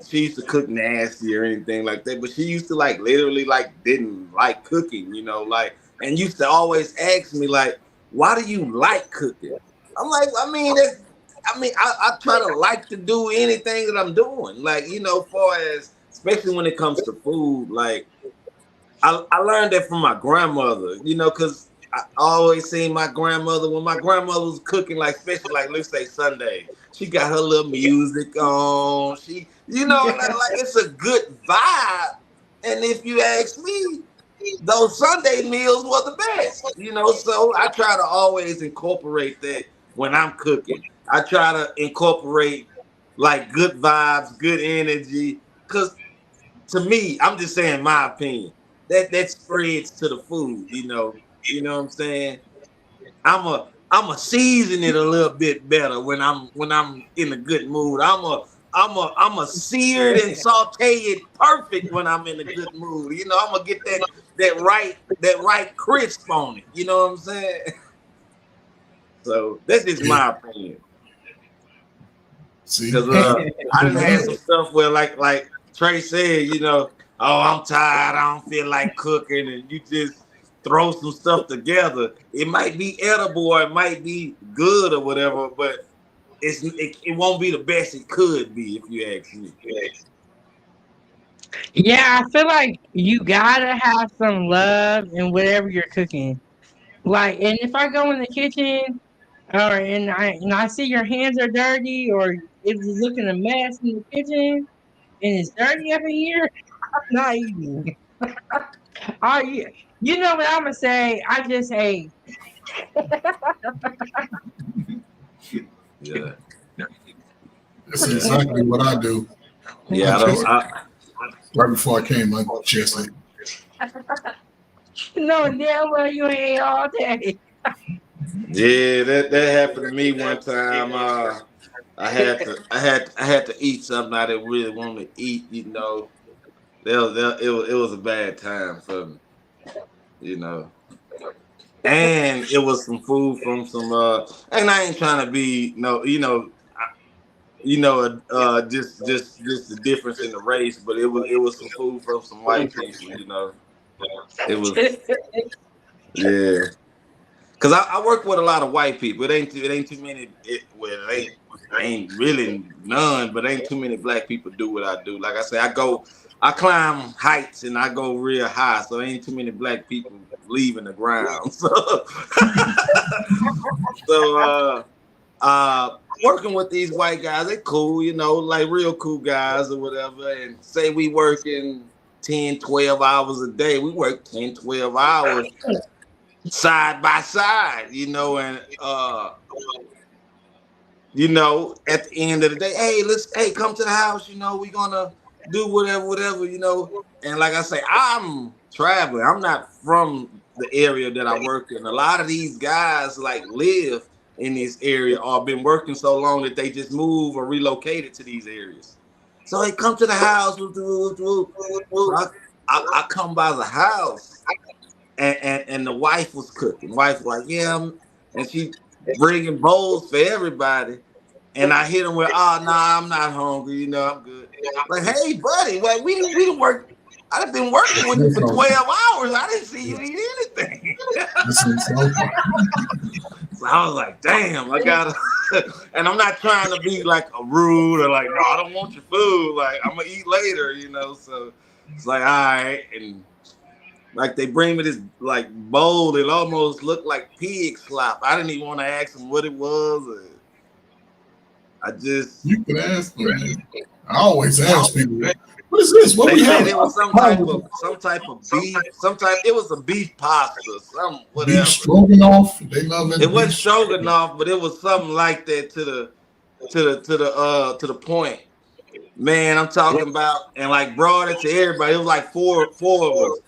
she used to cook nasty or anything like that, but she used to like literally like didn't like cooking, you know, like, and used to always ask me like, why do you like cooking? I'm like, I try to like to do anything that I'm doing, like, you know, far as especially when it comes to food, like. I learned that from my grandmother, you know, because I always seen my grandmother when my grandmother was cooking, like, especially like, let's say Sunday, she got her little music on. She, you know, like it's a good vibe. And if you ask me, those Sunday meals were the best, you know. So I try to always incorporate that when I'm cooking. I try to incorporate like good vibes, good energy, because to me, I'm just saying my opinion. That spreads to the food, you know. You know what I'm saying? I'm a season it a little bit better when I'm in a good mood. I'm a seared and saute it perfect when I'm in a good mood. You know, I'm gonna get that right crisp on it. You know what I'm saying? So that's just Yeah. my opinion. See, Because I done had some stuff where like Trey said, you know, oh, I'm tired, I don't feel like cooking, and you just throw some stuff together. It might be edible or it might be good or whatever, but it won't be the best it could be if you ask me. Yeah, I feel like you gotta have some love in whatever you're cooking. Like, and if I go in the kitchen, and I see your hands are dirty, or it's looking a mess in the kitchen, and it's dirty up in here, I'm not eating. You know what I'm gonna say? I just hate. Yeah, that's yeah, exactly what I do. I yeah. I don't. just right before I came, I just like, No, damn well you ate all day. Yeah, that happened to me one time. I had to eat something I didn't really want to eat. You know, it was a bad time for me. You know. And it was some food from some and I ain't trying to be no, just the difference in the race, but it was some food from some white people, you know. It was, yeah, because I work with a lot of white people. It ain't too many. It ain't really none, but ain't too many black people do what I do. Like I say, I climb heights and I go real high, so ain't too many black people leaving the ground. So working with these white guys, they cool, you know, like real cool guys or whatever. And say we working 10, 12 hours a day. We work 10, 12 hours side by side, you know, and at the end of the day, hey, come to the house, you know, we gonna do whatever, you know. And like I say, I'm traveling. I'm not from the area that I work in. A lot of these guys like live in this area or been working so long that they just move or relocated to these areas. So they come to the house. So I come by the house and the wife was cooking. Wife was like, yeah, and she bringing bowls for everybody. And I hit him with, oh, nah, I'm not hungry. You know, I'm good. Like, hey, buddy, well, we didn't work. I've been working with you for 12 hours. I didn't see you eat anything. So I was like, damn, I gotta. And I'm not trying to be like a rude or like, no, I don't want your food. Like, I'm gonna eat later, you know. So it's like, all right. And like they bring me this like bowl. It almost looked like pig slop. I didn't even want to ask them what it was. I just you can ask them. I always ask people, what is this? What they we said have? it was some type of beef, it was a beef pasta, some whatever. Beef stroganoff. They love it. It wasn't stroganoff, but it was something like that to the point. Man, I'm talking about, and like brought it to everybody. It was like four of us.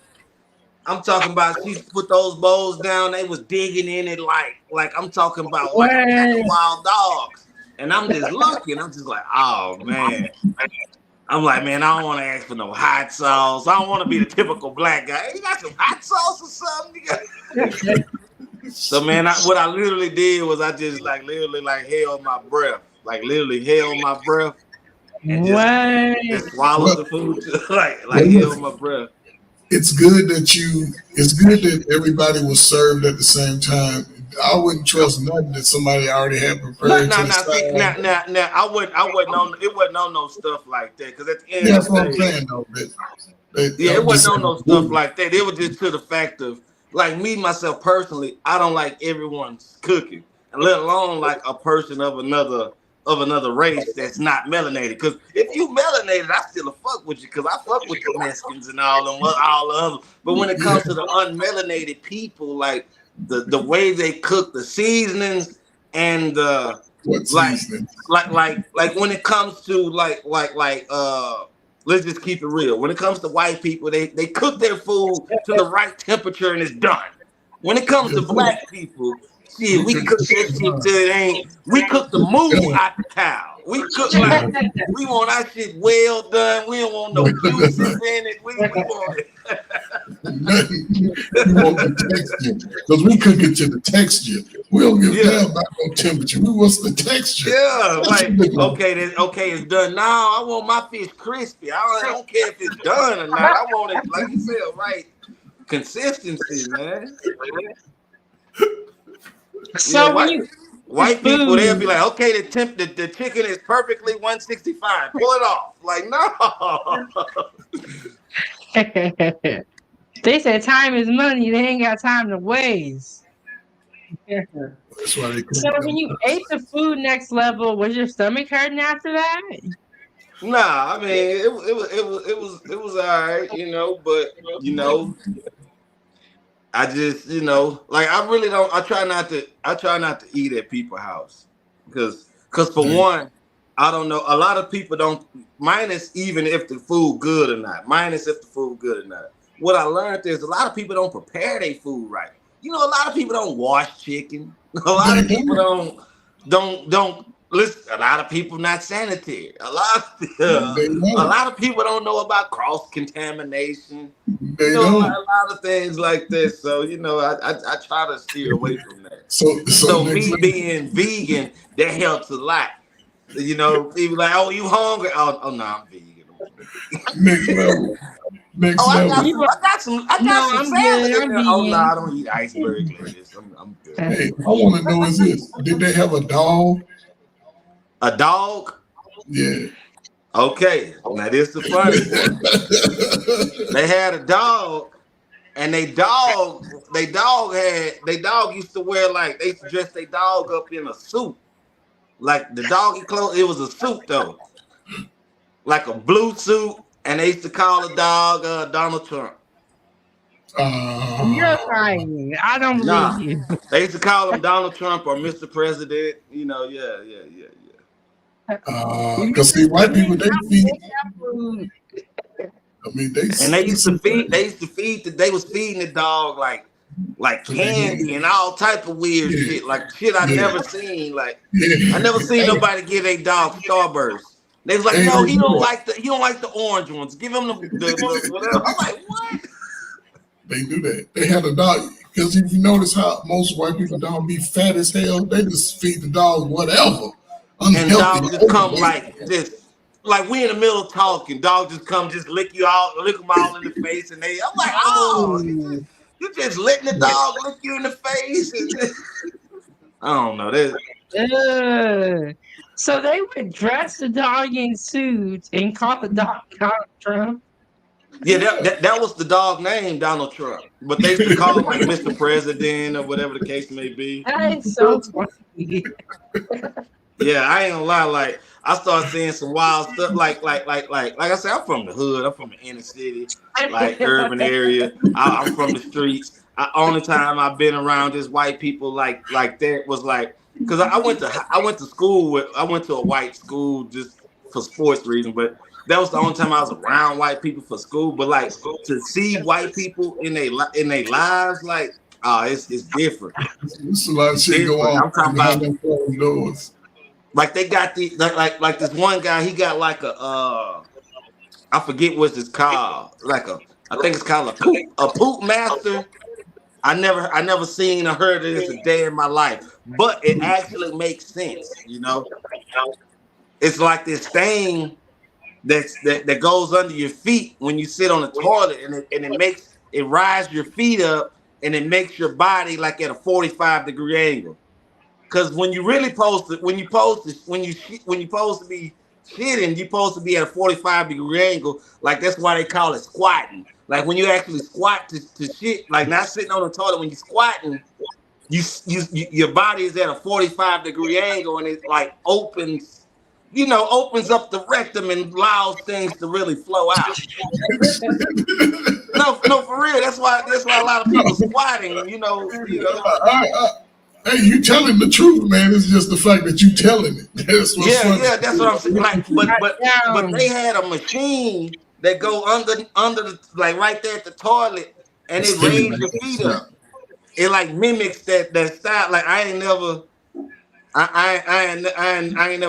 I'm talking about she put those bowls down. They was digging in it like I'm talking about like a pack of What? wild dogs. And I'm just looking. I'm just like, oh man. I'm like, man, I don't want to ask for no hot sauce. I don't want to be the typical black guy. Hey, you got some hot sauce or something? So man, what I literally did was I just like literally like held my breath, like literally held my breath, and just What? swallowed the Well, food, like held my breath. it's good that it's good that everybody was served at the same time. I wouldn't trust nothing that somebody already had Look, prepared to now, the now, see, side. now, I wouldn't on, it wasn't on no stuff like that. Because at the end Yeah, of that's what the I'm day, saying though. yeah, it I'm just wasn't on saying, no stuff like that. It was just to the fact of, like me myself personally, I don't like everyone's cooking, and let alone like a person of another race that's not melanated. Because if you melanated, I still fuck with you. Because I fuck with the Mexicans and all them, all the others. But when it yeah, comes to the unmelanated people, like the way they cook, the seasonings, and what like seasoning? like when it comes to let's just keep it real. When it comes to white people, they cook their food to the right temperature and it's done. When it comes to Yeah, we black people, shit, we we could cook that shit till it ain't. We cook the moo out the cow. We cook like yeah. we want our shit well done. We don't want no juices in it. We want it. Nothing. We want the texture because we cook it to the texture. We don't give a Yeah. damn about no temperature. We want the texture. Yeah, That's like what they want. okay, it's done now. I want my fish crispy. I don't care if it's done or not. I want it like you said, right? Consistency, man. Yeah, So when you white people they'll be food, like, okay, the chicken is perfectly 165. Pull it off. Like no. they said time is money. They ain't got time to waste. That's why they cook So them. when you ate the food next level, was your stomach hurting after that? Nah, I mean it was all right, but I just, like I really don't. I try not to eat at people's house because for Hey, one, I don't know. A lot of people don't. Minus even if the food good or not. Minus if the food good or not. What I learned is a lot of people don't prepare their food right. A lot of people don't wash chicken. A lot they of people don't. don't listen. A lot of people not sanitary. They A don't. lot of people don't know about cross contamination. They A don't. lot of things like this. So I try to steer away from that. So So next me level. being vegan, that helps a lot. People like, oh, you hungry? Oh no, I'm vegan. Next level. Next Oh, level. You, I got no, some I'm salad good. in I'm there. Oh no, vegan. I don't eat iceberg lettuce. I'm good. Hey, I want to know is this: did they have a dog? A dog? Yeah. Okay, now this is the funny part. They had a dog, and they dog used to wear like they used to dress their dog up in a suit. Like the doggy clothes, it was a suit though, like a blue suit, and they used to call the dog Donald Trump. You're uh, lying. I don't believe Nah, you. they used to call him Donald Trump or Mr. President. Yeah. You Cause see, white people they feed. make that food. I mean, they And they feed used to some feed. They things. used to feed. They was feeding the dog like So they know. candy and all type of weird Yeah, shit, like shit I yeah, never seen. Like I yeah. never seen nobody give a dog Starburst. They was like, Hey, no, they he do don't that. like the orange ones. Give him the whatever. I'm like, what? They do that. They had a dog. Because if you notice how most white people don't be fat as hell, they just feed the dog whatever. And Unhealthy, dog just come overweight. like this. Like we in the middle of talking, dog just come just lick them all in the face, and I'm like, oh, Oh. you just letting the dog lick you in the face, and I don't know that. Ugh. So they would dress the dog in suits and call the dog Donald Trump. Yeah, that was the dog name, Donald Trump. But they used to call him like Mr. President or whatever the case may be. That is so funny. Yeah, I ain't gonna lie. Like I started seeing some wild stuff. Like I said, I'm from the hood. I'm from the inner city, like urban area. I'm from the streets. Only time I've been around just white people like that was like because I went to school with I went to a white school just for sports reasons, but that was the only time I was around white people for school. But like to see white people in their lives, like it's different. There's a lot of shit go Different. on I'm talking behind about them closed doors. like they got the like this one guy. He got like a I forget what it's called. Like I think it's called a poop master. I never seen or heard of this a day in my life, but it actually makes sense. You know, it's like this thing that goes under your feet when you sit on the toilet, and it rises your feet up, and it makes your body like at a 45-degree angle. Because when you really when you supposed to be shitting, you're supposed to be at a 45-degree angle. Like that's why they call it squatting. Like when you actually squat to shit, like not sitting on the toilet, when you're squatting, your body is at a 45-degree angle, and it like opens up the rectum and allows things to really flow out. No, for real. That's why a lot of people squatting. Hey, you telling the truth, man. It's just the fact that you telling it. That's what's funny. Yeah, that's what I'm saying. Like, but they had a machine that go under the, like right there at the toilet, and it raised your feet up. It like mimics that style. Like I ain't never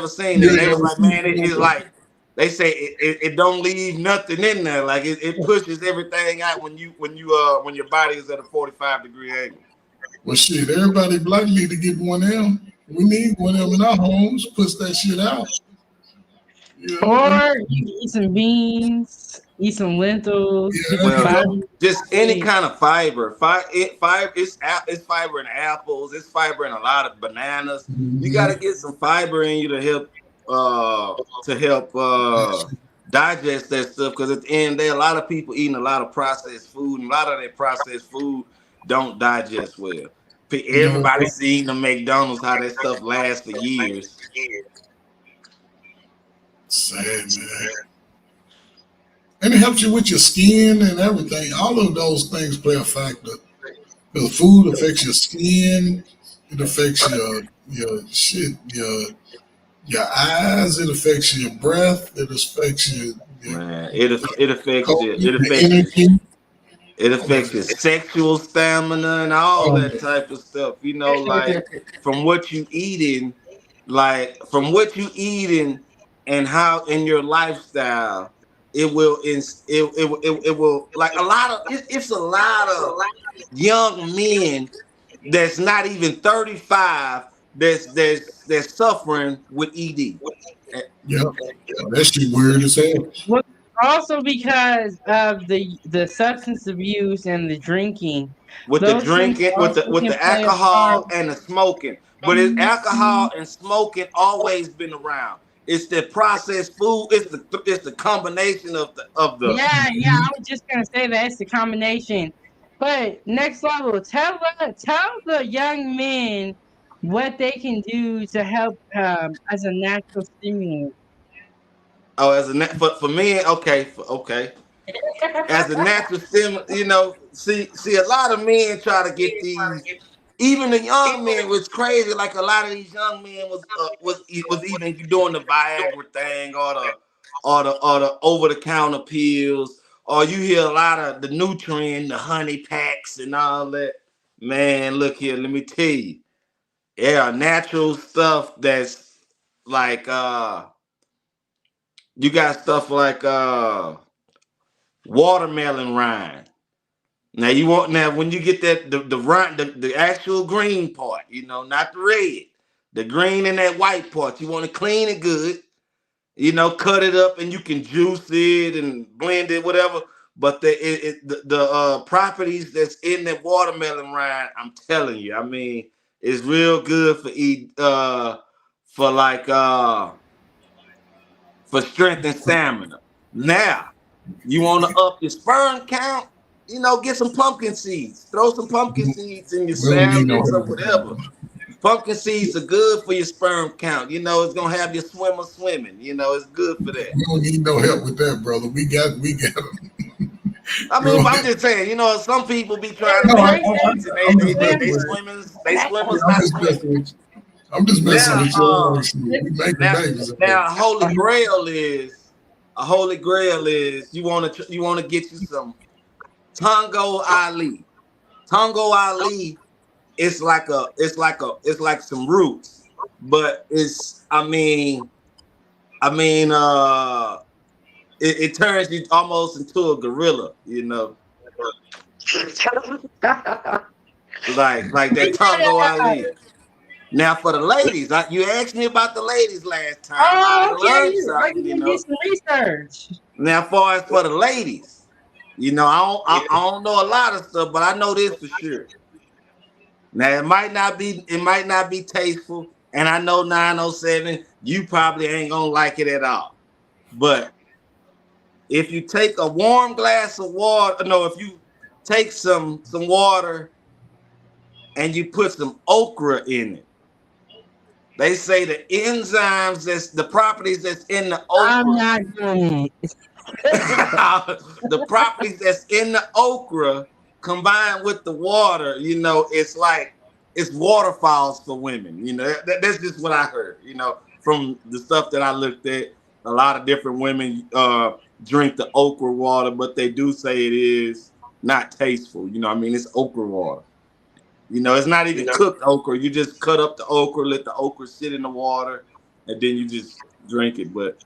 seen that. They was like, man, it's like they say it don't leave nothing in there. Like it pushes everything out when your body is at a 45-degree angle. Well, shit, everybody black need to get one of them. We need one of them in our homes. Push that shit out. Or you can eat some beans, eat some lentils. Just any kind of fiber. It's fiber in apples. It's fiber in a lot of bananas. Mm-hmm. You got to get some fiber in you to help digest that stuff. Because at the end of the day, a lot of people eating a lot of processed food, and a lot of that processed food don't digest well. Everybody's eating the McDonald's, how that stuff lasts for years. Sad, man. And it helps you with your skin and everything. All of those things play a factor. The food affects your skin. It affects your eyes. It affects your breath. It affects your man. It affects it affects your sexual stamina and all that type of stuff. Like from what you eating, and how in your lifestyle, it will like it's a lot of young men that's not even 35 that's suffering with ED. Yeah, that shit weird as hell. Well, also because of the substance abuse and the drinking. With the alcohol and the smoking. But it's alcohol and smoking always been around. It's the processed food. It's the combination of the. Yeah. I was just gonna say that it's the combination. But next level, tell the young men what they can do to help as a natural stimulant. Oh, for men, okay. As a natural stimulant, see, a lot of men try to get these. Even the young men was crazy. Like a lot of these young men was even doing the Viagra thing or the over the counter pills, or you hear a lot of the Nutritional, the honey packs and all that. Man, look here, let me tell you, natural stuff that's like you got stuff like watermelon rind. Now when you get that the actual green part, not the red, the green and that white part, you want to clean it good, cut it up and you can juice it and blend it, whatever. But the properties that's in that watermelon rind, I'm telling you, I mean, it's real good for strength and stamina. Now, you want to up your sperm count? Get some pumpkin seeds. Throw some pumpkin seeds in your salads or whatever. Pumpkin seeds are good for your sperm count. It's gonna have your swimmer swimming. It's good for that. We don't need no help with that, brother. We got them. I mean, I'm just saying. Some people be trying to make they swimmers. I'm just messing with you. We make babies. Now, Holy Grail is a holy grail is you want to get you some Tongo Ali. Tongo Ali it's like some roots, but it's it turns you almost into a gorilla, you know, like that Tongo Ali. Now for the ladies, you asked me about the ladies last time. I Oh, done okay. learned You are something, you gonna get know. some research. Now far as for the ladies, you know, I don't know a lot of stuff, but I know this for sure. Now it might not be tasteful, and I know 907, you probably ain't gonna like it at all. But if you take a warm glass of water, no, if you take some water and you put some okra in it, they say the enzymes that's the properties that's in the I'm okra, not doing it. the properties that's in the okra combined with the water, you know, it's waterfalls for women. You know, that's just what I heard. You know, from the stuff that I looked at, a lot of different women drink the okra water, but they do say it is not tasteful. You know, I mean, it's okra water. You know, it's not even cooked okra. You just cut up the okra, let the okra sit in the water, and then you just drink it. But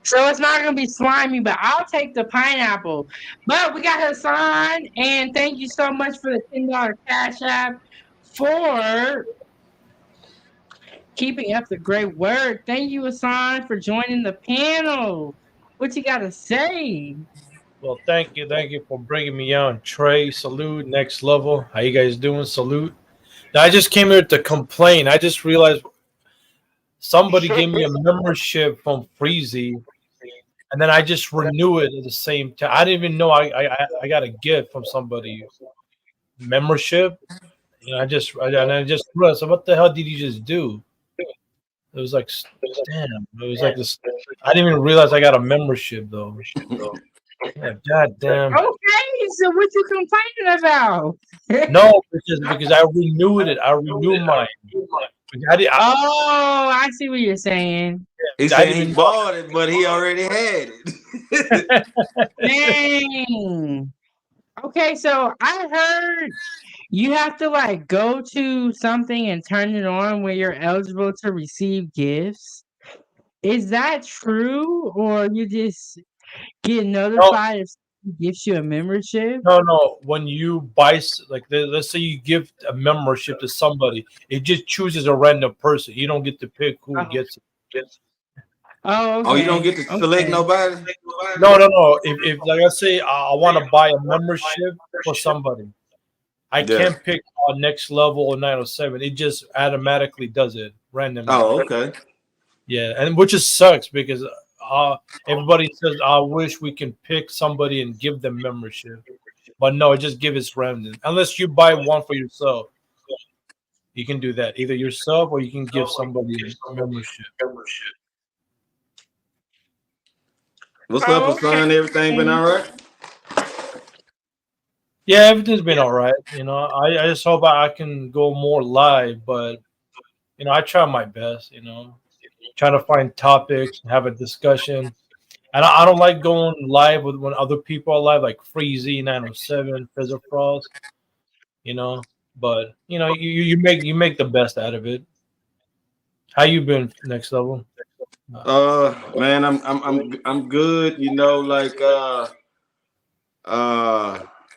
So it's not gonna be slimy, but I'll take the pineapple. But we got Hassan, and thank you so much for the $10 cash app for keeping up the great work. Thank you, Hassan, for joining the panel. What you gotta say? Well, thank you for bringing me on. Trey, salute, next level. How you guys doing? Salute. Now, I just came here to complain. I just realized somebody gave me a membership from Freezy, and then I just renew it at the same time. I didn't even know I got a gift from somebody membership. You know, I just realized, so what the hell did you just do? It was like, damn. It was like this. I didn't even realize I got a membership though. Yeah, god damn. Okay, so what you complaining about? No, because I renewed it. I renewed mine. Oh, I see what you're saying. he I said didn't he even bought it, but he already had it. Dang. Okay, so I heard you have to like go to something and turn it on where you're eligible to receive gifts. Is that true, or you just get know. notified if someone gives you a membership? No. When you buy, like, let's say you give a membership to somebody, it just chooses a random person. You don't get to pick who Oh, gets it. oh, Oh, you don't okay, get to select okay. nobody? No. If like I say, I want to buy a membership for somebody, I Yeah. can't pick next level or 907. It just automatically does it randomly. Oh, okay. Yeah, and which just sucks because everybody says, "I wish we can pick somebody and give them membership," but no, just give it random. Unless you buy one for yourself, you can do that either yourself or you can give somebody a membership. What's up, Oh, okay. son? Everything been all right? Yeah, everything's been all right. You know, I just hope I can go more live, but you know, I try my best. You know, try to find topics, have a discussion. And I don't like going live with when other people are live, like Freezy 907, Fizzle Frost. You know, but you know, you make the best out of it. How you been? Next level. Man, I'm good. You know, like uh,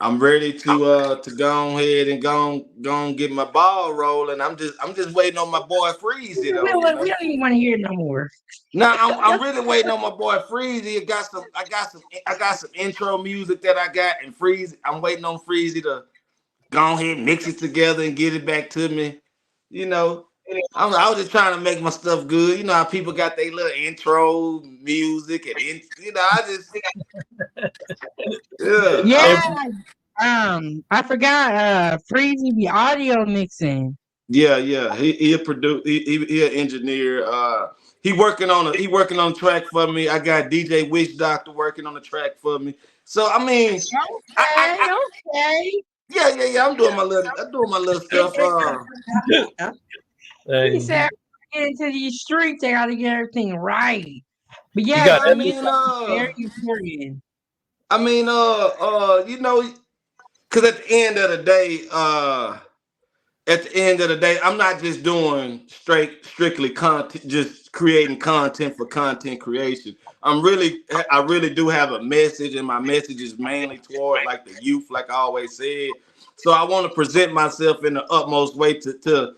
I'm ready to go ahead and go on get my ball rolling. I'm just waiting on my boy Freezy though. You We know. don't even want to hear it no more. No, I'm really waiting on my boy Freezy. I got some intro music that I got and Freezy. I'm waiting on Freezy to go ahead, mix it together, and get it back to me. You know, I was just trying to make my stuff good. You know how people got their little intro music you know, I just yeah, Yeah, Every, I forgot. Freezy the audio mixing. yeah. He a produce. He an engineer. He working on a track for me. I got DJ Wish Doctor working on the track for me. So I mean, Okay, I okay. yeah. I'm doing my little stuff. He and said, get into these streets, they got to get everything right. But You yeah, got to I me, mean, that's very important. I mean, you know, because at the end of the day, I'm not just doing strictly content, just creating content for content creation. I really do have a message, and my message is mainly toward like the youth, like I always said. So I want to present myself in the utmost way to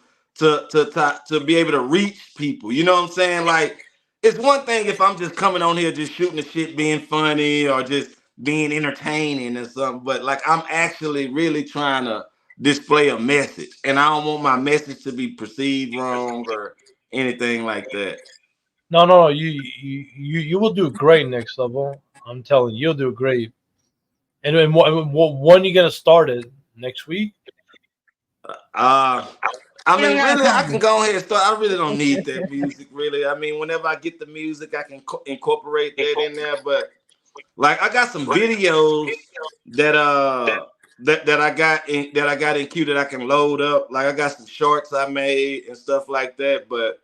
be able to reach people. You know what I'm saying? Like, it's one thing if I'm just coming on here just shooting the shit, being funny or just being entertaining or something, but like I'm actually really trying to display a message, and I don't want my message to be perceived wrong or anything like that. no. You will do great next level. I'm telling you, you'll do great. And when you gonna start it next week? Uh, I You don't mean, gotta really, I come. can go ahead and start. I really don't need that music, really. I mean, whenever I get the music, I can incorporate that in there. But like, I got some videos that that I got in queue that I can load up. Like, I got some shorts I made and stuff like that. But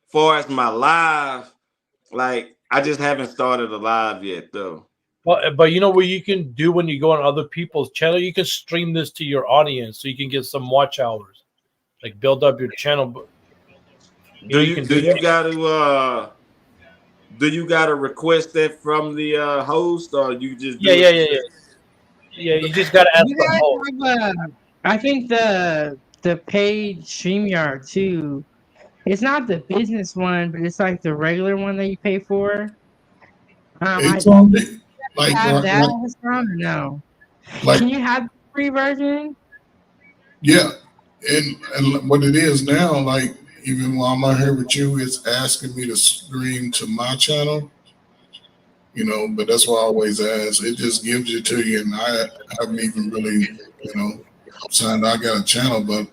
far as my live, like, I just haven't started a live yet, though. But you know what you can do when you go on other people's channel? You can stream this to your audience so you can get some watch hours. Like build up your channel. But Do you you can do do you that. got to request that from the host, or you just Yeah, do yeah, it yeah, yeah. yourself? Yeah, you just gotta ask You the host. guys have I think the paid StreamYard too. It's not the business one, but it's like the regular one that you pay for. I It's do on you it. Like, have like, that like, Hassan, or no? like, Can you have the free version? yeah. And what it is now, like, even while I'm out here with you, it's asking me to stream to my channel, but that's why I always ask. It just gives it to you, and I haven't even really, signed. I got a channel, but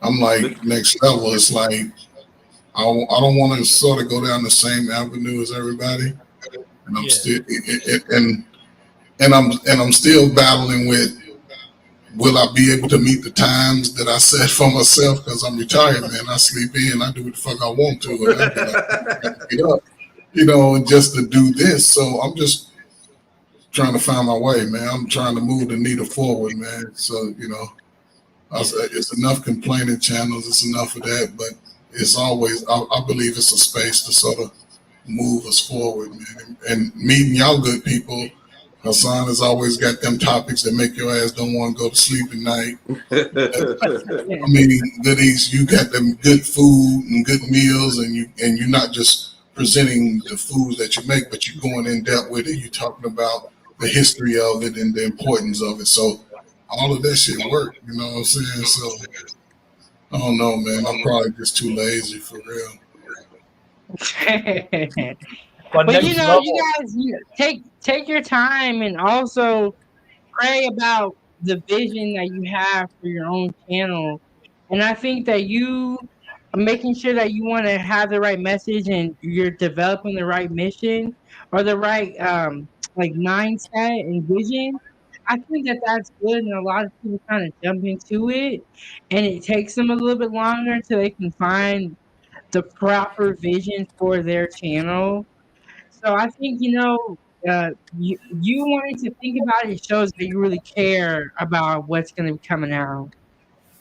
I'm like next level. It's like I don't want to sort of go down the same avenue as everybody, and I'm Yeah. still and I'm still battling with. Will I be able to meet the times that I set for myself? Because I'm retired, man. I sleep in, I do what the fuck I want to, and I'll be like, I got to get up, and just to do this. So I'm just trying to find my way, man. I'm trying to move the needle forward, man. So Yeah. it's enough complaining channels. It's enough of that, but it's always I believe it's a space to sort of move us forward, man. And meeting y'all good people. Hassan has always got them topics that make your ass don't want to go to sleep at night. I mean, goodies. You got them good food and good meals, and you're not just presenting the foods that you make, but you're going in depth with it. You're talking about the history of it and the importance of it. So all of that shit work. You know what I'm saying? So I don't know, man. I'm probably just too lazy for real. But But next you level. guys take your time and also pray about the vision that you have for your own channel. And I think that you making sure that you want to have the right message and you're developing the right mission or the right like mindset and vision. I think that that's good, and a lot of people kind of jump into it, and it takes them a little bit longer until they can find the proper vision for their channel. So I think you wanting to think about it shows that you really care about what's going to be coming out.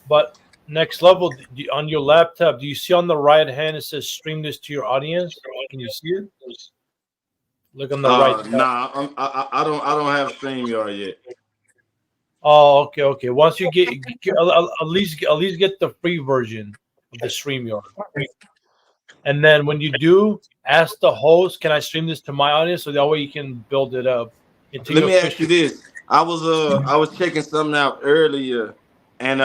But next level on your laptop, do you see on the right hand it says stream this to your audience? Can you see it? Look on the right top. Nah, I don't have StreamYard yet. Oh, okay, okay. Once you at least get the free version of the StreamYard. And then when you do, ask the host, can I stream this to my audience? So that way you can build it up into Let your me ask you official. this. I was checking something out earlier, and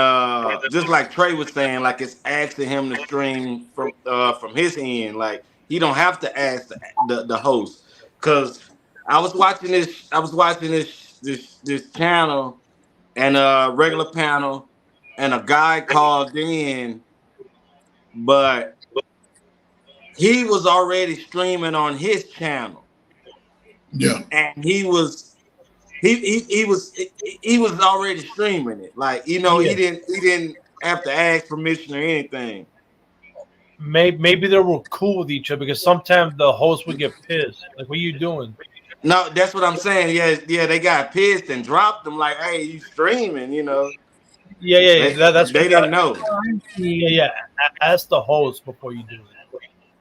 just like Trey was saying, like it's asking him to stream from his end. Like he don't have to ask the host. Cause I was watching this channel and a regular panel, and a guy called in, but he was already streaming on his channel, Yeah, and he was already streaming it. Like, he Yeah. didn't have to ask permission or anything. maybe they were cool with each other because sometimes the host would get pissed. Like, what are you doing? No, that's what I'm saying. Yeah, they got pissed and dropped them. Like, hey, you streaming? Yeah. That's They didn't know. yeah. Ask the host before you do it.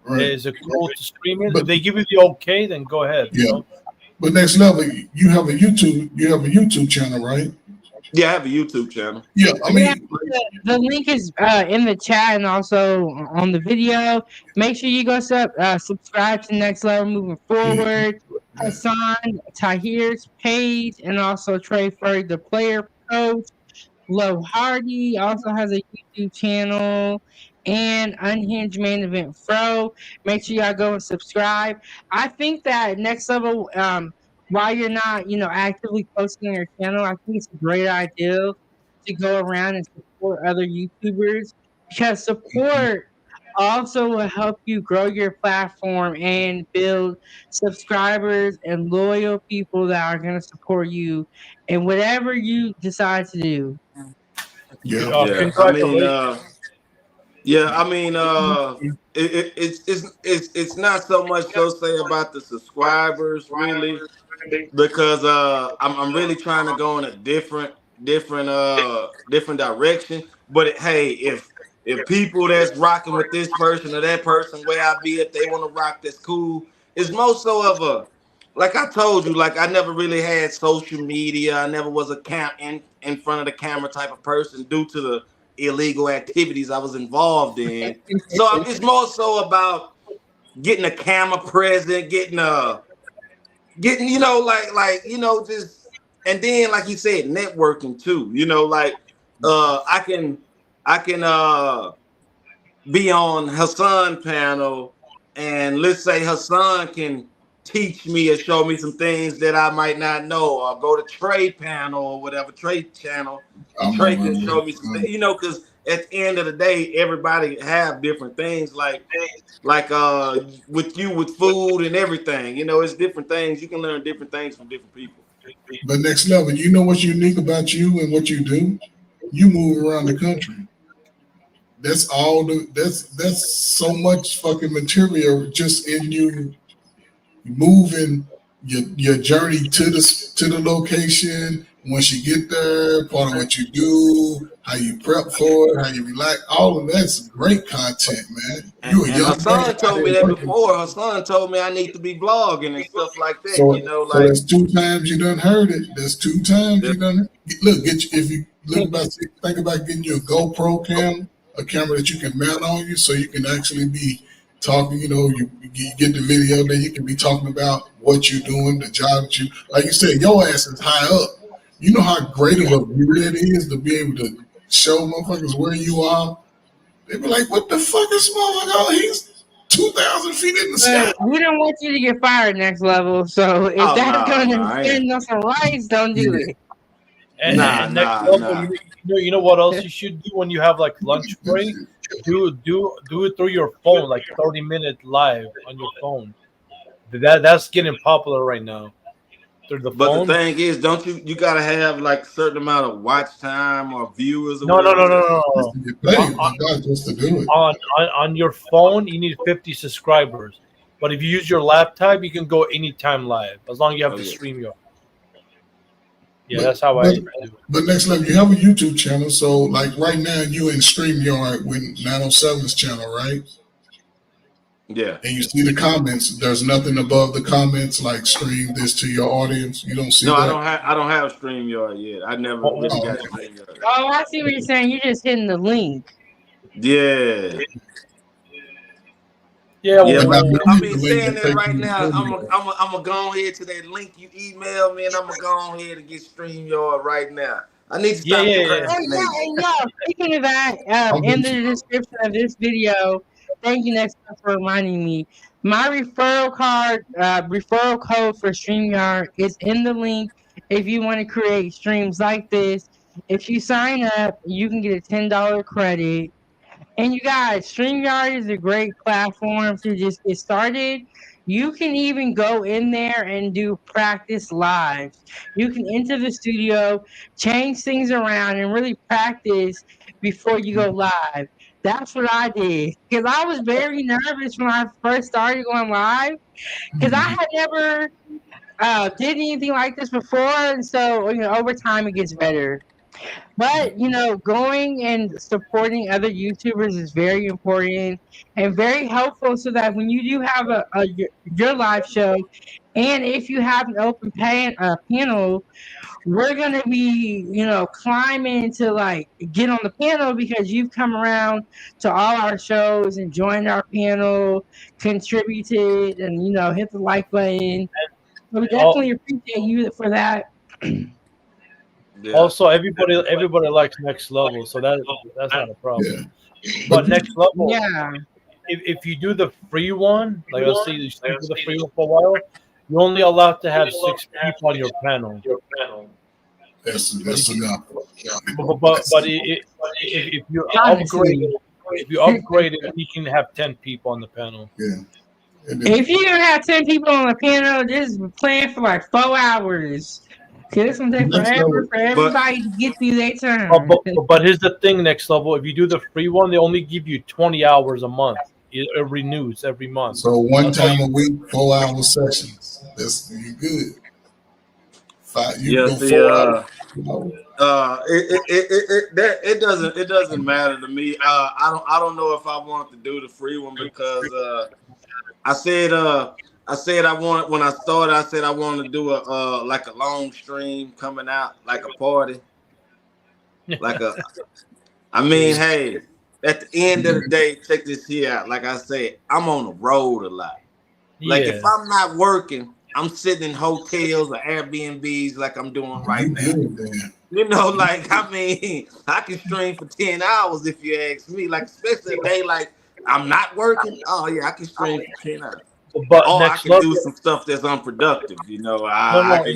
Right. Is it cool to stream it? But If they give you the okay, then go ahead. yeah, but next level, you have a YouTube channel, right? Yeah, I have a YouTube channel. Yeah, I mean, Yeah, the link is in the chat and also on the video. Make sure you go subscribe to Next Level moving forward. Hassan Tahir's page and also Trey Furry, the player coach. Low Hardy also has a YouTube channel and Unhinged Main Event Fro. Make sure y'all go and subscribe. I think that Next Level, while you're not, actively posting on your channel, I think it's a great idea to go around and support other YouTubers because support also will help you grow your platform and build subscribers and loyal people that are going to support you in whatever you decide to do. yeah, Yeah, Congratulations. it's not so much so say about the subscribers really, because I'm really trying to go in a different direction. But hey, if people that's rocking with this person or that person where I be, if they want to rock, that's cool. It's more so of a, like I told you, like I never really had social media. I never was a in front of the camera type of person due to the illegal activities I was involved in. So it's more so about getting a camera present, getting just, and then like you said, networking too. I can be on Hassan panel, and let's say Hassan can teach me or show me some things that I might not know, or go to Trey panel or whatever, Trey channel, and Trey can show me some things, because at the end of the day, everybody have different things, like with you with food and everything, it's different things. You can learn different things from different people. but next level, you know what's unique about you and what you do? You move around the country. That's all that's so much fucking material just in you moving your journey to the location. Once you get there, part of what you do, how you prep for it, how you relax, all of that's great content, man. You a And young man. Hassan told me that before. Hassan told me I need to be vlogging and stuff like that. So that's 2 times you done heard it. That's 2 times you done. Look, if you think about getting you a GoPro cam, a camera that you can mount on you, so you can actually be talking. You get the video, then you can be talking about what you're doing, the job that you, like you said, your ass is high up. You know how great of a view that is to be able to show motherfuckers where you are. They be like, "What the fuck is motherfucker? Oh, he's 2,000 feet in the sky." We don't want you to get fired Next Level. So if that's going to stand us some rights, don't do it. And next level, you know what else you should do when you have like lunch break? Do it through your phone, like 30-minute live on your phone. That's getting popular right now. Through the phone. The thing is, don't you gotta have like a certain amount of watch time or viewers? Or no. On your phone, you need 50 subscribers. But if you use your laptop, you can go anytime live as long as you have the StreamYard. Yeah, that's how I do it. But next level, you have a YouTube channel. So like right now, you in StreamYard with 907's channel, right? Yeah. And you see the comments. There's nothing above the comments like stream this to your audience. You don't see that? I don't have StreamYard yet. I never really got StreamYard. Oh, I see what you're saying. You're just hitting the link. Yeah. Yeah, I mean, saying that right now, I'm gonna go ahead to that link you emailed me, and I'm gonna go ahead and get StreamYard right now. I need to stop procrastinating. Speaking of that, in the description of this video, thank you next time for reminding me. My referral code for StreamYard is in the link. If you want to create streams like this, if you sign up, you can get a $10 credit. And you guys, StreamYard is a great platform to just get started. You can even go in there and do practice live. You can enter the studio, change things around, and really practice before you go live. That's what I did because I was very nervous when I first started going live because I had never did anything like this before, and so over time it gets better. But going and supporting other YouTubers is very important and very helpful, so that when you do have your live show, and if you have an open panel, we're gonna be climbing to like get on the panel because you've come around to all our shows and joined our panel, contributed, and hit the like button. So we definitely appreciate you for that. Yeah. Also, everybody likes Next Level, so that's not a problem. Yeah. But Next Level, Yeah. if you do the free one, like let's say you stick with the free one for a while, you're only allowed to have 6 people on your panel. That's enough. But if you upgrade it, you can have 10 people on the panel. Yeah. If you're gonna have 10 people on the panel, just plan for like 4 hours. Cause it's gonna take forever for everybody to get through their turn. But here's the thing, Next Level. If you do the free one, they only give you 20 hours a month. It renews every month. So one time a week, 4-hour sessions. That's you good. It doesn't matter to me. I don't know if I want to do the free one because I said I want when I started. I said I want to do a like a long stream coming out like a party, I mean, hey, at the end of the day, check this here out. Like I said, I'm on the road a lot. Like if I'm not working, I'm sitting in hotels or Airbnbs like I'm doing right now. Like I mean, I can stream for 10 hours if you ask me. Like especially a day like I'm not working. Oh yeah, I can stream for 10 hours. But I can do some stuff that's unproductive, I can,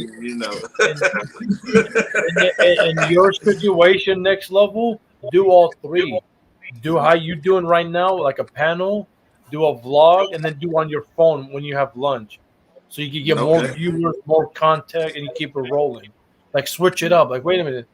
in your situation, Next Level, do all 3. Do how you doing right now, like a panel, do a vlog, and then do on your phone when you have lunch. So you can get more viewers, more content, and you keep it rolling. Like switch it up. Like, wait a minute.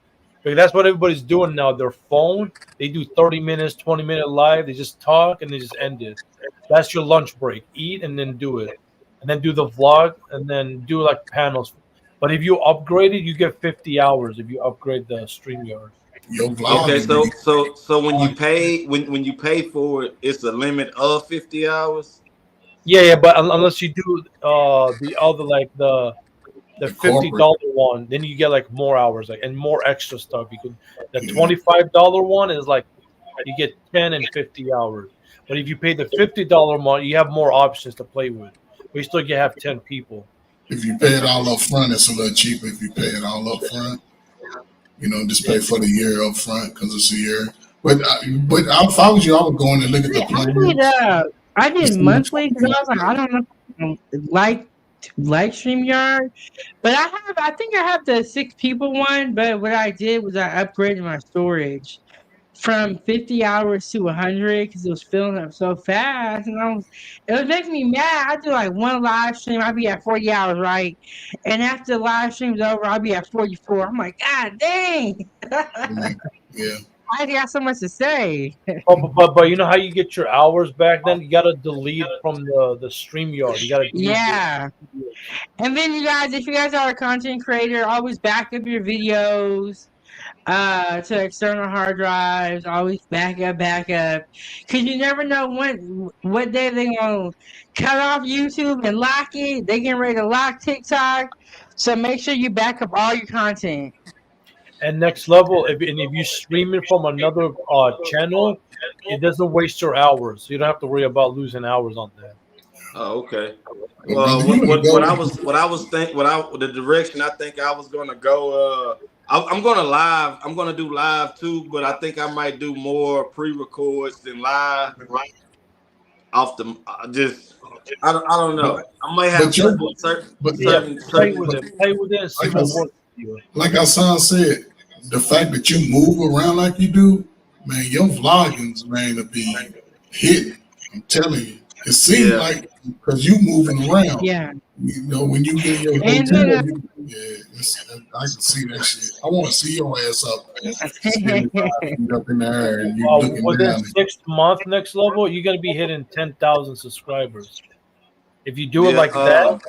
Like, that's what everybody's doing now. Their phone, they do 30 minutes, 20-minute live. They just talk and they just end it. That's your lunch break. Eat and then do it. And then do the vlog and then do like panels. But if you upgrade it, you get 50 hours if you upgrade the StreamYard. Okay, so when you pay when you pay for it, it's a limit of 50 hours. Yeah, but unless you do the other like the $50 one, then you get like more hours and more extra stuff. You can the $25 one is like you get 10 and 50 hours. But if you pay the $50 one, you have more options to play with. But you still have 10 people. If you pay it all up front, it's a little cheaper. If you pay it all up front, just pay for the year up front because it's a year. But if I was you, I would go in and look at the plan. I did monthly because I was like, I don't know, like StreamYard, but I think I have the 6 people one. But what I did was I upgraded my storage from 50 hours to 100 because it was filling up so fast, and it was making me mad. I do like one live stream, I'd be at 40 hours, right? And after the live stream's over, I'll be at 44. I'm like, God dang. Yeah. I got so much to say. But you know how you get your hours back then? You gotta delete from the StreamYard. You gotta And then if you guys are a content creator, always back up your videos to external hard drives. Always back up. Cause you never know what day they're gonna cut off YouTube and lock it. They getting ready to lock TikTok. So make sure you back up all your content. And Next Level, if you stream it from another channel, it doesn't waste your hours. So you don't have to worry about losing hours on that. Oh, okay. Well, the direction I think I was gonna go. I'm gonna do live too, but I think I might do more pre-records than live. Right. Off the I don't know. I might have certain. Play with it and see what works. Like our son said, the fact that you move around like you do, man, your vloggings, man, to be hit. I'm telling you, it seems like because you moving around. Yeah. You know, when you get in your And hotel, then, I can see that shit. I want to see your ass up 75 feet up in the air and you looking Within down. 6 months, next level, you're gonna be hitting 10,000 subscribers. If you do it Yeah, like that,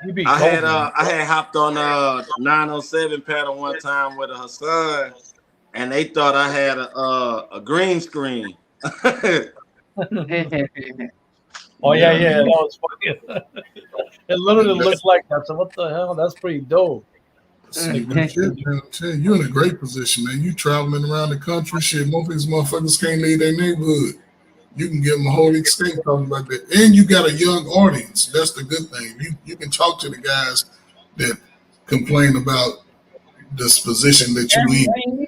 you be golden. I had hopped on 907 panel one time with her son, and they thought I had a green screen. Oh yeah, that was funny. It literally looked like that. So what the hell? That's pretty dope. See, shit, man, I'm telling you, you're in a great position, man. You traveling around the country, shit. Most of these motherfuckers can't leave their neighborhood. You can give them a whole estate talking about that, and you got a young audience. That's the good thing. You can talk to the guys that complain about this position that you in.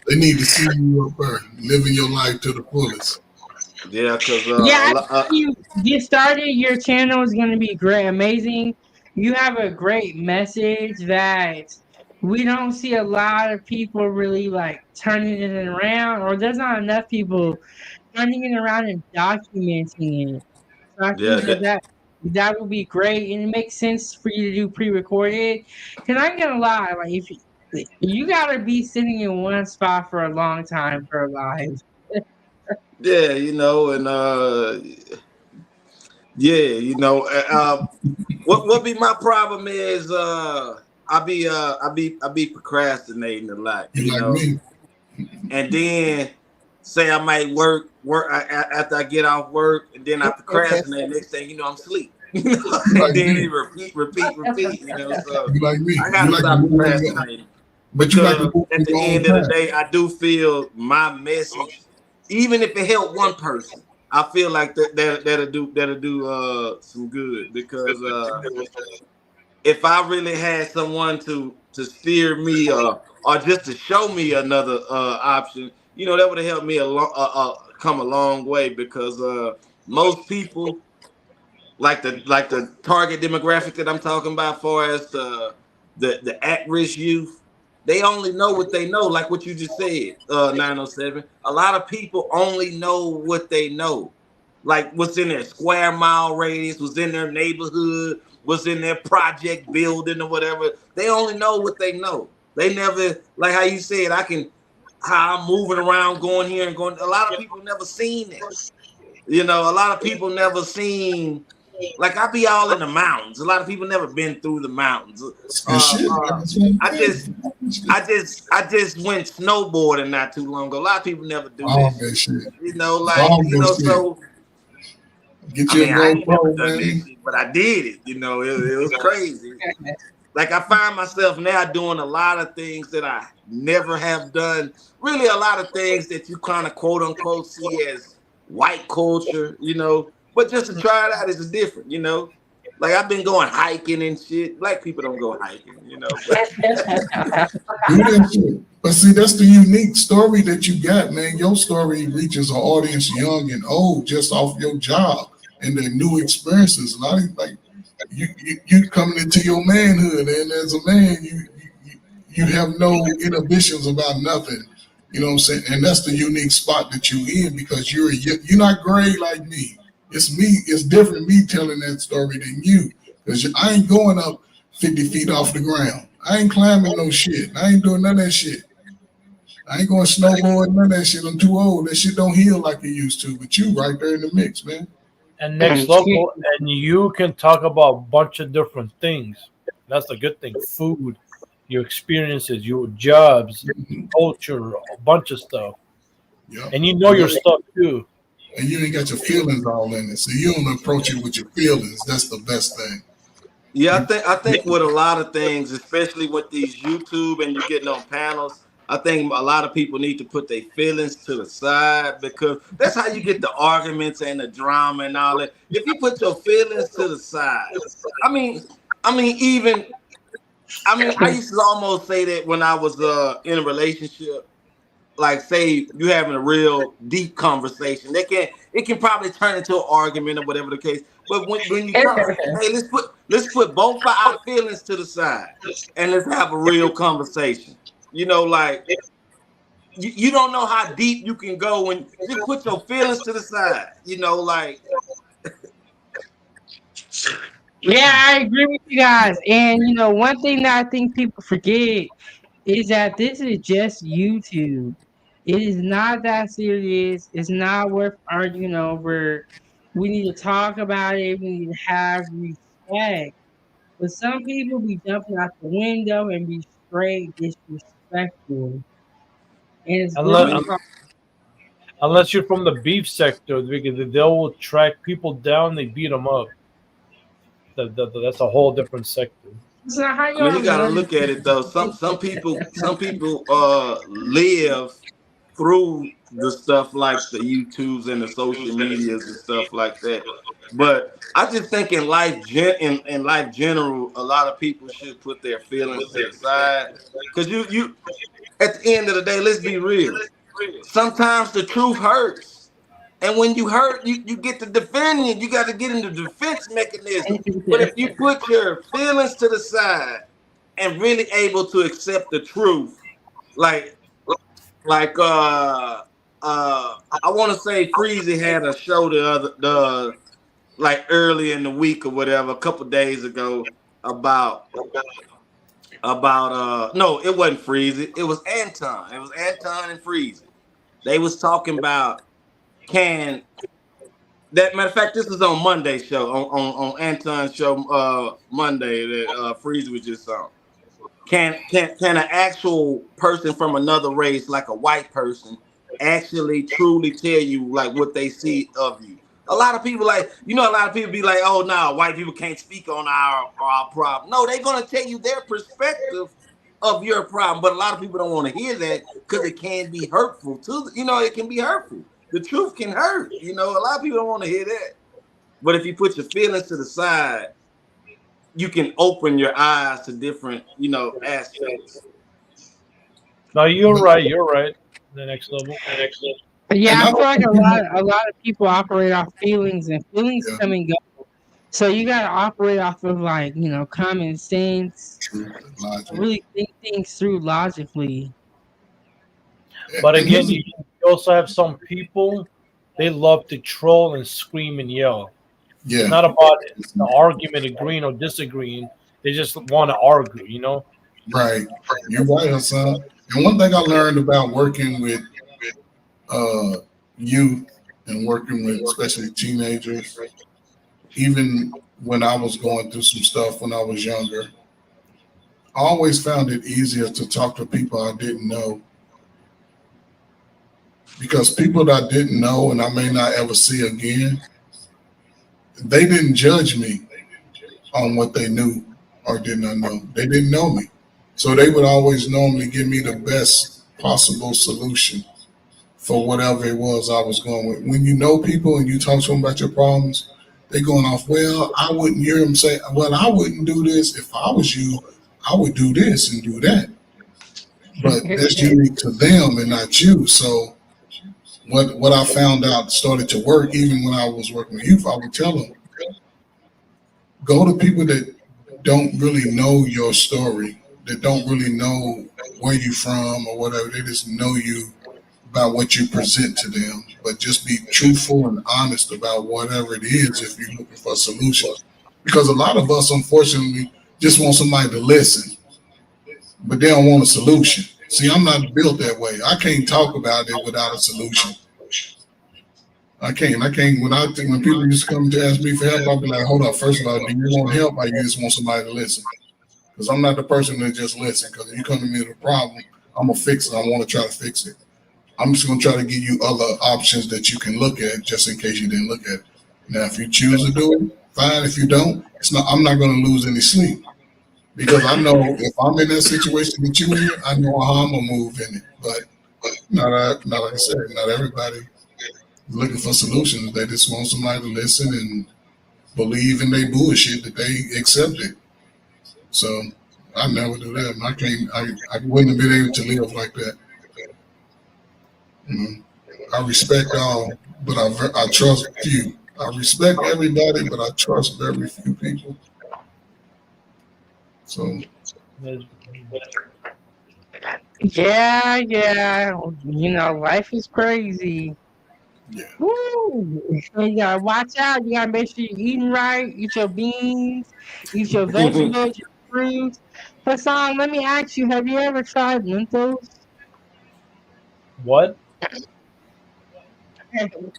They need to see you up there living your life to the fullest. Yeah, because you get started, your channel is going to be great, amazing. You have a great message that we don't see a lot of people really like turning it around, or there's not enough people turning it around and documenting it. So I think that would be great, and it makes sense for you to do pre-recorded. Cause I'm gonna lie, like if you gotta be sitting in one spot for a long time for a live. yeah, you know, and yeah, you know, what be my problem is I be procrastinating a lot, you like know, me. and then say I might work after I get off work, and then I procrastinate. Next thing you know, I'm asleep. And then it repeat. You know, so You like me. I gotta stop procrastinating. But you like At the end of the day, I do feel my message, even if it helped one person, I feel like that'll do some good, because if I really had someone to steer me or just to show me another option, you know, that would have helped me come a long way, because most people like the target demographic that I'm talking about, as far as the at-risk youth, they only know what they know, like what you just said, 907. A lot of people only know what they know, like what's in their square mile radius, what's in their neighborhood, what's in their project building or whatever. They only know what they know. They never, like how you said, how I'm moving around, going here and going. A lot of people never seen this. You know, a lot of people never seen. Like I be all in the mountains. A lot of people never been through the mountains. I just went snowboarding not too long ago. A lot of people never do this. Shit. You know, like so. I ain't never done this shit, but I did it. You know, it was crazy. Like I find myself now doing a lot of things that I never have done. Really, a lot of things that you kind of quote unquote see as white culture. You know. But just to try it out is different, you know. Like I've been going hiking and shit. Black people don't go hiking, you know. But see, that's the unique story that you got, man. Your story reaches an audience young and old just off your job and their new experiences. A lot of like you coming into your manhood, and as a man, you have no inhibitions about nothing. You know what I'm saying? And that's the unique spot that you in, because you're not gray like me. It's me. It's different me telling that story than you, because I ain't going up 50 feet off the ground. I ain't climbing no shit. I ain't doing none of that shit. I ain't going snowboard, none of that shit. I'm too old. That shit don't heal like it used to. But you right there in the mix, man. And next level, and you can talk about a bunch of different things. That's the good thing. Food, your experiences, your jobs, culture, a bunch of stuff. Yep. And you know your stuff too. And you ain't got your feelings all in it, so you don't approach it with your feelings. That's the best thing. Yeah, I think with a lot of things, especially with these YouTube and you getting on panels, I think a lot of people need to put their feelings to the side, because that's how you get the arguments and the drama and all that. If you put your feelings to the side, I used to almost say that when I was in a relationship. Like, say you having a real deep conversation, it can probably turn into an argument or whatever the case. But when you talk, hey, let's put both of our feelings to the side and let's have a real conversation. You know, like you don't know how deep you can go when just put your feelings to the side. You know, like Yeah, I agree with you guys. And one thing that I think people forget is that this is just YouTube. It is not that serious. It's not worth arguing over. We need to talk about it. We need to have respect. But some people be jumping out the window and be straight disrespectful. And it's I really Unless, mean, unless you're from the beef sector, because they'll track people down, they beat them up. That's a whole different sector. it's not how I mean, you y'all got to learn. look at it though. Some people live through the stuff like the YouTubes and the social medias and stuff like that. But I just think in life, in life general, a lot of people should put their feelings to the side. Because you at the end of the day, let's be real. Sometimes the truth hurts. And when you hurt, you get to defend it. You got to get into defense mechanism. But if you put your feelings to the side and really able to accept the truth, like I want to say Freezy had a show the like early in the week or whatever, a couple days ago about no, it wasn't Freezy, it was Anton. It was Anton and Freezy. They was talking about can that matter of fact, this is on Monday's show, on Anton's show Monday that Freezy was just on. Can an actual person from another race, like a white person, actually truly tell you like what they see of you? A lot of people a lot of people be like, oh no, white people can't speak on our problem. No, they're gonna tell you their perspective of your problem, but a lot of people don't want to hear that because it can be hurtful to it can be hurtful. The truth can hurt. A lot of people don't want to hear that. But if you put your feelings to the side, you can open your eyes to different, aspects. No, you're right. You're right. The next level. Yeah, And I I feel don't like think a lot of people operate off feelings, and feelings yeah, come and go. So you gotta operate off of common sense, true logic. really think things through logically. But And again, here's you also have some people, they love to troll and scream and yell. It's yeah, not about the argument, agreeing or disagreeing. They just want to argue. right. You're right, Hassan. And one thing I learned about working with uh, youth and working with especially teenagers, even when I was going through some stuff when I was younger, I always found it easier to talk to people I didn't know because people that I didn't know and I may not ever see again, they didn't judge me on what they knew or did not know. They didn't know me. So they would always normally give me the best possible solution for whatever it was I was going with. When you know people and you talk to them about your problems, they going off, well, I wouldn't hear them say, well, I wouldn't do this. If I was you, I would do this and do that. But that's unique to them and not you. So what I found out started to work even when I was working with youth, I would tell them, go to people that don't really know your story, that don't really know where you're from or whatever. They just know you about what you present to them, but just be truthful and honest about whatever it is if you're looking for a solution. Because a lot of us, unfortunately, just want somebody to listen, but they don't want a solution. See, I'm not built that way. I can't talk about it without a solution. I can't. When people used to come to ask me for help, I'll be like, hold up. First of all, do you want help or you just want somebody to listen? Because I'm not the person that just listen. Because if you come to me with a problem, I'm gonna fix it. I want to try to fix it. I'm just gonna try to give you other options that you can look at just in case you didn't look at it. Now, if you choose to do it, fine. If you don't, it's not. I'm not gonna lose any sleep because I know if I'm in that situation that you in, I know how I'm gonna move in it. But not like I said, not everybody looking for solutions. They just want somebody to listen and believe in their bullshit that they accept it. So I never do that. I can't. I wouldn't have been able to live like that. You know, I respect all, but I trust few. I respect everybody, but I trust very few people. So Yeah, yeah. Life is crazy. Yeah. Woo! You gotta watch out. You gotta make sure you're eating right. Eat your beans. Eat your vegetables, your fruits. Hassan, let me ask you: have you ever tried lentils? What? Have you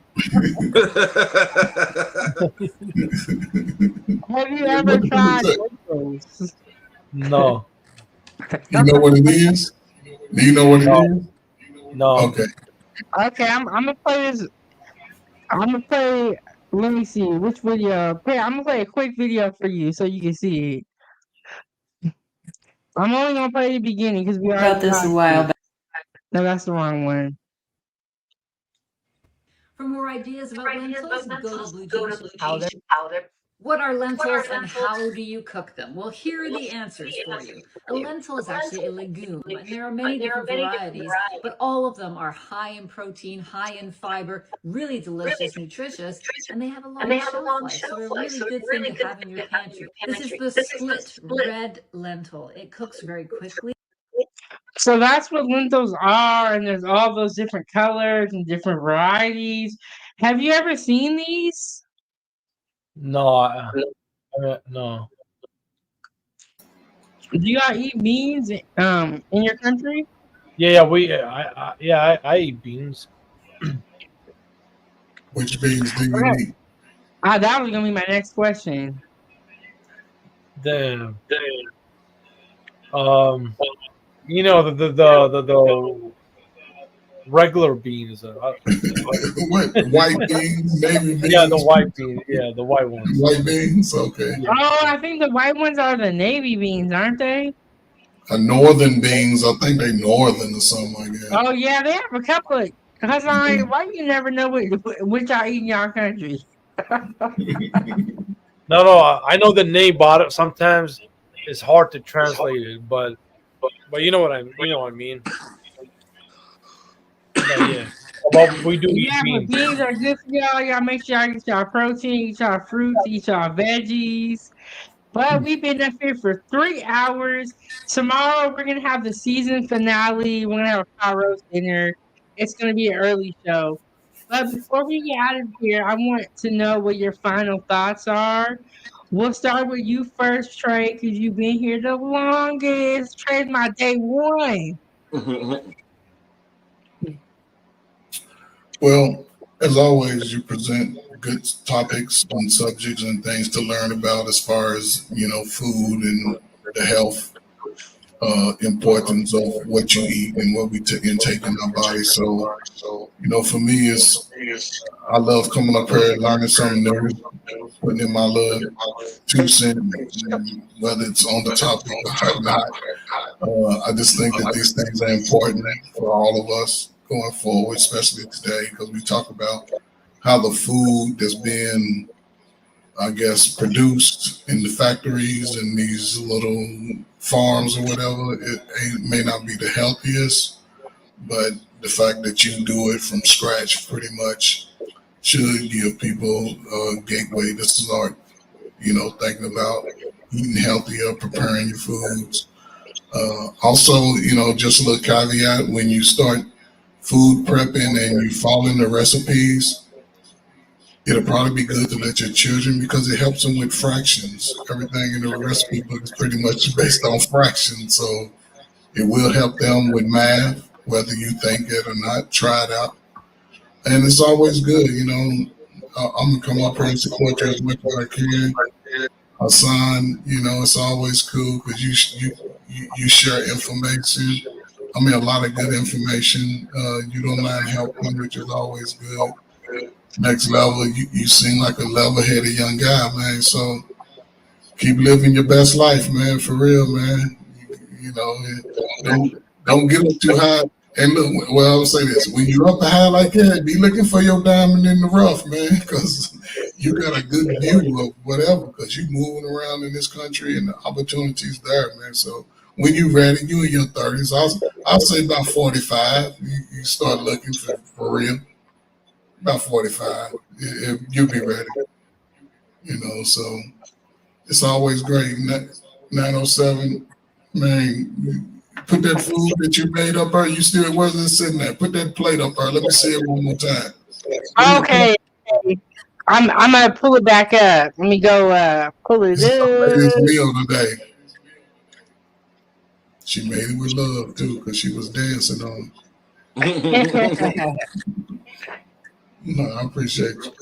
What ever does it tried say? lentils? No, You know what it is? Do you know what it no, is? no. Okay. Okay, I'm gonna play this. I'm gonna play. Let me see which video. I'm gonna play a quick video for you so you can see it. I'm only gonna play the beginning because we already About this a watched while it. back. No, that's the wrong one. For more ideas about lentils, go to Blue Jeans Powder. What are lentils and how do you cook them? Well, here are the answers for you. A lentil is actually a legume, and there are many different varieties, but all of them are high in protein, high in fiber, really delicious, nutritious, and they have a long shelf life. So, a really good thing to have in your pantry. This is the split red lentil. It cooks very quickly. So that's what lentils are, and there's all those different colors and different varieties. Have you ever seen these? No, no. Do you all eat beans in your country? Yeah, yeah, I eat beans. Which beans do you Okay. eat? That was gonna be my next question. The um, the regular beans. What? White beans, navy Yeah, the beans, white beans. Yeah, the white ones. white beans. Okay. Yeah. Oh, I think the white ones are the navy beans, aren't they? Northern beans. I think they northern or something like that. Oh yeah, they have a couple of. Cause why you never know which y'all eat in y'all country? No. I know the name, but sometimes it's hard to translate it. But you know what I mean. But yeah, but we do eat Yeah, but beans. beans are good for y'all. Y'all make sure y'all get y'all protein, eat y'all fruits, eat y'all veggies. But we've been up here for 3 hours. Tomorrow we're gonna have the season finale. We're gonna have a pot roast dinner. It's gonna be an early show. But before we get out of here, I want to know what your final thoughts are. We'll start with you first, Trey, because you've been here the longest. Trey's my day one. Well, as always, you present good topics and subjects and things to learn about as far as food and the health importance of what you eat and what we intake in our body. So, for me, I love coming up here, learning something new, putting in my little 2 cents, and whether it's on the topic or not. I just think that these things are important for all of us going forward, especially today, because we talk about how the food that's being, I guess, produced in the factories and these little farms or whatever, may not be the healthiest, but the fact that you do it from scratch pretty much should give people a gateway to start, thinking about eating healthier, preparing your foods. Also, just a little caveat when you start food prepping and you follow the recipes, it'll probably be good to let your children because it helps them with fractions. Everything in the recipe book is pretty much based on fractions. So it will help them with math, whether you think it or not. Try it out. And it's always good, I'm going to come up here and support you as much as I can. Hassan, it's always cool because you share information. I mean, a lot of good information. You don't mind helping, which is always good. Next level, you seem like a level-headed young guy, man. So keep living your best life, man. For real, man. You know, don't get up too high. And look, well, I'll say this: when you're up high like that, be looking for your diamond in the rough, man, because you got a good view of whatever. Because you're moving around in this country, and the opportunities there, man. So when you're ready, you in your 30s. I'll say about 45. You start looking for real. About 45, you'll be ready. So it's always great. 907, man, Put that food that you made up there. You still wasn't sitting there. Put that plate up there. Let me see it one more time. Okay. I'm gonna pull it back up. Let me go pull it This is a lady's up. meal today. She made it with love too, because she was dancing on it. No, I appreciate you.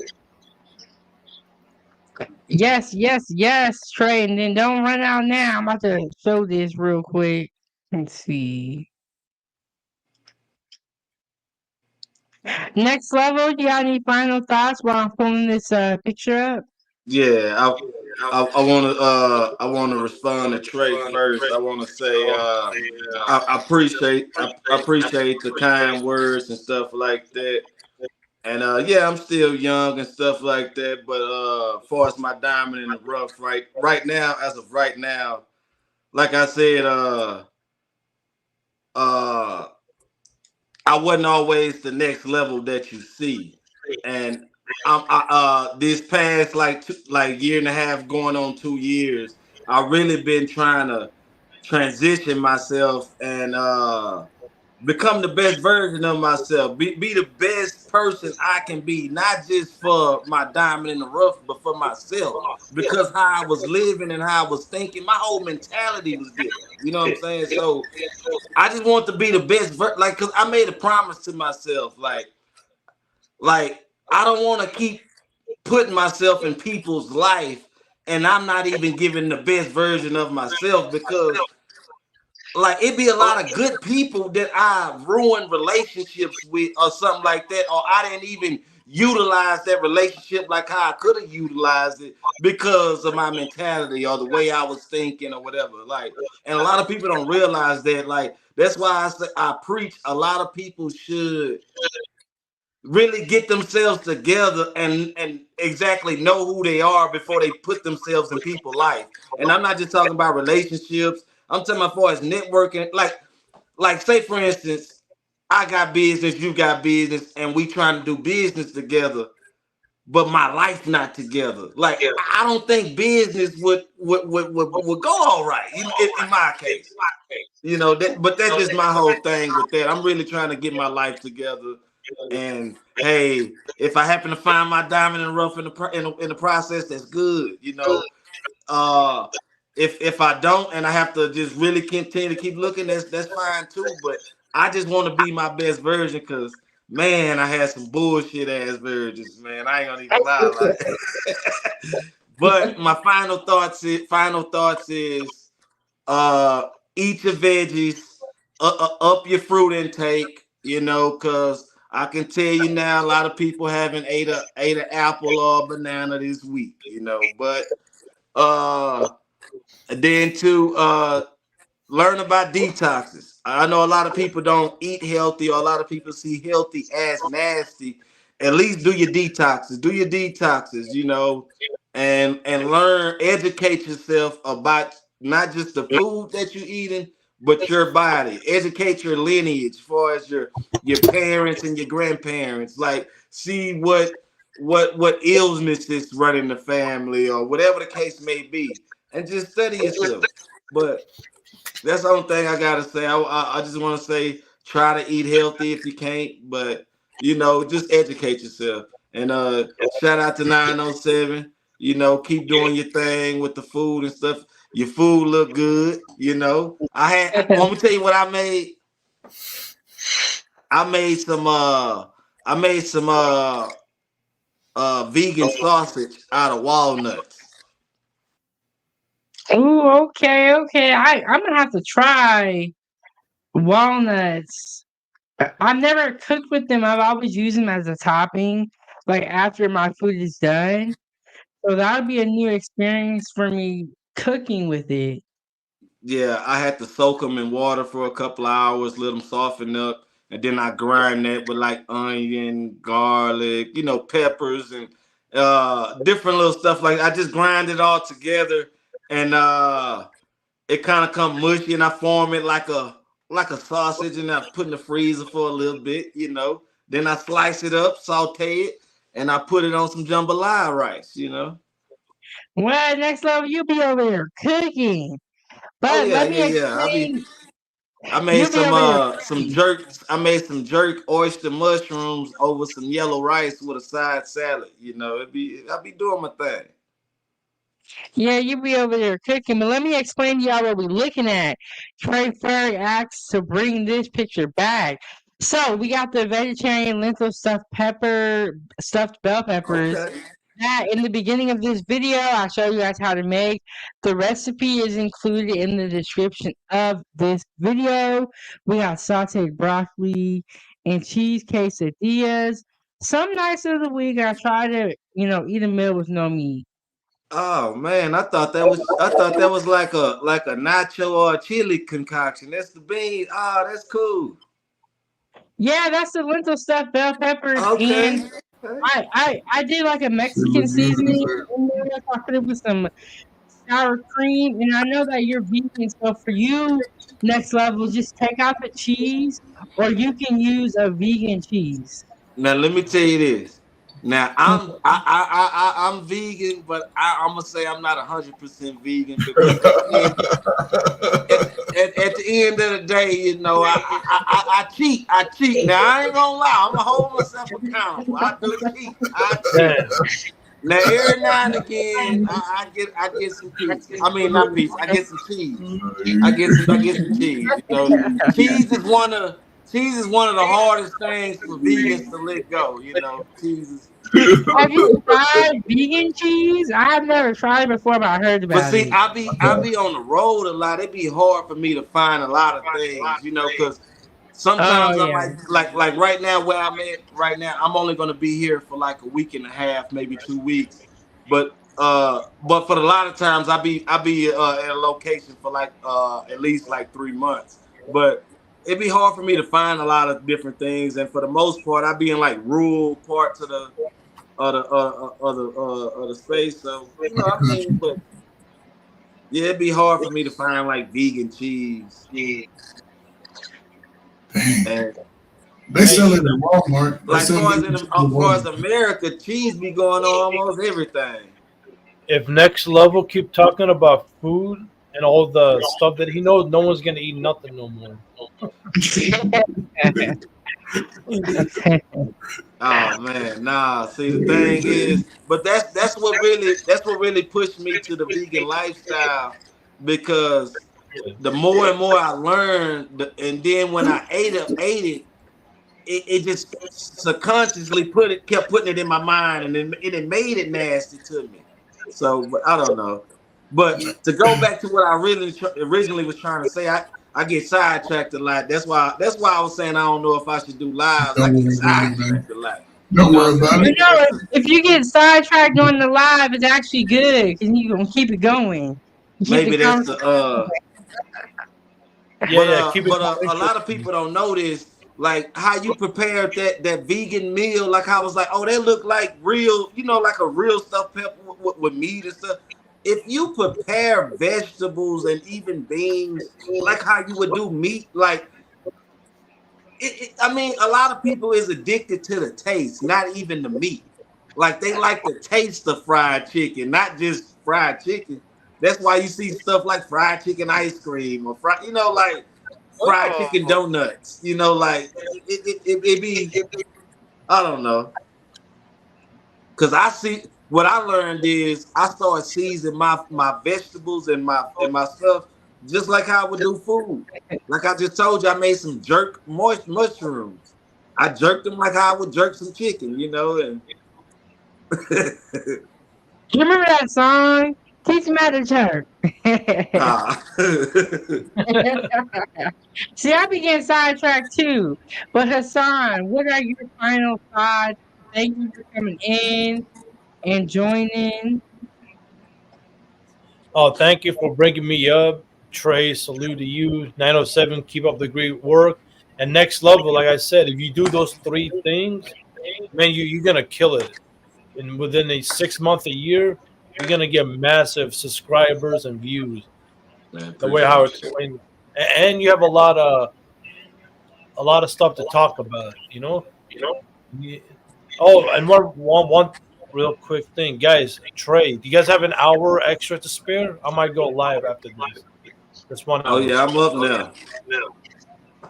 Yes, Trey. And then don't run out now. I'm about to show this real quick. Let's see. Next level, you got any final thoughts while I'm pulling this picture up? Yeah, I want to respond to Trey first. I want to say I appreciate the kind words and stuff like that. And yeah, I'm still young and stuff like that. But as far as my diamond in the rough, right now, as of right now, like I said, uh, I wasn't always the next level that you see, and this past like year and a half, going on 2 years, I really been trying to transition myself and become the best version of myself. Be the best person I can be, not just for my diamond in the rough, but for myself. Because how I was living and how I was thinking, my whole mentality was different. You know what I'm saying? So I just want to be the best, like, cause I made a promise to myself, like I don't want to keep putting myself in people's life, and I'm not even giving the best version of myself because, like, it be a lot of good people that I ruined relationships with, or something like that, or I didn't even utilize that relationship like how I could have utilized it because of my mentality or the way I was thinking or whatever. Like, and a lot of people don't realize that. Like, that's why I say I preach. A lot of people should really get themselves together and exactly know who they are before they put themselves in people's life. And I'm not just talking about relationships. I'm talking about as networking. Like say for instance, I got business, you got business, and we trying to do business together, but my life not together. Like I don't think business would go all right in my case. You know that, but that's just my whole thing with that. I'm really trying to get my life together. And hey, if I happen to find my diamond in the rough in the process, that's good. You know, uh, if I don't, and I have to just really continue to keep looking, that's fine too. But I just want to be my best version because man, I had some bullshit ass versions, man. I ain't gonna even lie, like. But my final thoughts is uh eat your veggies, up your fruit intake, you know, because I can tell you now a lot of people haven't ate an apple or a banana this week, you know. But uh then to learn about detoxes. I know a lot of people don't eat healthy, or a lot of people see healthy as nasty. At least do your detoxes. Do your detoxes, you know, and learn, educate yourself about not just the food that you're eating, but your body. Educate your lineage as far as your parents and your grandparents. Like see what illness is running the family or whatever the case may be. And just study yourself. But that's the only thing I gotta say. I just want to say try to eat healthy if you can't, but you know, just educate yourself. And shout out to 907. You know, keep doing your thing with the food and stuff. Your food look good. You know, let me tell you what I made. I made some. I made some vegan sausage out of walnuts. Ooh, okay. I'm gonna have to try walnuts. I've never cooked with them. I've always used them as a topping, like after my food is done. So that would be a new experience for me cooking with it. Yeah, I had to soak them in water for a couple of hours, let them soften up, and then I grind that with like onion, garlic, you know, peppers and different little stuff like that. I just grind it all together, and it kind of come mushy, and I form it like a sausage, and I put in the freezer for a little bit, you know. Then I slice it up, saute it, and I put it on some jambalaya rice, you know. Well, next level, you be over there cooking. Oh But yeah, let yeah, me yeah. I be explain. I made You'll be over there some cooking. jerk. I made some jerk oyster mushrooms over some yellow rice with a side salad. You know, I'll be doing my thing. Yeah, you'll be over there cooking. But let me explain to y'all what we're looking at. Trey Ferg asked to bring this picture back. So we got the vegetarian lentil stuffed bell peppers. Okay. That in the beginning of this video, I'll show you guys how to make. The recipe is included in the description of this video. We got sauteed broccoli and cheese quesadillas. Some nights of the week, I try to, eat a meal with no meat. Oh man, I thought that was like a nacho or a chili concoction. That's the beans. Oh, that's cool. Yeah, that's the lentil stuffed bell peppers, Okay. and I did like a Chili Mexican beans. seasoning in there. So I put it with some sour cream, and I know that you're vegan, so for you, next level, just take out the cheese, or you can use a vegan cheese. Now let me tell you this. Now I'm vegan, but I'm gonna say I'm not 100% vegan because at the end of the day, I cheat. I cheat. Now I ain't gonna lie. I'm gonna hold myself accountable. I do cheat. I cheat. Damn. Now every now and again, I get some pizza. I mean not pizza. I get some cheese. I get some cheese. Cheese is one of the hardest things for vegans to let go. Cheese is. Have you tried vegan cheese? I have never tried it before, but I heard But about see, it. I be on the road a lot. It'd be hard for me to find a lot of things, because Oh sometimes I yeah. might like right now where I'm at right now. I'm only gonna be here for like a week and a half, maybe 2 weeks. But for a lot of times I be at a location for like at least like 3 months. But it'd be hard for me to find a lot of different things, and for the most part, I be in like rural parts of the space. So I mean, but yeah, it'd be hard for me to find like vegan cheese. Dang. And They sell it at Walmart. They like sell far as vegan cheese at far as Walmart. America, cheese be going on almost everything. If next level keep talking about food and all the stuff that he knows, no one's gonna eat nothing no more. Oh man, nah. See, the thing is, but that's what really pushed me to the vegan lifestyle, because the more and more I learned, and then when I ate it just subconsciously kept putting it in my mind, and it made it nasty to me. So, but I don't know. But to go back to what I really originally was trying to say, I get sidetracked a lot. That's why I was saying I don't know if I should do lives. I Don't get worry about it, man. sidetracked a lot. Don't worry about You it. know, if you get sidetracked on the live, it's actually good because you gonna keep it going. Keep the Maybe that's the conversation. Yeah, keep it. but a lot of people don't know this, like how you prepared that vegan meal. Like I was like, oh, they look like real, like a real stuffed pepper with meat and stuff. If you prepare vegetables and even beans like how you would do meat, like I mean, a lot of people is addicted to the taste, not even the meat. Like they like the taste of fried chicken, not just fried chicken. That's why you see stuff like fried chicken ice cream or like fried chicken donuts. Like it be. I don't know, cause I see what I learned is I started seasoning my vegetables and my stuff just like how I would do food. Like I just told you, I made some jerk moist mushrooms. I jerked them like how I would jerk some chicken, and You remember that song? Teach me how to jerk. ah. See, I began sidetracked too. But Hassan, what are your final thoughts? Thank you for coming in and joining. Oh, thank you for bringing me up, Trey. Salute to you, 907. Keep up the great work. And next level, like I said, if you do those three things, man, you're gonna kill it. And within a 6 month, a year, you're gonna get massive subscribers and views. Man, The way how appreciate it's explained, and you have a lot of stuff to talk about. Yeah. Oh, and one real quick thing, guys. Trey, do you guys have an hour extra to spare? I might go live after this. That's 1 Oh hour. yeah, I'm up now.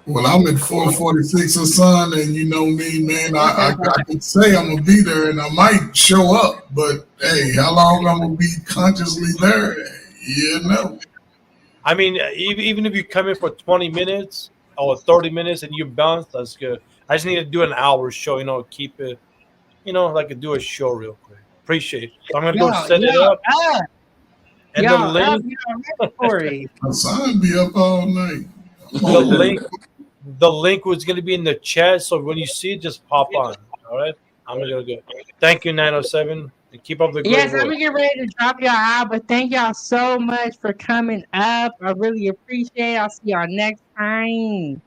Well, I'm at 446 of sun, and you know me, man. I could say I'm gonna be there, and I might show up, but hey, how long I'm gonna be consciously there? You know. I mean, even if you come in for 20 minutes or 30 minutes and you bounce, that's good. I just need to do an hour show, keep it, like do a show real quick. Appreciate it. So I'm gonna go set it up, Up, and the y'all up, link, y'all ready for it. My son be up all night. the link, the link was gonna be in the chat. So when you see it, just pop on. All right, I'm gonna go. Thank you, 907, and keep up the great Yes, I'm work. gonna get ready to drop y'all out, but thank y'all so much for coming up. I really appreciate it. I'll see y'all next time.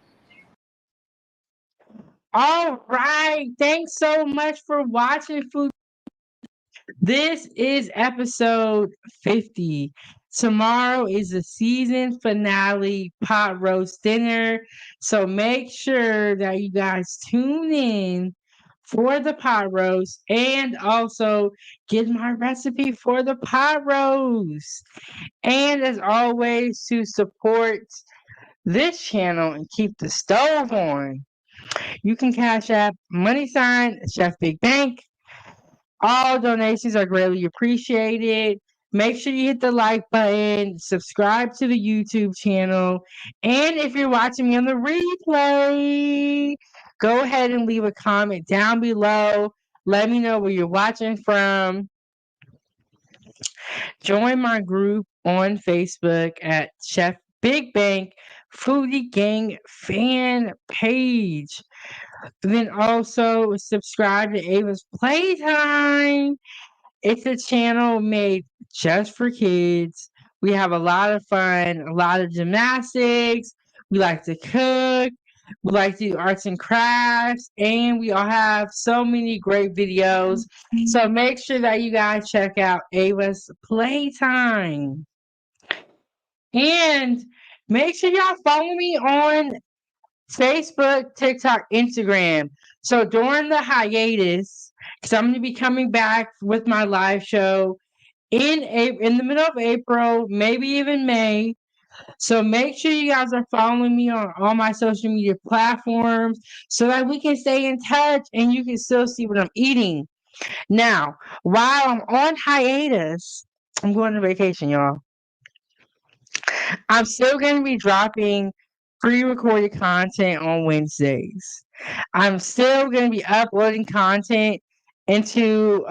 All right. Thanks so much for watching Food. This is episode 50. Tomorrow is the season finale pot roast dinner. So make sure that you guys tune in for the pot roast and also get my recipe for the pot roast. And as always, to support this channel and keep the stove on, you can cash app # Chef Big Bank. All donations are greatly appreciated. Make sure you hit the like button, subscribe to the YouTube channel, and if you're watching me on the replay, go ahead and leave a comment down below. Let me know where you're watching from. Join my group on Facebook at Chef Big Bank Foodie Gang fan page. Then also subscribe to Ava's Playtime. It's a channel made just for kids. We have a lot of fun, a lot of gymnastics. We like to cook. We like to do arts and crafts. And we all have so many great videos. So make sure that you guys check out Ava's Playtime. And make sure y'all follow me on Facebook, TikTok, Instagram. So during the hiatus, because I'm going to be coming back with my live show in the middle of April, maybe even May. So make sure you guys are following me on all my social media platforms so that we can stay in touch and you can still see what I'm eating. Now, while I'm on hiatus, I'm going on vacation, y'all. I'm still going to be dropping pre-recorded content on Wednesdays. I'm still going to be uploading content onto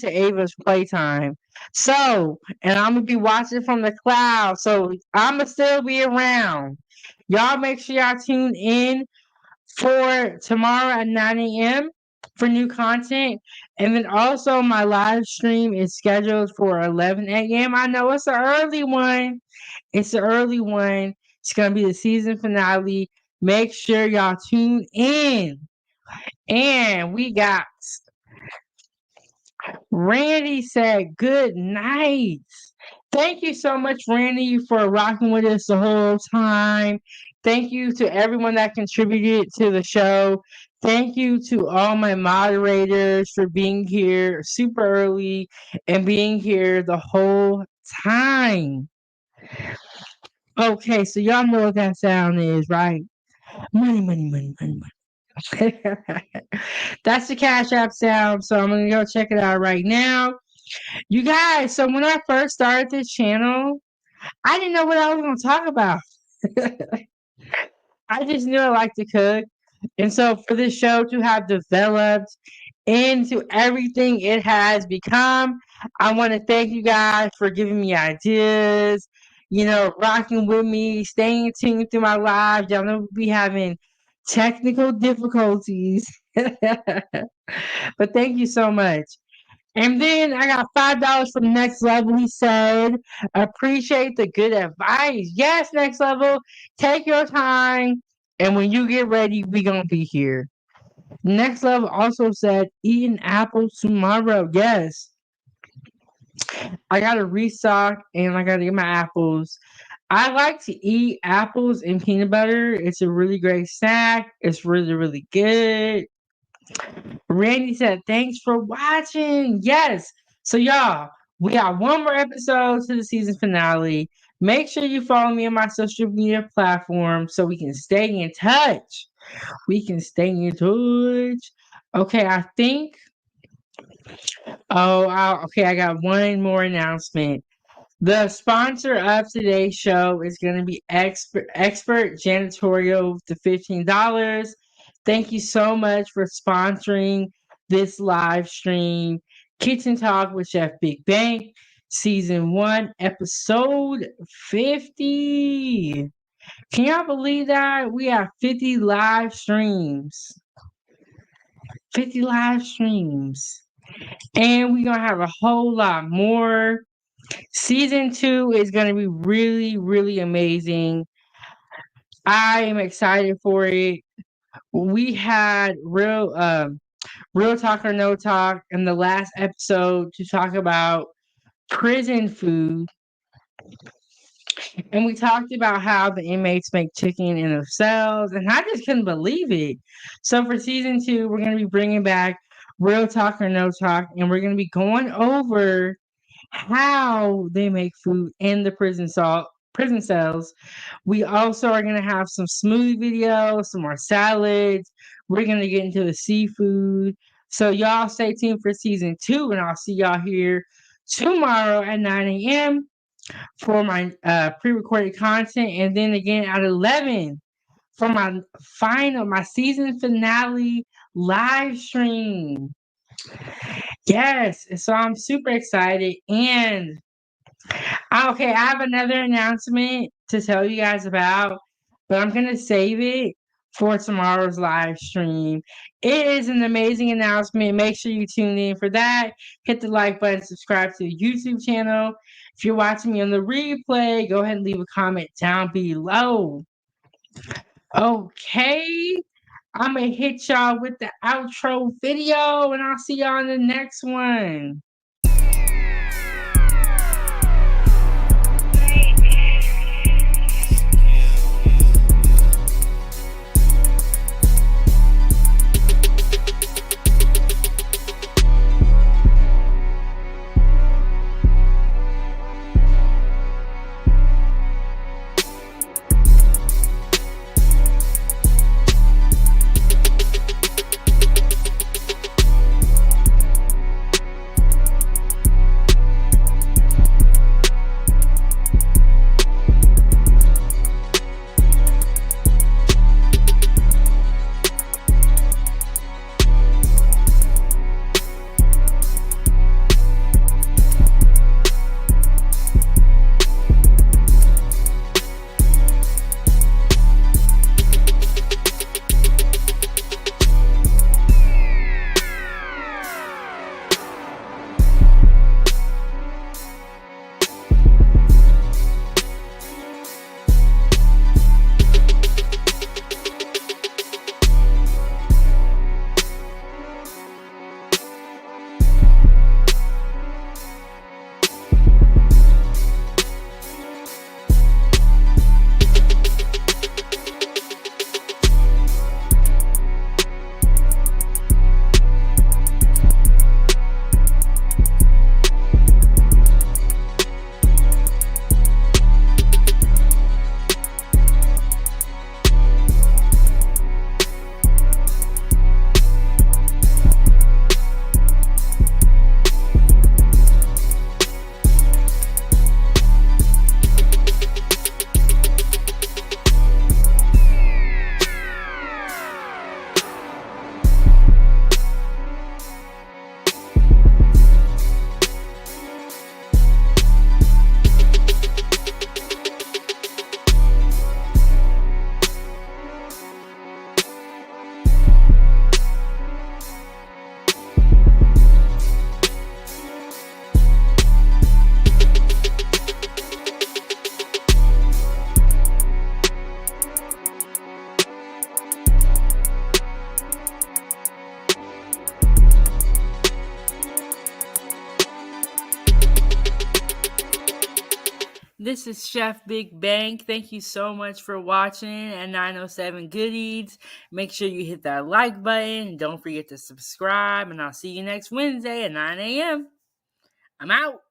Ava's Playtime. So, and I'm going to be watching from the cloud. So, I'm going to still be around. Y'all make sure y'all tune in for tomorrow at 9 a.m. for new content. And then also my live stream is scheduled for 11 a.m. I know it's an early one. It's an early one. It's going to be the season finale. Make sure y'all tune in. And we got Randy said good night. Thank you so much, Randy, for rocking with us the whole time. Thank you to everyone that contributed to the show. Thank you to all my moderators for being here super early and being here the whole time. Okay, so y'all know what that sound is, right? Money, money, money, money, money. That's the Cash App sound, so I'm gonna go check it out right now. You guys, so when I first started this channel, I didn't know what I was gonna talk about. I just knew I liked to cook. And so for this show to have developed into everything it has become, I want to thank you guys for giving me ideas, rocking with me, staying tuned through my lives. Y'all know we'll be having technical difficulties. But thank you so much. And then I got $5 from Next Level. He said, appreciate the good advice. Yes, Next Level, take your time. And when you get ready, we going to be here. Next Level also said, eat an apple tomorrow. Yes. I got to restock and I got to get my apples. I like to eat apples and peanut butter. It's a really great snack. It's really, really good. Randy said, thanks for watching. Yes. So, y'all, we got one more episode to the season finale. Make sure you follow me on my social media platforms so we can stay in touch. Okay, I think. Okay, I got one more announcement. The sponsor of today's show is going to be Expert Janitorial with the $15. Thank you so much for sponsoring this live stream. Kitchen Talk with Chef Big Bang, Season 1, Episode 50. Can y'all believe that? We have 50 live streams. 50 live streams. And we're going to have a whole lot more. Season 2 is going to be really, really amazing. I am excited for it. We had real talk or no talk in the last episode to talk about prison food. And we talked about how the inmates make chicken in their cells, and I just couldn't believe it. So for season 2, we're going to be bringing back real talk or no talk, and we're going to be going over how they make food in the prison cells. We also are going to have some smoothie videos, some more salads. We're going to get into the seafood. So y'all stay tuned for season 2, and I'll see y'all here tomorrow at 9 a.m. for my pre-recorded content, and then again at 11 for my season finale live stream. Yes, so I'm super excited. And okay, I have another announcement to tell you guys about, but I'm gonna save it for tomorrow's live stream. It is an amazing announcement. Make sure you tune in for that. Hit the like button, subscribe to the YouTube channel. If you're watching me on the replay, go ahead and leave a comment down below. Okay, I'm gonna hit y'all with the outro video, and I'll see y'all in the next one. This is Chef Big Bang. Thank you so much for watching at 907 Good Eats. Make sure you hit that like button. Don't forget to subscribe, and I'll see you next Wednesday at 9 a.m. I'm out.